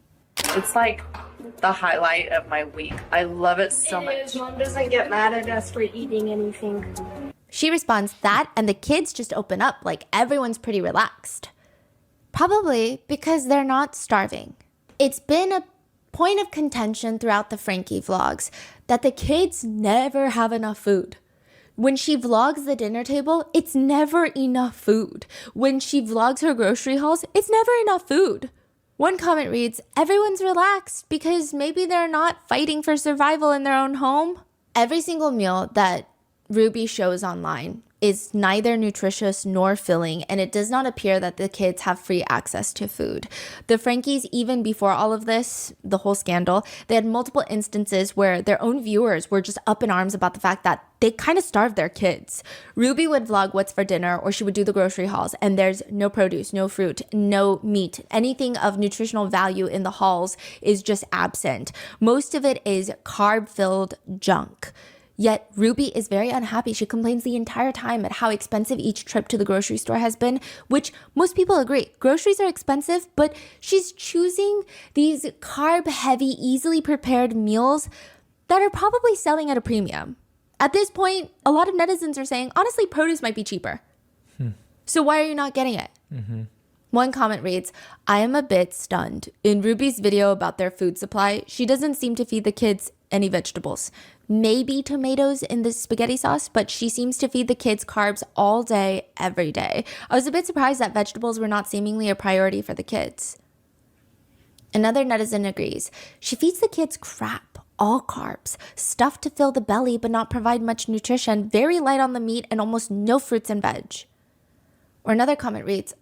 It's like the highlight of my week. I love it so much. Mom doesn't get mad at us for eating anything. She responds that, and the kids just open up like everyone's pretty relaxed. Probably because they're not starving. It's been a point of contention throughout the Franke vlogs that the kids never have enough food. When she vlogs the dinner table, it's never enough food. When she vlogs her grocery hauls, it's never enough food. One comment reads, everyone's relaxed because maybe they're not fighting for survival in their own home. Every single meal that Ruby shows online is neither nutritious nor filling, and it does not appear that the kids have free access to food. The Frankies, even before all of this, the whole scandal, they had multiple instances where their own viewers were just up in arms about the fact that they kind of starved their kids. Ruby would vlog what's for dinner, or she would do the grocery hauls, and there's no produce, no fruit, no meat. Anything of nutritional value in the hauls is just absent. Most of it is carb-filled junk. Yet Ruby is very unhappy. She complains the entire time at how expensive each trip to the grocery store has been, which most people agree. Groceries are expensive, but she's choosing these carb-heavy, easily prepared meals that are probably selling at a premium. At this point, a lot of netizens are saying, honestly, produce might be cheaper. So why are you not getting it? One comment reads, I am a bit stunned. In Ruby's video about their food supply, she doesn't seem to feed the kids any vegetables. Maybe tomatoes in the spaghetti sauce, but she seems to feed the kids carbs all day, every day. I was a bit surprised that vegetables were not seemingly a priority for the kids. Another netizen agrees. She feeds the kids crap, all carbs, stuff to fill the belly but not provide much nutrition, very light on the meat, and almost no fruits and veg. Or another comment reads,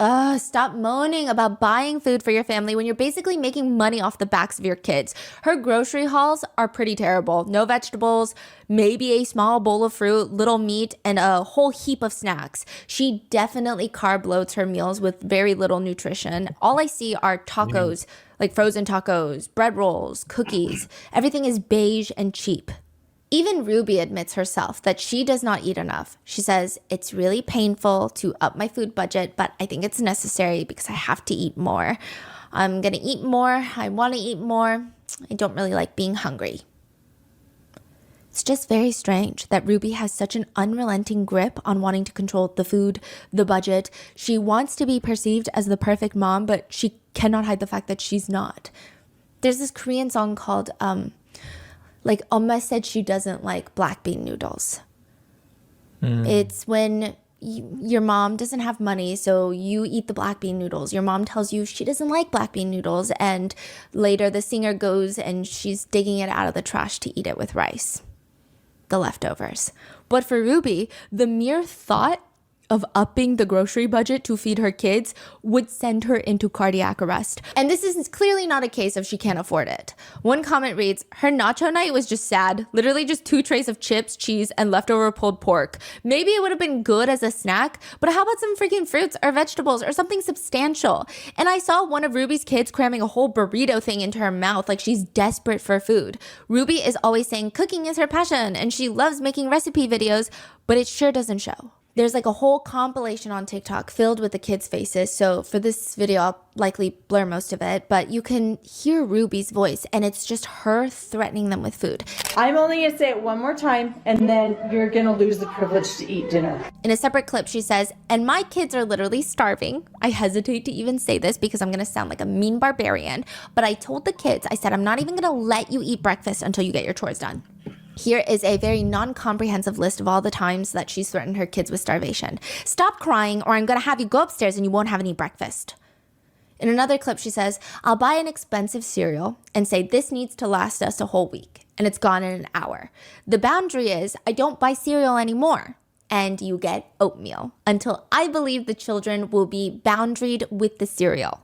stop moaning about buying food for your family when you're basically making money off the backs of your kids. Her grocery hauls are pretty terrible. No vegetables, maybe a small bowl of fruit, little meat, and a whole heap of snacks. She definitely carb loads her meals with very little nutrition. All I see are tacos, like frozen tacos, bread rolls, cookies. Everything is beige and cheap. Even Ruby admits herself that she does not eat enough. She says, it's really painful to up my food budget, but I think it's necessary because I have to eat more. I'm going to eat more. I want to eat more. I don't really like being hungry. It's just very strange that Ruby has such an unrelenting grip on wanting to control the food, the budget. She wants to be perceived as the perfect mom, but she cannot hide the fact that she's not. There's this Korean song called, Oma said she doesn't like black bean noodles. It's when your mom doesn't have money, so you eat the black bean noodles. Your mom tells you she doesn't like black bean noodles, and later the singer goes and she's digging it out of the trash to eat it with rice, the leftovers. But for Ruby, the mere thought of upping the grocery budget to feed her kids would send her into cardiac arrest. And this is clearly not a case of she can't afford it. One comment reads, her nacho night was just sad. Literally just 2 trays of chips, cheese, and leftover pulled pork. Maybe it would have been good as a snack, but how about some freaking fruits or vegetables or something substantial? And I saw one of Ruby's kids cramming a whole burrito thing into her mouth like she's desperate for food. Ruby is always saying cooking is her passion and she loves making recipe videos, but it sure doesn't show. There's like a whole compilation on TikTok filled with the kids' faces. So for this video, I'll likely blur most of it, but you can hear Ruby's voice and it's just her threatening them with food. I'm only going to say it one more time and then you're going to lose the privilege to eat dinner. In a separate clip, she says, and my kids are literally starving. I hesitate to even say this because I'm going to sound like a mean barbarian, but I told the kids, I said, I'm not even going to let you eat breakfast until you get your chores done. Here is a very non-comprehensive list of all the times that she's threatened her kids with starvation. Stop crying or I'm going to have you go upstairs and you won't have any breakfast. In another clip, she says, I'll buy an expensive cereal and say this needs to last us a whole week. And it's gone in an hour. The boundary is I don't buy cereal anymore. And you get oatmeal until I believe the children will be boundaried with the cereal.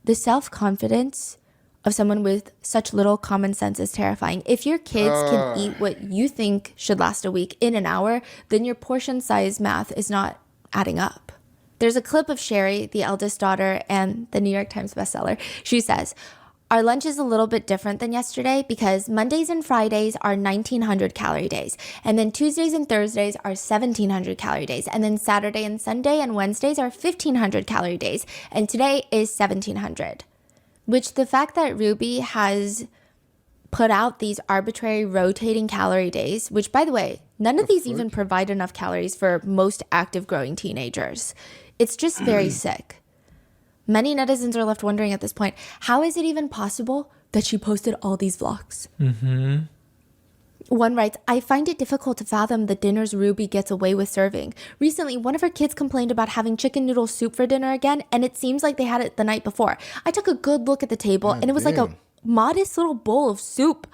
The self-confidence of someone with such little common sense is terrifying. If your kids can eat what you think should last a week in an hour, then your portion size math is not adding up. There's a clip of Sherry, the eldest daughter and the New York Times bestseller. She says, our lunch is a little bit different than yesterday because Mondays and Fridays are 1,900 calorie days. And then Tuesdays and Thursdays are 1,700 calorie days. And then Saturday and Sunday and Wednesdays are 1,500 calorie days. And today is 1,700. Which the fact that Ruby has put out these arbitrary rotating calorie days, which, by the way, none of these even provide enough calories for most active growing teenagers. It's just very sick. Many netizens are left wondering at this point, how is it even possible that she posted all these vlogs? Mm-hmm. One writes, I find it difficult to fathom the dinners Ruby gets away with serving. Recently, one of her kids complained about having chicken noodle soup for dinner again, and it seems like they had it the night before. I took a good look at the table, and it was like a modest little bowl of soup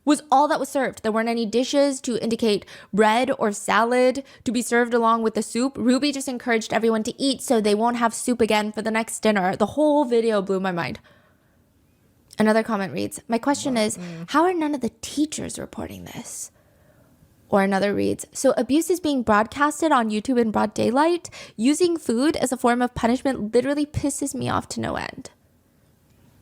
was all that was served. There weren't any dishes to indicate bread or salad to be served along with the soup. Ruby just encouraged everyone to eat so they won't have soup again for the next dinner. The whole video blew my mind. Another comment reads, my question is, how are none of the teachers reporting this? Or another reads, so abuse is being broadcasted on YouTube in broad daylight? Using food as a form of punishment literally pisses me off to no end.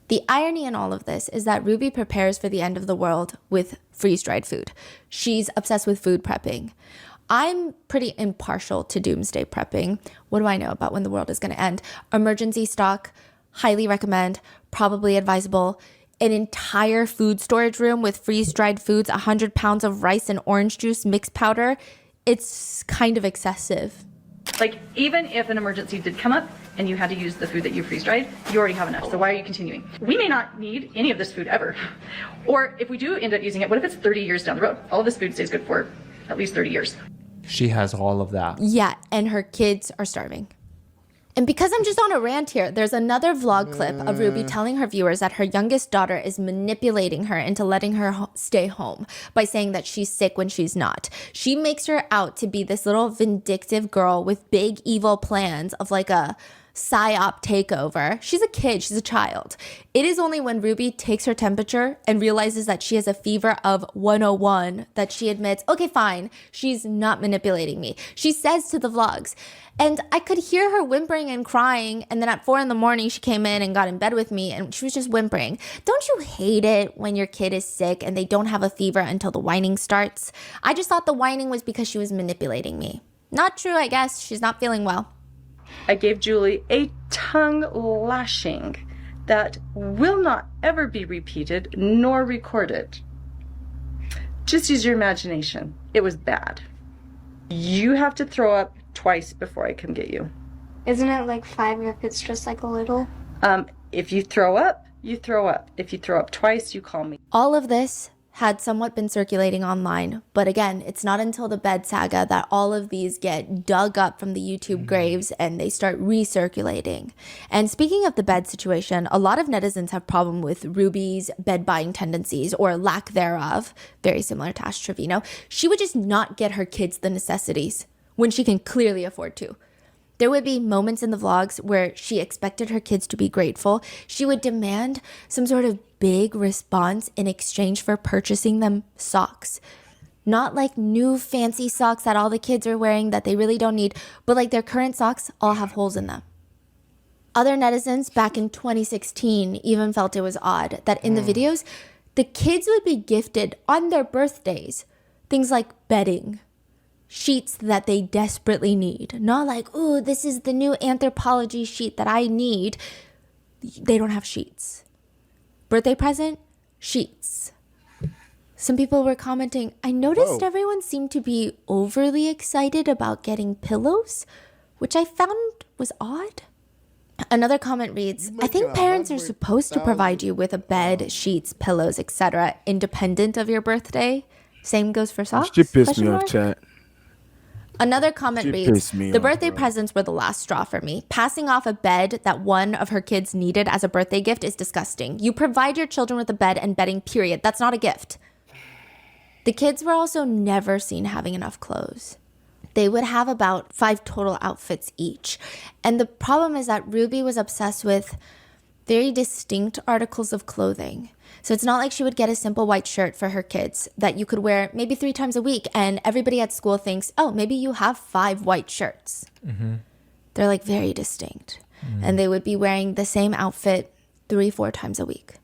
The irony in all of this is that Ruby prepares for the end of the world with freeze-dried food. She's obsessed with food prepping. I'm pretty impartial to doomsday prepping. What do I know about when the world is going to end? Emergency stock, highly recommend, probably advisable. An entire food storage room with freeze-dried foods, 100 pounds of rice and orange juice mixed powder. It's kind of excessive. Like, even if an emergency did come up and you had to use the food that you freeze-dried, you already have enough. So why are you continuing? We may not need any of this food ever. Or if we do end up using it, what if it's 30 years down the road? All of this food stays good for at least 30 years. She has all of that. Yeah, and her kids are starving. And because I'm just on a rant here, there's another vlog clip of Ruby telling her viewers that her youngest daughter is manipulating her into letting her stay home by saying that she's sick when she's not. She makes her out to be this little vindictive girl with big evil plans of like a psyop takeover. She's a kid, she's a child. It is only when Ruby takes her temperature and realizes that she has a fever of 101 that she admits, okay, fine, she's not manipulating me. She says to the vlogs, and I could hear her whimpering and crying, and then at 4 a.m, she came in and got in bed with me, and she was just whimpering. Don't you hate it when your kid is sick and they don't have a fever until the whining starts? I just thought the whining was because she was manipulating me. Not true, I guess. She's not feeling well. I gave Julie a tongue lashing that will not ever be repeated nor recorded. Just use your imagination. It was bad. You have to throw up twice before I come get you. Isn't it like 5 if it's just like a little? If you throw up, you throw up. If you throw up twice, you call me. All of this had somewhat been circulating online, but again, it's not until the bed saga that all of these get dug up from the YouTube graves and they start recirculating. And speaking of the bed situation, a lot of netizens have problem with Ruby's bed buying tendencies or lack thereof, very similar to Ash Trevino. She would just not get her kids the necessities when she can clearly afford to. There would be moments in the vlogs where she expected her kids to be grateful. She would demand some sort of big response in exchange for purchasing them socks. Not like new fancy socks that all the kids are wearing that they really don't need, but like their current socks all have holes in them. Other netizens back in 2016 even felt it was odd that in the videos, the kids would be gifted on their birthdays things like bedding, sheets that they desperately need. Not like, ooh, this is the new anthropology sheet that I need. They don't have sheets. Birthday present, sheets. Some people were commenting, I noticed everyone seemed to be overly excited about getting pillows, which I found was odd. Another comment reads, I think parents are supposed to provide you with a bed, sheets, pillows, etc., independent of your birthday. Same goes for socks? She pissed me off, chat. Another comment reads, the birthday presents were the last straw for me. Passing off a bed that one of her kids needed as a birthday gift is disgusting. You provide your children with a bed and bedding, period. That's not a gift. The kids were also never seen having enough clothes. They would have about 5 total outfits each. And the problem is that Ruby was obsessed with very distinct articles of clothing. So it's not like she would get a simple white shirt for her kids that you could wear maybe 3 times a week and everybody at school thinks, oh, maybe you have 5 white shirts. Mm-hmm. They're like very distinct. Mm-hmm. And they would be wearing the same outfit 3-4 times a week,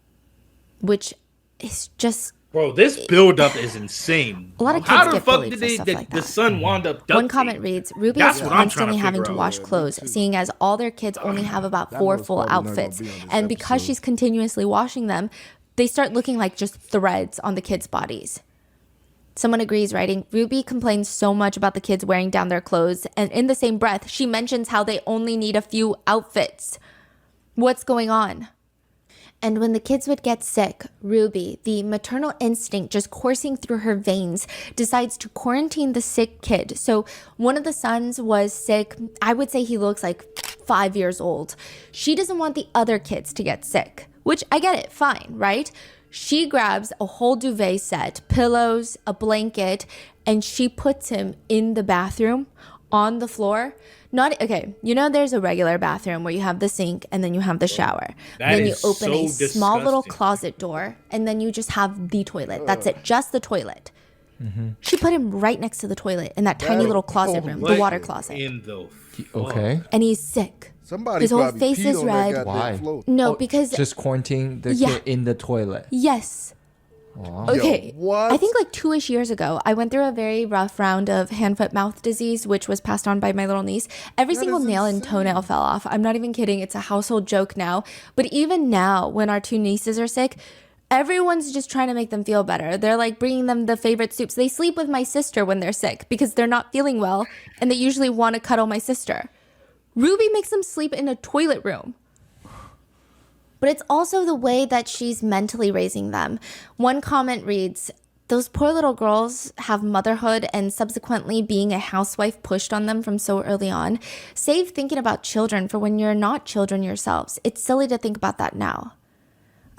which is just... Bro, this build-up is insane. A lot of kids How the get fuck bullied did for they, stuff like the that. son wound up duct One comment reads, Ruby is constantly having to wash clothes, seeing as all their kids only have about 4 full outfits. And because she's continuously washing them, They start looking like just threads on the kids' bodies. Someone agrees, writing, Ruby complains so much about the kids wearing down their clothes, and in the same breath, she mentions how they only need a few outfits. What's going on? And when the kids would get sick, Ruby, the maternal instinct just coursing through her veins, decides to quarantine the sick kid. So one of the sons was sick. I would say he looks like 5 years old. She doesn't want the other kids to get sick, which I get it, fine, right? She grabs a whole duvet set, pillows, a blanket, and she puts him in the bathroom on the floor. Okay, you know there's a regular bathroom where you have the sink and then you have the shower. Then you open a small little closet door and then you just have the toilet. That's it, just the toilet. She put him right next to the toilet in that tiny little closet room, the water closet. Okay. And he's sick. His whole face is red. Why? No, because just quarantine the kid in the toilet. Yes. Wow. Okay, I think like 2-ish years ago, I went through a very rough round of hand-foot-mouth disease, which was passed on by my little niece. Every single nail and toenail fell off. I'm not even kidding. It's a household joke now. But even now, when our 2 nieces are sick, everyone's just trying to make them feel better. They're like bringing them the favorite soups. They sleep with my sister when they're sick because they're not feeling well, and they usually want to cuddle my sister. Ruby makes them sleep in a toilet room. But it's also the way that she's mentally raising them. One comment reads, those poor little girls have motherhood and subsequently being a housewife pushed on them from so early on. Save thinking about children for when you're not children yourselves. It's silly to think about that now.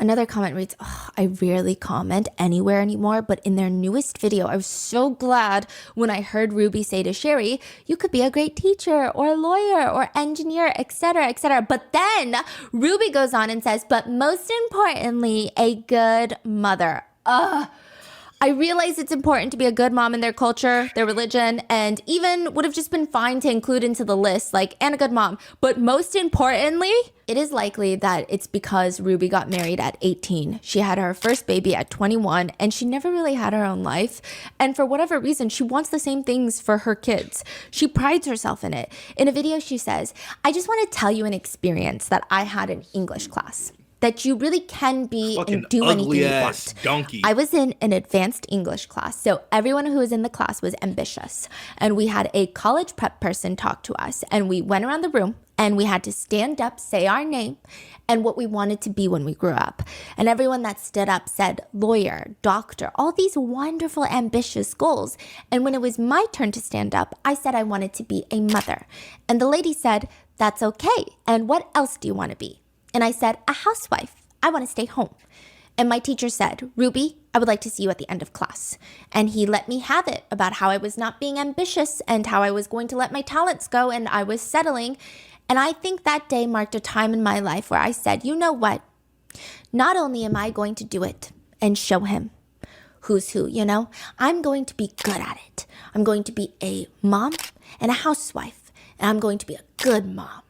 Another comment reads, I rarely comment anywhere anymore, but in their newest video, I was so glad when I heard Ruby say to Sherry, you could be a great teacher or a lawyer or engineer, etc., etc. But then Ruby goes on and says, but most importantly, a good mother. I realize it's important to be a good mom in their culture, their religion, and even would have just been fine to include into the list, like, and a good mom. But most importantly, it is likely that it's because Ruby got married at 18. She had her first baby at 21, and she never really had her own life. And for whatever reason, she wants the same things for her kids. She prides herself in it. In a video, she says, I just want to tell you an experience that I had in English class. That you really can be and do anything you want. Donkey. I was in an advanced English class, so everyone who was in the class was ambitious. And we had a college prep person talk to us, and we went around the room, and we had to stand up, say our name, and what we wanted to be when we grew up. And everyone that stood up said lawyer, doctor, all these wonderful, ambitious goals. And when it was my turn to stand up, I said I wanted to be a mother. And the lady said, that's okay. And what else do you want to be? And I said, a housewife. I want to stay home. And my teacher said, Ruby, I would like to see you at the end of class. And he let me have it about how I was not being ambitious and how I was going to let my talents go and I was settling. And I think that day marked a time in my life where I said, you know what? Not only am I going to do it and show him who's who, you know, I'm going to be good at it. I'm going to be a mom and a housewife. And I'm going to be a good mom.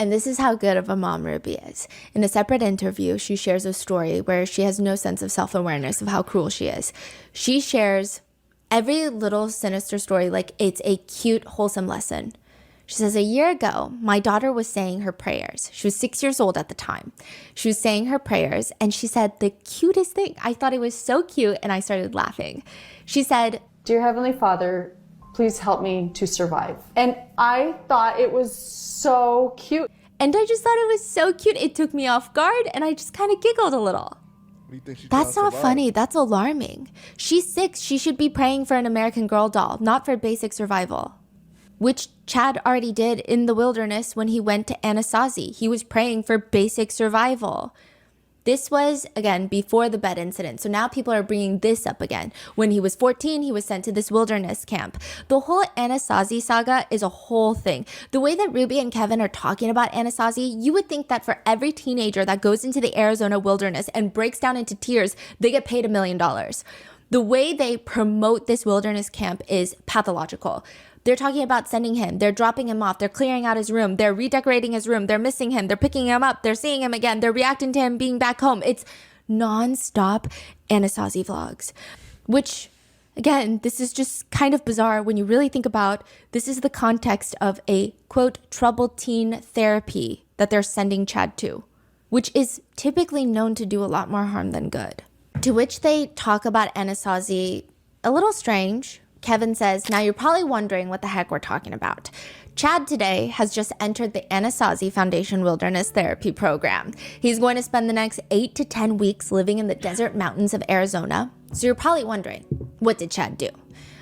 And this is how good of a mom Ruby is. In a separate interview, she shares a story where she has no sense of self-awareness of how cruel she is. She shares every little sinister story like it's a cute, wholesome lesson. She says, a year ago, my daughter was saying her prayers. She was 6 years old at the time. She was saying her prayers, and she said the cutest thing. I thought it was so cute, and I started laughing. She said, Dear Heavenly Father, please help me to survive. And I thought it was so cute. And I just thought it was so cute. It took me off guard and I just kind of giggled a little. That's not funny. That's alarming. She's 6. She should be praying for an American Girl doll, not for basic survival. Which Chad already did in the wilderness when he went to Anasazi. He was praying for basic survival. This was, again, before the bed incident. So now people are bringing this up again. When he was 14, he was sent to this wilderness camp. The whole Anasazi saga is a whole thing. The way that Ruby and Kevin are talking about Anasazi, you would think that for every teenager that goes into the Arizona wilderness and breaks down into tears, they get paid $1 million. The way they promote this wilderness camp is pathological. They're talking about sending him. They're dropping him off. They're clearing out his room. They're redecorating his room. They're missing him. They're picking him up. They're seeing him again. They're reacting to him being back home. It's non-stop Anasazi vlogs, which, again, this is just kind of bizarre when you really think about this is the context of a, quote, troubled teen therapy that they're sending Chad to. which is typically known to do a lot more harm than good. To which they talk about Anasazi a little strange. Kevin says, now you're probably wondering what the heck we're talking about. Chad today has just entered the Anasazi Foundation Wilderness Therapy Program. He's going to spend the next 8 to 10 weeks living in the desert mountains of Arizona. So you're probably wondering, what did Chad do?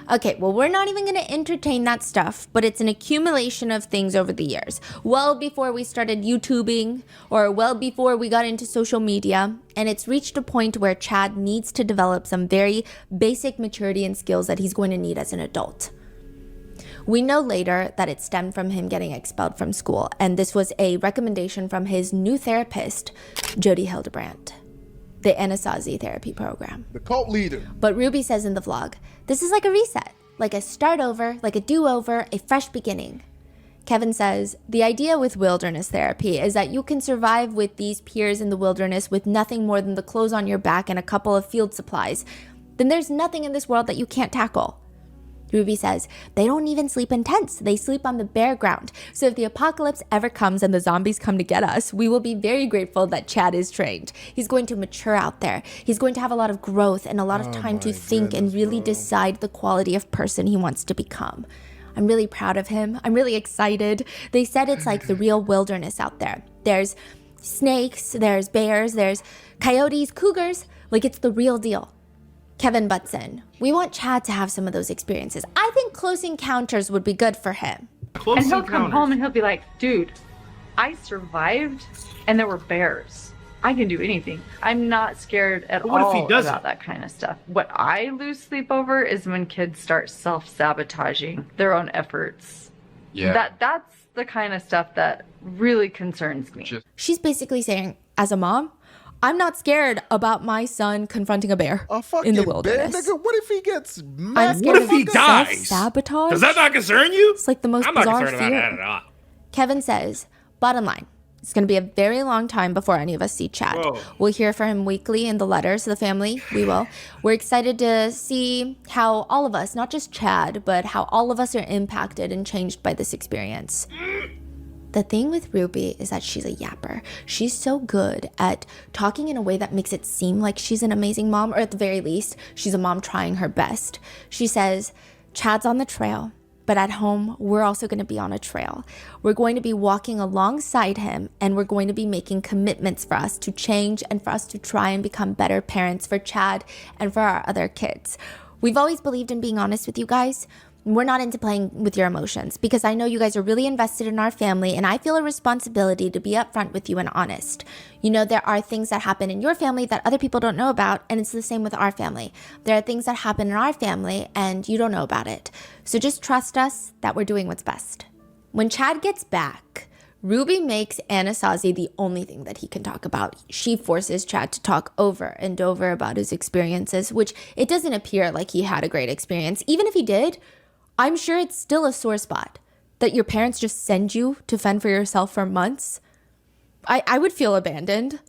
Okay, well, we're not even going to entertain that stuff, but it's an accumulation of things over the years. Well before we started YouTubing, or well before we got into social media, and it's reached a point where Chad needs to develop some very basic maturity and skills that he's going to need as an adult. We know later that it stemmed from him getting expelled from school, and this was a recommendation from his new therapist, Jody Hildebrandt. The Anasazi therapy program. The cult leader. But Ruby says in the vlog, this is like a reset, like a start over, like a do-over, a fresh beginning. Kevin says, the idea with wilderness therapy is that you can survive with these peers in the wilderness with nothing more than the clothes on your back and a couple of field supplies. Then there's nothing in this world that you can't tackle. Ruby says, they don't even sleep in tents. They sleep on the bare ground. So if the apocalypse ever comes and the zombies come to get us, we will be very grateful that Chad is trained. He's going to mature out there. He's going to have a lot of growth and a lot of time to think and really decide the quality of person he wants to become. I'm really proud of him. I'm really excited. They said it's like the real wilderness out there. There's snakes, there's bears, there's coyotes, cougars. Like it's the real deal. Kevin butts in. We want Chad to have some of those experiences. I think Close Encounters would be good for him. And he'll come home and he'll be like, dude, I survived and there were bears. I can do anything. I'm not scared at all about that kind of stuff. What I lose sleep over is when kids start self-sabotaging their own efforts. Yeah. That's the kind of stuff that really concerns me. She's basically saying, as a mom, I'm not scared about my son confronting a bear in the wilderness. Bear, nigga, what if he gets mad? What if he dies? Sabotage? Does that not concern you? It's like the most I'm not bizarre concerned fear. about that at all. Kevin says, bottom line, it's going to be a very long time before any of us see Chad. Whoa. We'll hear from him weekly in the letters to the family. We will. We're excited to see how all of us, not just Chad, but how all of us are impacted and changed by this experience. The thing with Ruby is that she's a yapper. She's so good at talking in a way that makes it seem like she's an amazing mom, or at the very least, she's a mom trying her best. She says, Chad's on the trail, but at home, we're also going to be on a trail. We're going to be walking alongside him, and we're going to be making commitments for us to change and for us to try and become better parents for Chad and for our other kids. We've always believed in being honest with you guys. We're not into playing with your emotions because I know you guys are really invested in our family, and I feel a responsibility to be upfront with you and honest. You know, there are things that happen in your family that other people don't know about, and it's the same with our family. There are things that happen in our family and you don't know about it. So just trust us that we're doing what's best. When Chad gets back, Ruby makes Anasazi the only thing that he can talk about. She forces Chad to talk over and over about his experiences, which it doesn't appear like he had a great experience. Even if he did, I'm sure it's still a sore spot that your parents just send you to fend for yourself for months. I would feel abandoned.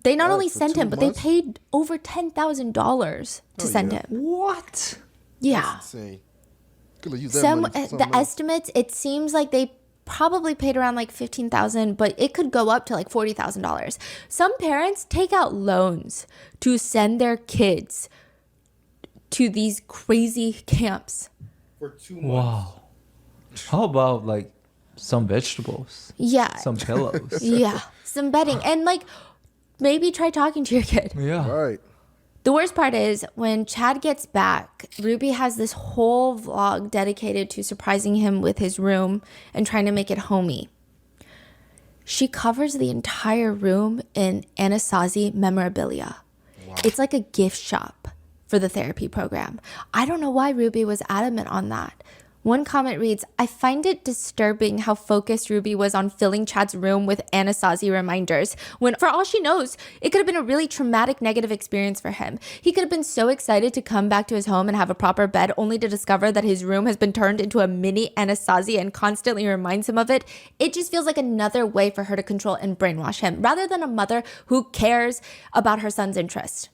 They not only sent him, but they paid over $10,000 to send him. What? Yeah. The estimates, it seems like they probably paid around like $15,000, but it could go up to like $40,000. Some parents take out loans to send their kids to these crazy camps. For 2 months. Wow. How about like some vegetables? Yeah. Some pillows. Yeah. Some bedding. And like maybe try talking to your kid. Yeah. Right. The worst part is when Chad gets back, Ruby has this whole vlog dedicated to surprising him with his room and trying to make it homey. She covers the entire room in Anasazi memorabilia. Wow. It's like a gift shop for the therapy program. I don't know why Ruby was adamant on that. One comment reads, I find it disturbing how focused Ruby was on filling Chad's room with Anasazi reminders, when for all she knows, it could have been a really traumatic negative experience for him. He could have been so excited to come back to his home and have a proper bed, only to discover that his room has been turned into a mini Anasazi and constantly reminds him of it. It just feels like another way for her to control and brainwash him, rather than a mother who cares about her son's interest.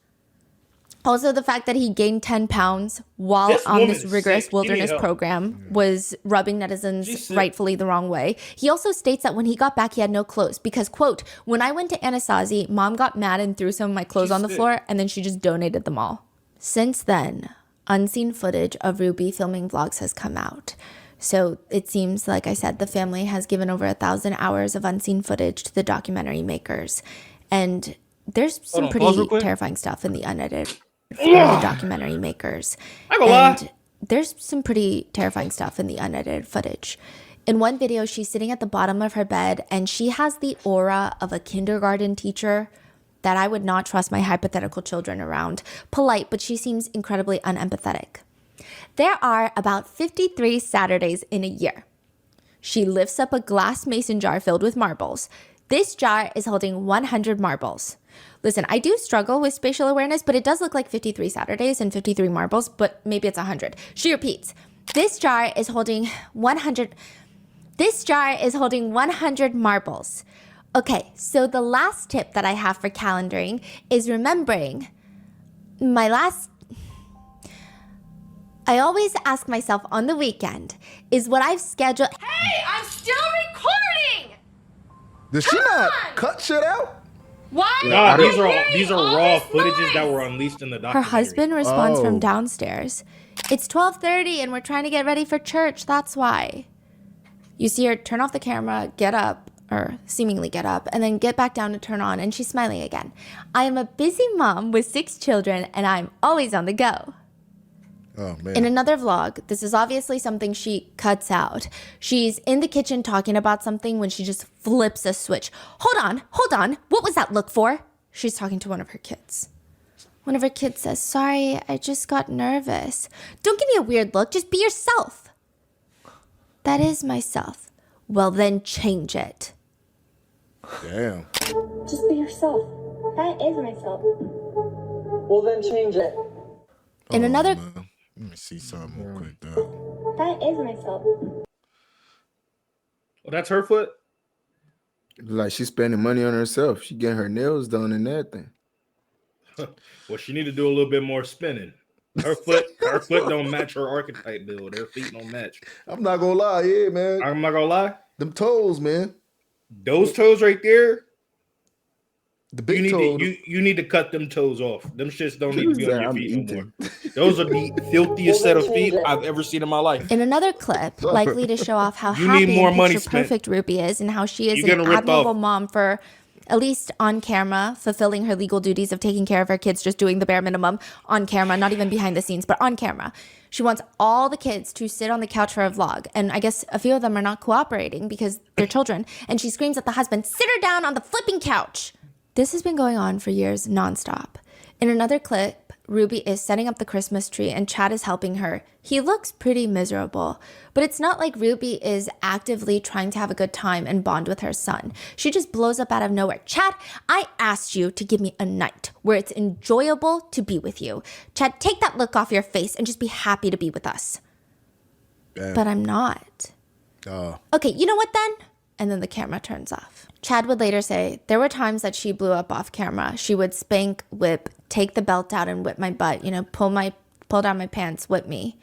Also, the fact that he gained 10 pounds while on this rigorous wilderness program was rubbing netizens rightfully the wrong way. He also states that when he got back, he had no clothes because, quote, when I went to Anasazi, mom got mad and threw some of my clothes on the floor, and then she just donated them all. Since then, unseen footage of Ruby filming vlogs has come out. So it seems, like I said, the family has given over 1,000 hours of unseen footage to the documentary makers. And there's some pretty terrifying stuff in the unedited from the documentary makers. And there's some pretty terrifying stuff in the unedited footage. In one video, she's sitting at the bottom of her bed and she has the aura of a kindergarten teacher that I would not trust my hypothetical children around. Polite, but she seems incredibly unempathetic. There are about 53 Saturdays in a year. She lifts up a glass mason jar filled with marbles. This jar is holding 100 marbles. Listen, I do struggle with spatial awareness, but it does look like 53 Saturdays and 53 marbles, but maybe it's 100. She repeats, this jar is holding 100 marbles. Okay, so the last tip that I have for calendaring is remembering I always ask myself on the weekend, is what I've scheduled. Hey, I'm still recording! Did she not cut shit out? Why? Nah, these are raw footages that were unleashed in the documentary. Her husband responds from downstairs. It's 12:30 and we're trying to get ready for church, that's why. You see her turn off the camera, get up, or seemingly get up, and then get back down to turn on, and she's smiling again. I am a busy mom with 6 children, and I'm always on the go. Oh, man. In another vlog, this is obviously something she cuts out. She's in the kitchen talking about something when she just flips a switch. Hold on, what was that look for? She's talking to one of her kids. One of her kids says, sorry, I just got nervous. Don't give me a weird look, just be yourself. That is myself. Well, then change it. Damn. Just be yourself. That is myself. Well, then change it. In another... Man. Let me see something real quick, though. That is myself. Oh, that's her foot? Like she's spending money on herself. She getting her nails done and everything. Well, she need to do a little bit more spinning. Her foot don't match her archetype build. Her feet don't match. I'm not gonna lie, yeah, man. I'm not gonna lie. Them toes, man. Those toes right there. The big toes. You need to cut them toes off. Them shits don't need to be on your feet no more. Those are the filthiest set of feet I've ever seen in my life. In another clip, likely to show off how happy and picture-perfect Ruby is and how she is an admirable mom for, at least on camera, fulfilling her legal duties of taking care of her kids, just doing the bare minimum on camera, not even behind the scenes, but on camera. She wants all the kids to sit on the couch for a vlog. And I guess a few of them are not cooperating because they're children. And she screams at the husband, sit her down on the flipping couch. This has been going on for years nonstop. In another clip, Ruby is setting up the Christmas tree and Chad is helping her. He looks pretty miserable, but it's not like Ruby is actively trying to have a good time and bond with her son. She just blows up out of nowhere. Chad, I asked you to give me a night where it's enjoyable to be with you. Chad, take that look off your face and just be happy to be with us. Damn. But I'm not. Okay, you know what then? And then the camera turns off. Chad would later say, there were times that she blew up off camera. She would spank, whip, take the belt out and whip my butt, pull down my pants, whip me.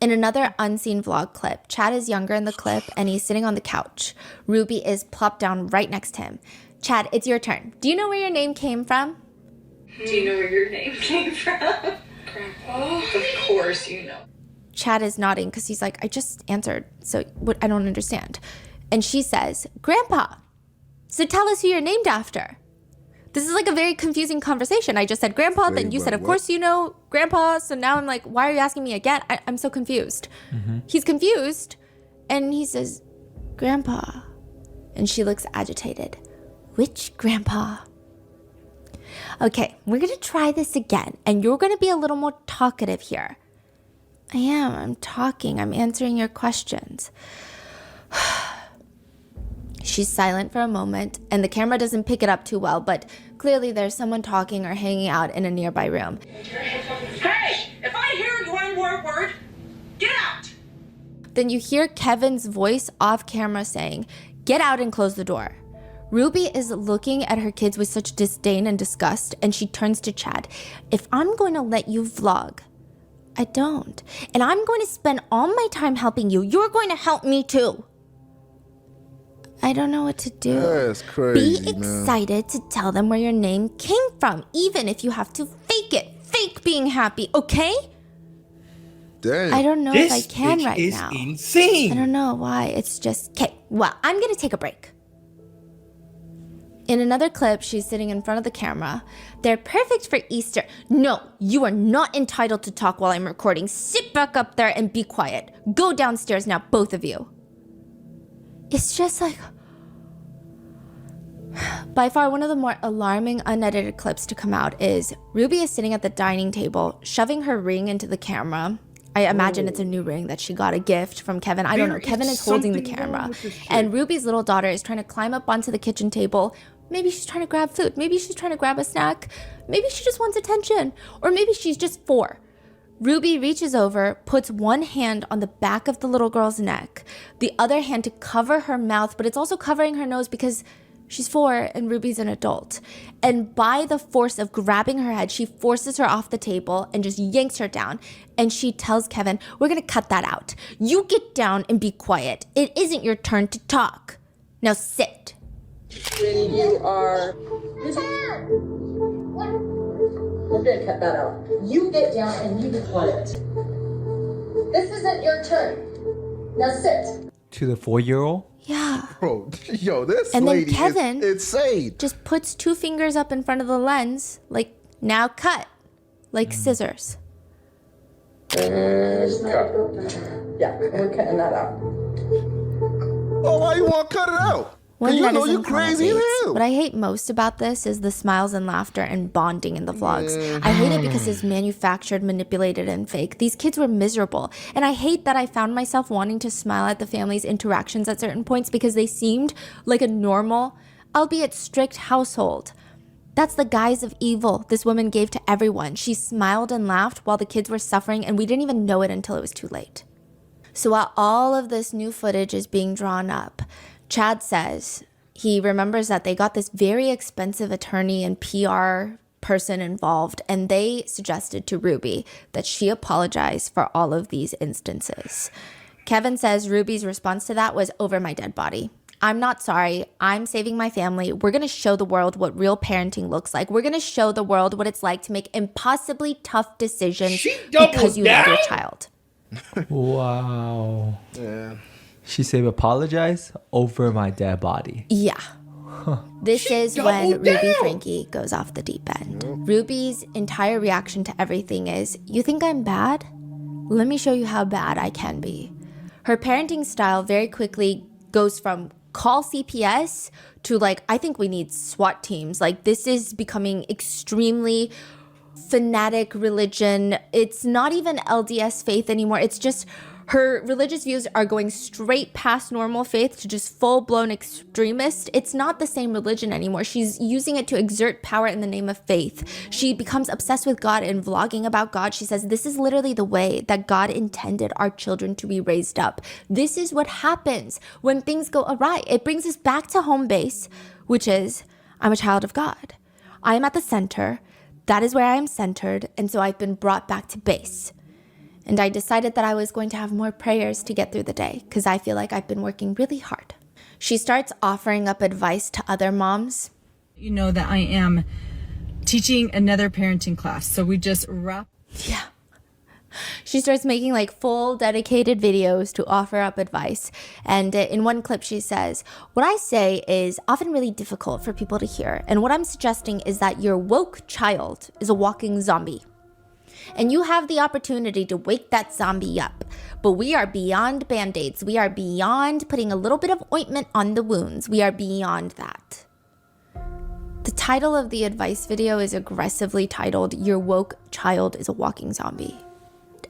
In another unseen vlog clip, Chad is younger in the clip and he's sitting on the couch. Ruby is plopped down right next to him. Chad, it's your turn. Do you know where your name came from? Do you know where your name came from? Grandpa? Of course you know. Chad is nodding because he's like, I just answered, so what? I don't understand. And she says, Grandpa, so tell us who you're named after. This is like a very confusing conversation. I just said Grandpa, then you said, of course you know Grandpa. So now I'm like, why are you asking me again? I'm so confused. Mm-hmm. He's confused. And he says, Grandpa. And she looks agitated. Which Grandpa? Okay, we're going to try this again. And you're going to be a little more talkative here. I am. I'm talking. I'm answering your questions. She's silent for a moment, and the camera doesn't pick it up too well, but clearly there's someone talking or hanging out in a nearby room. Hey, if I hear one more word, get out! Then you hear Kevin's voice off camera saying, get out and close the door. Ruby is looking at her kids with such disdain and disgust, and she turns to Chad. If I'm going to let you vlog, I don't. And I'm going to spend all my time helping you. You're going to help me too. I don't know what to do. That's crazy, Be excited to tell them where your name came from, even if you have to fake it. Fake being happy, okay? Damn. I don't know if I can right is now. Insane. I don't know why. It's just, okay, well, I'm going to take a break. In another clip, she's sitting in front of the camera. They're perfect for Easter. No, you are not entitled to talk while I'm recording. Sit back up there and be quiet. Go downstairs now, both of you. It's just like... By far, one of the more alarming unedited clips to come out is Ruby is sitting at the dining table, shoving her ring into the camera. I imagine it's a new ring that she got a gift from Kevin. I don't know. Kevin is holding the camera. And Ruby's little daughter is trying to climb up onto the kitchen table. Maybe she's trying to grab food. Maybe she's trying to grab a snack. Maybe she just wants attention. Or maybe she's just 4. Ruby reaches over, puts one hand on the back of the little girl's neck, the other hand to cover her mouth, but it's also covering her nose because she's 4 and Ruby's an adult. And by the force of grabbing her head, she forces her off the table and just yanks her down. And she tells Kevin, we're going to cut that out. You get down and be quiet. It isn't your turn to talk. Now sit. When you are... We're gonna cut that out. You get down and you be quiet. This isn't your turn. Now sit. To the 4-year-old? Yeah. Bro, yo, this and lady then Kevin is insane. Just puts 2 fingers up in front of the lens, like, now cut. Like scissors. And cut. Yeah, we're cutting that out. Oh, why you want to cut it out? One you know netizen you crazy as commentates, hell. what I hate most about this is the smiles and laughter and bonding in the vlogs. I hate it because it's manufactured, manipulated, and fake. These kids were miserable. And I hate that I found myself wanting to smile at the family's interactions at certain points because they seemed like a normal, albeit strict household. That's the guise of evil this woman gave to everyone. She smiled and laughed while the kids were suffering, and we didn't even know it until it was too late. So while all of this new footage is being drawn up, Chad says he remembers that they got this very expensive attorney and PR person involved, and they suggested to Ruby that she apologize for all of these instances. Kevin says Ruby's response to that was, over my dead body. I'm not sorry. I'm saving my family. We're going to show the world what real parenting looks like. We're going to show the world what it's like to make impossibly tough decisions because you love your child. Wow. Yeah. She said apologize over my dead body. Yeah. This is when Ruby Franke goes off the deep end. Ruby's entire reaction to everything is, you think I'm bad? Let me show you how bad I can be. Her parenting style very quickly goes from call CPS to like, I think we need SWAT teams. Like, this is becoming extremely fanatic religion. It's not even LDS faith anymore. It's just her religious views are going straight past normal faith to just full-blown extremist. It's not the same religion anymore. She's using it to exert power in the name of faith. She becomes obsessed with God and vlogging about God. She says, this is literally the way that God intended our children to be raised up. This is what happens when things go awry. It brings us back to home base, which is, I'm a child of God. I am at the center. That is where I am centered. And so I've been brought back to base. And I decided that I was going to have more prayers to get through the day because I feel like I've been working really hard. She starts offering up advice to other moms. You know that I am teaching another parenting class. So we just wrap. Yeah. She starts making like full dedicated videos to offer up advice. And in one clip, she says, what I say is often really difficult for people to hear. And what I'm suggesting is that your woke child is a walking zombie. And you have the opportunity to wake that zombie up. But we are beyond Band-Aids. We are beyond putting a little bit of ointment on the wounds. We are beyond that. The title of the advice video is aggressively titled, Your Woke Child is a Walking Zombie.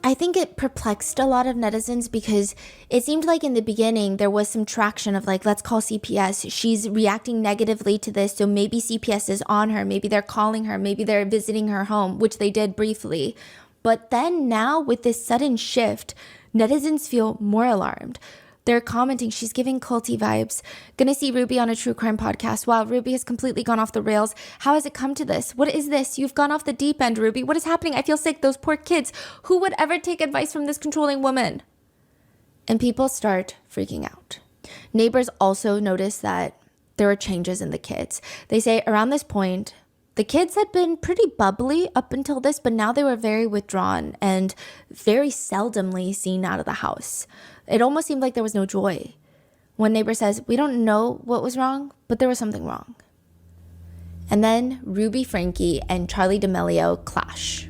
I think it perplexed a lot of netizens because it seemed like in the beginning there was some traction of like, let's call CPS. She's reacting negatively to this, so maybe CPS is on her. Maybe they're calling her. Maybe they're visiting her home, which they did briefly. But then now with this sudden shift, netizens feel more alarmed. They're commenting, she's giving culty vibes. Gonna see Ruby on a true crime podcast. Wow, Ruby has completely gone off the rails. How has it come to this? What is this? You've gone off the deep end, Ruby. What is happening? I feel sick. Those poor kids. Who would ever take advice from this controlling woman? And people start freaking out. Neighbors also notice that there are changes in the kids. They say around this point, the kids had been pretty bubbly up until this, but now they were very withdrawn and very seldomly seen out of the house. It almost seemed like there was no joy. One neighbor says, we don't know what was wrong, but there was something wrong. And then Ruby Franke and Charli D'Amelio clash.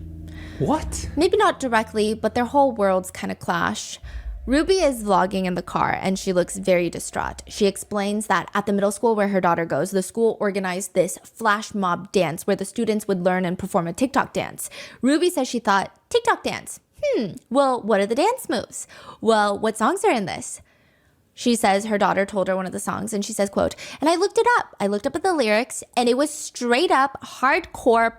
What? Maybe not directly, but their whole worlds kind of clash. Ruby is vlogging in the car and she looks very distraught. She explains that at the middle school where her daughter goes, the school organized this flash mob dance where the students would learn and perform a TikTok dance. Ruby says she thought, TikTok dance? Well, what are the dance moves? Well, what songs are in this? She says her daughter told her one of the songs and she says, quote, and I looked it up. I looked up at the lyrics and it was straight up hardcore.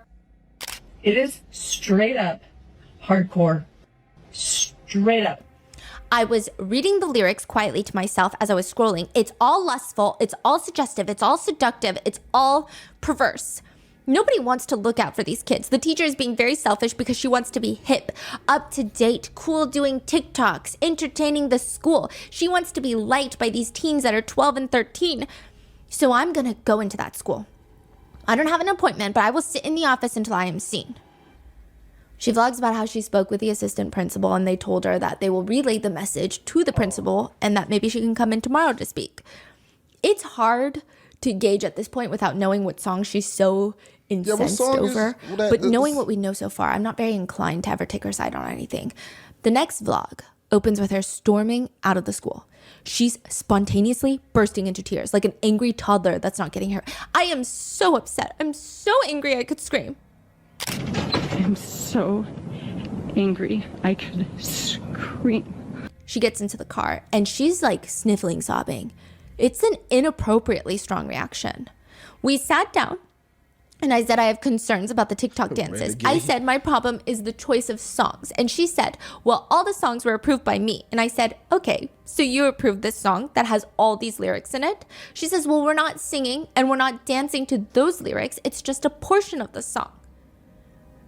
It is straight up hardcore. Straight up. I was reading the lyrics quietly to myself as I was scrolling. It's all lustful. It's all suggestive. It's all seductive. It's all perverse. Nobody wants to look out for these kids. The teacher is being very selfish because she wants to be hip, up to date, cool, doing TikToks, entertaining the school. She wants to be liked by these teens that are 12 and 13. So I'm going to go into that school. I don't have an appointment, but I will sit in the office until I am seen. She vlogs about how she spoke with the assistant principal and they told her that they will relay the message to the principal and that maybe she can come in tomorrow to speak. It's hard to gauge at this point without knowing what song she's so incensed over. But knowing what we know so far, I'm not very inclined to ever take her side on anything. The next vlog opens with her storming out of the school. She's spontaneously bursting into tears like an angry toddler that's not getting her. I am so upset. I'm so angry I could scream. I'm so angry I could scream. She gets into the car and she's like sniffling, sobbing. It's an inappropriately strong reaction. We sat down and I said I have concerns about the TikTok dances. I said my problem is the choice of songs. And she said, well, all the songs were approved by me. And I said, okay, so you approved this song that has all these lyrics in it? She says, well, we're not singing and we're not dancing to those lyrics. It's just a portion of the song.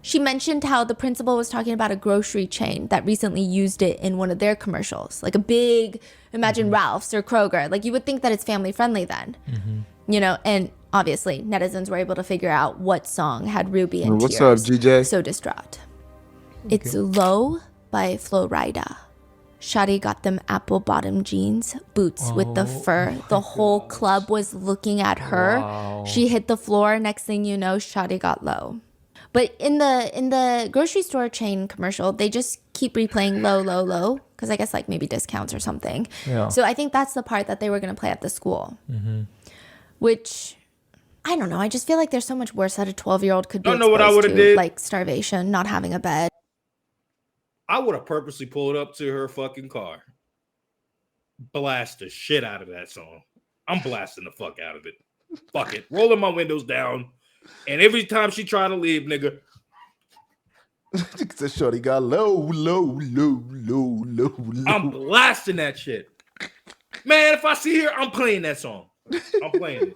She mentioned how the principal was talking about a grocery chain that recently used it in one of their commercials, like a big, imagine Ralph's or Kroger. Like you would think that it's family friendly then, you know, and obviously netizens were able to figure out what song had Ruby in tears. What's up, GJ? So distraught. Okay. It's Low by Flo Rida. Shawty got them apple bottom jeans, boots with the fur. The whole club was looking at her. Wow. She hit the floor. Next thing you know, Shawty got low. But in the grocery store chain commercial, they just keep replaying low, low, low. Because I guess like maybe discounts or something. Yeah. So I think that's the part that they were going to play at the school. Which, I don't know. I just feel like there's so much worse that a 12-year-old could be exposed to. Like starvation, not having a bed. I would have purposely pulled up to her fucking car. Blast the shit out of that song. I'm blasting the fuck out of it. Fuck it. Rolling my windows down. And every time she try to leave, nigga. The shorty got low, low, low, low, low, low. I'm blasting that shit. Man, if I see her, I'm playing that song. I'm playing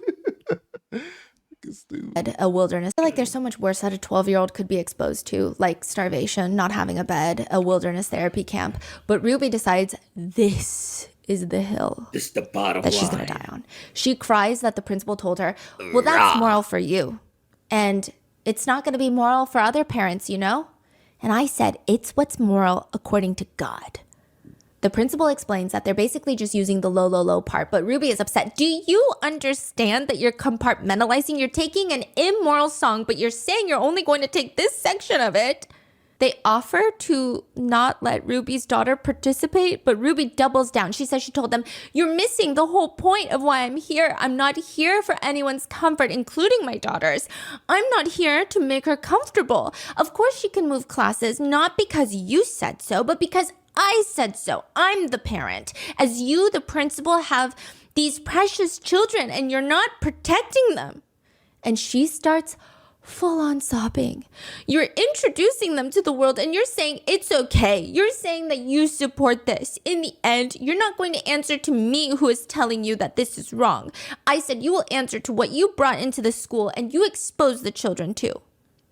it. A wilderness. I feel like there's so much worse that a 12-year-old could be exposed to, like starvation, not having a bed, a wilderness therapy camp. But Ruby decides this is the hill this is the bottom that she's going to die on. She cries that the principal told her, well, that's moral for you. And it's not going to be moral for other parents, you know? And I said, it's what's moral according to God. The principal explains that they're basically just using the low, low, low part, but Ruby is upset. Do you understand that you're compartmentalizing? You're taking an immoral song, but you're saying you're only going to take this section of it. They offer to not let Ruby's daughter participate, but Ruby doubles down. She says she told them, you're missing the whole point of why I'm here. I'm not here for anyone's comfort, including my daughter's. I'm not here to make her comfortable. Of course she can move classes, not because you said so, but because I said so. I'm the parent. As you, the principal, have these precious children and you're not protecting them. And she starts full on sobbing. You're introducing them to the world and you're saying it's okay. You're saying that you support this. In the end, you're not going to answer to me who is telling you that this is wrong. I said you will answer to what you brought into the school and you exposed the children to.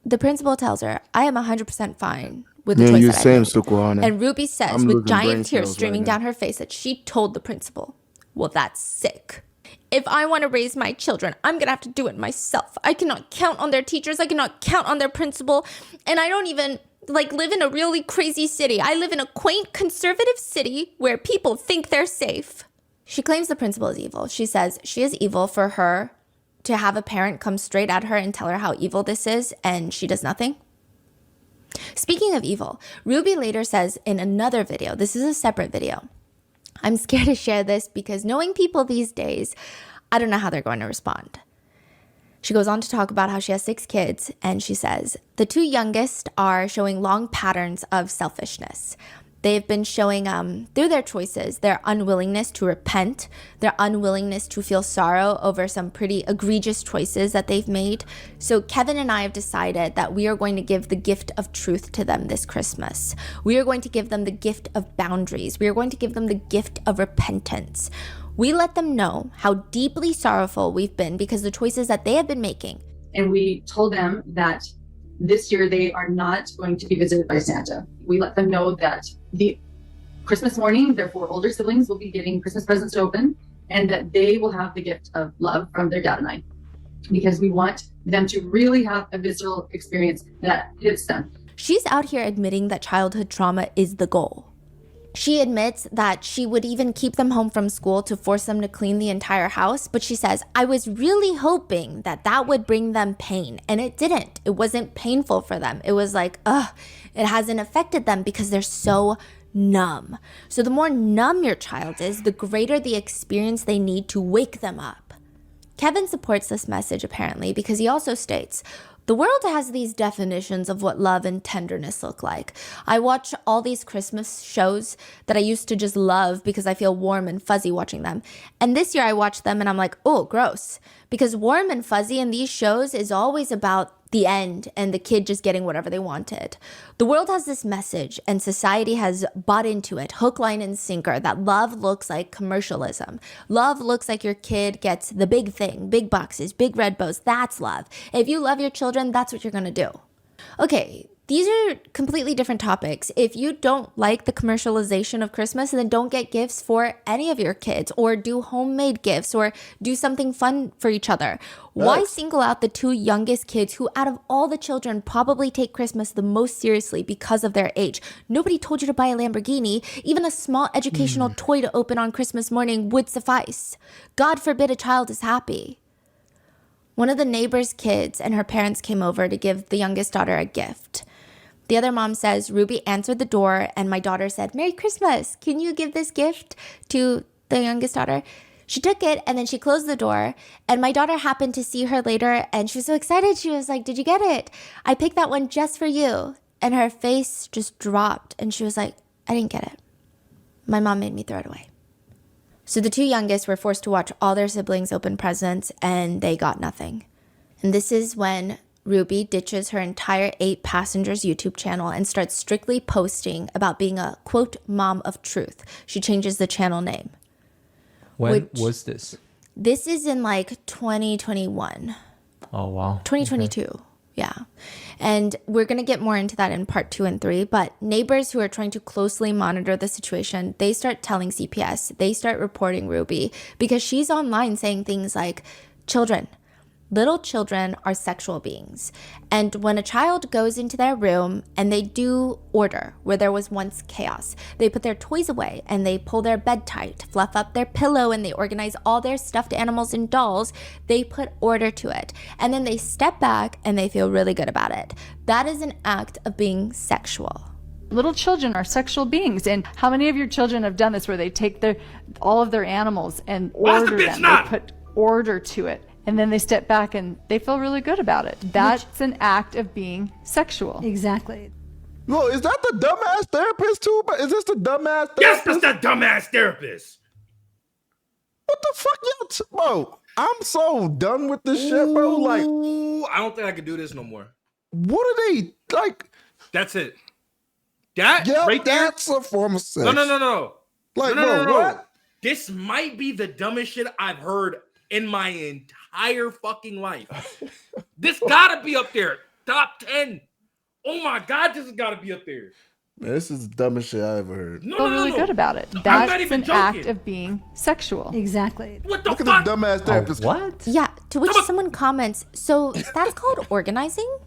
The principal tells her, I am 100% fine with the choice that I made. And Ruby says with giant tears streaming down her face that she told the principal. Well, that's sick. If I want to raise my children, I'm going to have to do it myself. I cannot count on their teachers. I cannot count on their principal. And I don't even live in a really crazy city. I live in a quaint conservative city where people think they're safe. She claims the principal is evil. She says she is evil for her to have a parent come straight at her and tell her how evil this is, and she does nothing. Speaking of evil, Ruby later says in another video, this is a separate video, I'm scared to share this because knowing people these days, I don't know how they're going to respond. She goes on to talk about how she has 6 kids, and she says, the 2 youngest are showing long patterns of selfishness. They've been showing, through their choices, their unwillingness to repent, their unwillingness to feel sorrow over some pretty egregious choices that they've made. So Kevin and I have decided that we are going to give the gift of truth to them this Christmas. We are going to give them the gift of boundaries. We are going to give them the gift of repentance. We let them know how deeply sorrowful we've been because of the choices that they have been making. And we told them that this year they are not going to be visited by Santa. We let them know that the Christmas morning, their 4 older siblings will be getting Christmas presents to open, and that they will have the gift of love from their dad and I, because we want them to really have a visceral experience that hits them. She's out here admitting that childhood trauma is the goal. She admits that she would even keep them home from school to force them to clean the entire house, but she says, I was really hoping that that would bring them pain, and it didn't. It wasn't painful for them. It was like, it hasn't affected them because they're so numb. So the more numb your child is, the greater the experience they need to wake them up. Kevin supports this message apparently because he also states, the world has these definitions of what love and tenderness look like. I watch all these Christmas shows that I used to just love because I feel warm and fuzzy watching them. And this year I watch them and I'm like, oh, gross. Because warm and fuzzy in these shows is always about the end and the kid just getting whatever they wanted. The world has this message and society has bought into it, hook, line, and sinker, that love looks like commercialism. Love looks like your kid gets the big thing, big boxes, big red bows. That's love. If you love your children, that's what you're going to do. Okay, these are completely different topics. If you don't like the commercialization of Christmas, then don't get gifts for any of your kids, or do homemade gifts, or do something fun for each other. Why single out the 2 youngest kids who, out of all the children, probably take Christmas the most seriously because of their age? Nobody told you to buy a Lamborghini. Even a small educational toy to open on Christmas morning would suffice. God forbid a child is happy. One of the neighbor's kids and her parents came over to give the youngest daughter a gift. The other mom says, Ruby answered the door and my daughter said, Merry Christmas. Can you give this gift to the youngest daughter? She took it and then she closed the door, and my daughter happened to see her later and she was so excited. She was like, did you get it? I picked that one just for you. And her face just dropped and she was like, I didn't get it. My mom made me throw it away. So the 2 youngest were forced to watch all their siblings open presents and they got nothing. And this is when Ruby ditches her entire 8 Passengers YouTube channel and starts strictly posting about being a, quote, mom of truth. She changes the channel name. When was this? This is in 2021. Oh, wow. 2022. Okay. Yeah. And we're going to get more into that in part 2 and 3. But neighbors who are trying to closely monitor the situation, they start telling CPS, they start reporting Ruby because she's online saying things like, little children are sexual beings. And when a child goes into their room and they do order where there was once chaos, they put their toys away and they pull their bed tight, fluff up their pillow, and they organize all their stuffed animals and dolls, they put order to it. And then they step back and they feel really good about it. That is an act of being sexual. Little children are sexual beings, and how many of your children have done this where they take all of their animals and order them? They put order to it. And then they step back and they feel really good about it. That's an act of being sexual. Exactly. Yo, is that the dumbass therapist too? But is this the dumbass therapist? Yes, that's the dumbass therapist. What the fuck, y'all? Bro, I'm so done with this shit, bro. Like, I don't think I can do this no more. What are they like? That's it. That right there. That's a form of sex. No. Like, no. What? This might be the dumbest shit I've heard in my entire fucking life. This gotta be up there. Top 10. Oh my God, this has gotta be up there. Man, this is the dumbest shit I ever heard. Feel really good about it. That's an act of being sexual. Exactly. What the Look fuck? at this dumbass therapist. What? Yeah, to which someone comments, so that's called organizing?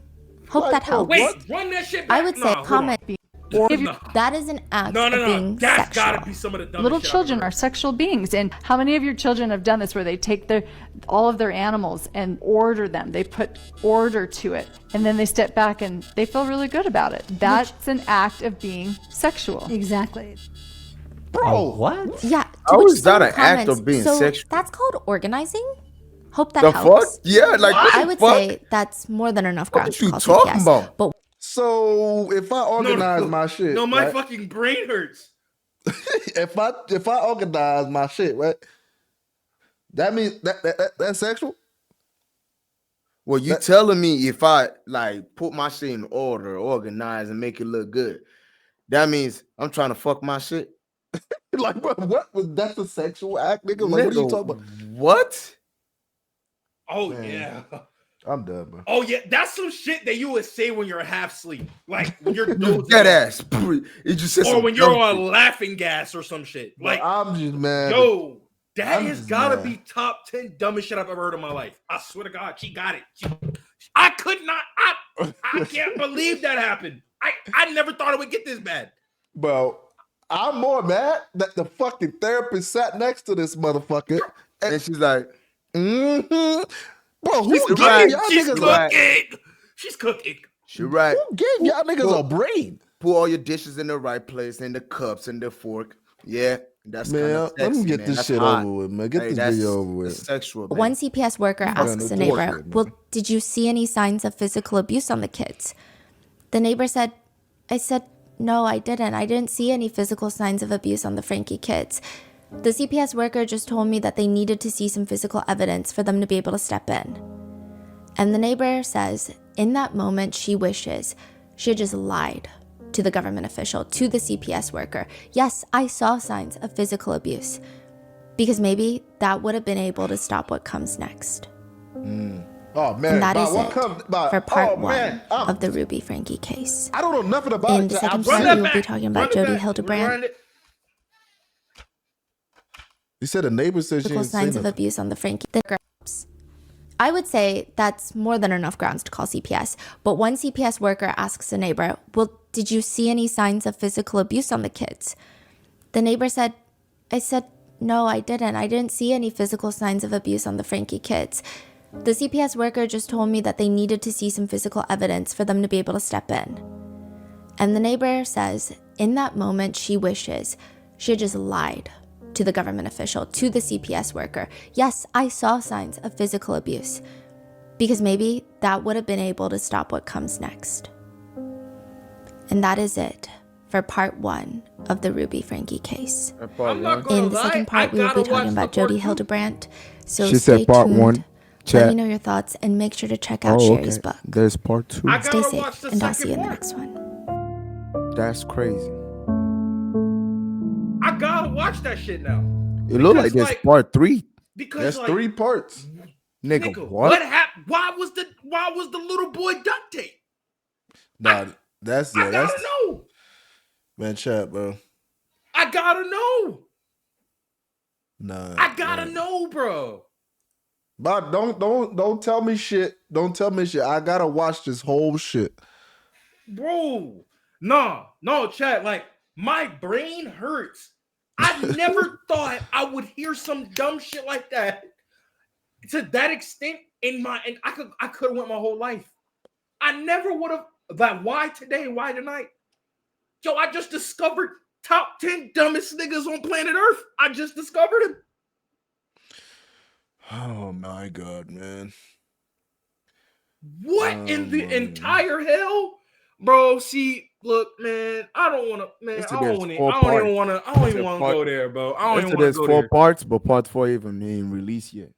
Hope that helps. Wait, run that shit back. I would say comment. That is an act of being That's sexual. gotta be some of the dumbest Little shit children are sexual beings, and how many of your children have done this where they take all of their animals and order them? They put order to it, and then they step back and they feel really good about it. That's an act of being sexual. Exactly. Bro, what? Yeah. How is that an act of being so sexual? That's called organizing. Hope that The helps. fuck? Yeah, like what I the would fuck? say that's more than enough What grounds you to call talking CPS. about? But So if I organize my shit, No, my right? fucking brain hurts. if I organize my shit, right? That means that's sexual. Well, you telling me if I like put my shit in order, organize, and make it look good, that means I'm trying to fuck my shit? Like, bro, what was that's a sexual act, nigga? Like, what are you talking about? What? Oh Man. yeah. I'm done, bro. Oh yeah, that's some shit that you would say when you're half asleep, like when you're dozing Dead off. ass. It just said or some when you're dumb on shit. laughing gas or some shit. Like, I'm just mad. yo, that I'm has just gotta mad. be top 10 dumbest shit I've ever heard in my life. I swear to God, she got it. I could not. I can't believe that happened. I never thought it would get this bad. Bro, I'm more mad that the fucking therapist sat next to this motherfucker. And she's like, Bro, who She's gave right. y'all She's niggas cooking. She's cooking. she right. Who gave y'all niggas a brain? Put all your dishes in the right place, in the cups, and the fork. Yeah, that's kind Man, of sexy, let me get man. this That's shit hot. over with, man. Get Hey, this that's video over with. Sexual. Man. one CPS worker asks a neighbor, well, did you see any signs of physical abuse on the kids? The neighbor said, I said, no, I didn't. I didn't see any physical signs of abuse on the Franke kids. The CPS worker just told me that they needed to see some physical evidence for them to be able to step in. And the neighbor says, in that moment, she wishes she had just lied to the government official, to the CPS worker. Yes, I saw signs of physical abuse, because maybe that would have been able to stop what comes next. Oh man, And that is what it comes for part one man, of the Ruby Franke case. I don't know nothing about In it. the so second I'm part, saying- we will be talking about Jody Hildebrand. You said a neighbor said she Physical didn't see signs of nothing. abuse on the Franke. I would say that's more than enough grounds to call CPS. But one CPS worker asks a neighbor, well, did you see any signs of physical abuse on the kids? The neighbor said, I said, no, I didn't. I didn't see any physical signs of abuse on the Franke kids. The CPS worker just told me that they needed to see some physical evidence for them to be able to step in. And the neighbor says, in that moment, she wishes she had just lied to the government official, to the CPS worker. Yes, I saw signs of physical abuse, because maybe that would have been able to stop what comes next. And that is it for part one of the Ruby Franke case. In the second part, we will be talking about Jody Hildebrand. So She stay said part tuned. one. Let Chat. me know your thoughts and make sure to check out Sherry's book. There's part two. Stay safe, and I'll see you in the next one. That's crazy. I gotta watch that shit now. It looked like there's part three. Because That's like, 3 parts. Nigga, what what? happened? Why was the little boy duct tape? Nah, that's I that's gotta know. man, chat, bro. I gotta know. Nah, I gotta know, bro. But don't tell me shit. Don't tell me shit. I gotta watch this whole shit. Bro. No, chat. Like, my brain hurts. I never thought I would hear some dumb shit like that to that extent and I could have went my whole life. I never would have. Like, why today? Why tonight? Yo, I just discovered top 10 dumbest niggas on planet Earth. I just discovered him. Oh my god, man. What in the entire hell? Bro, see, look, man, I don't want to, man, I don't even want to go there, bro. I don't even want to go there. There's 4 parts, but part 4 even ain't released yet.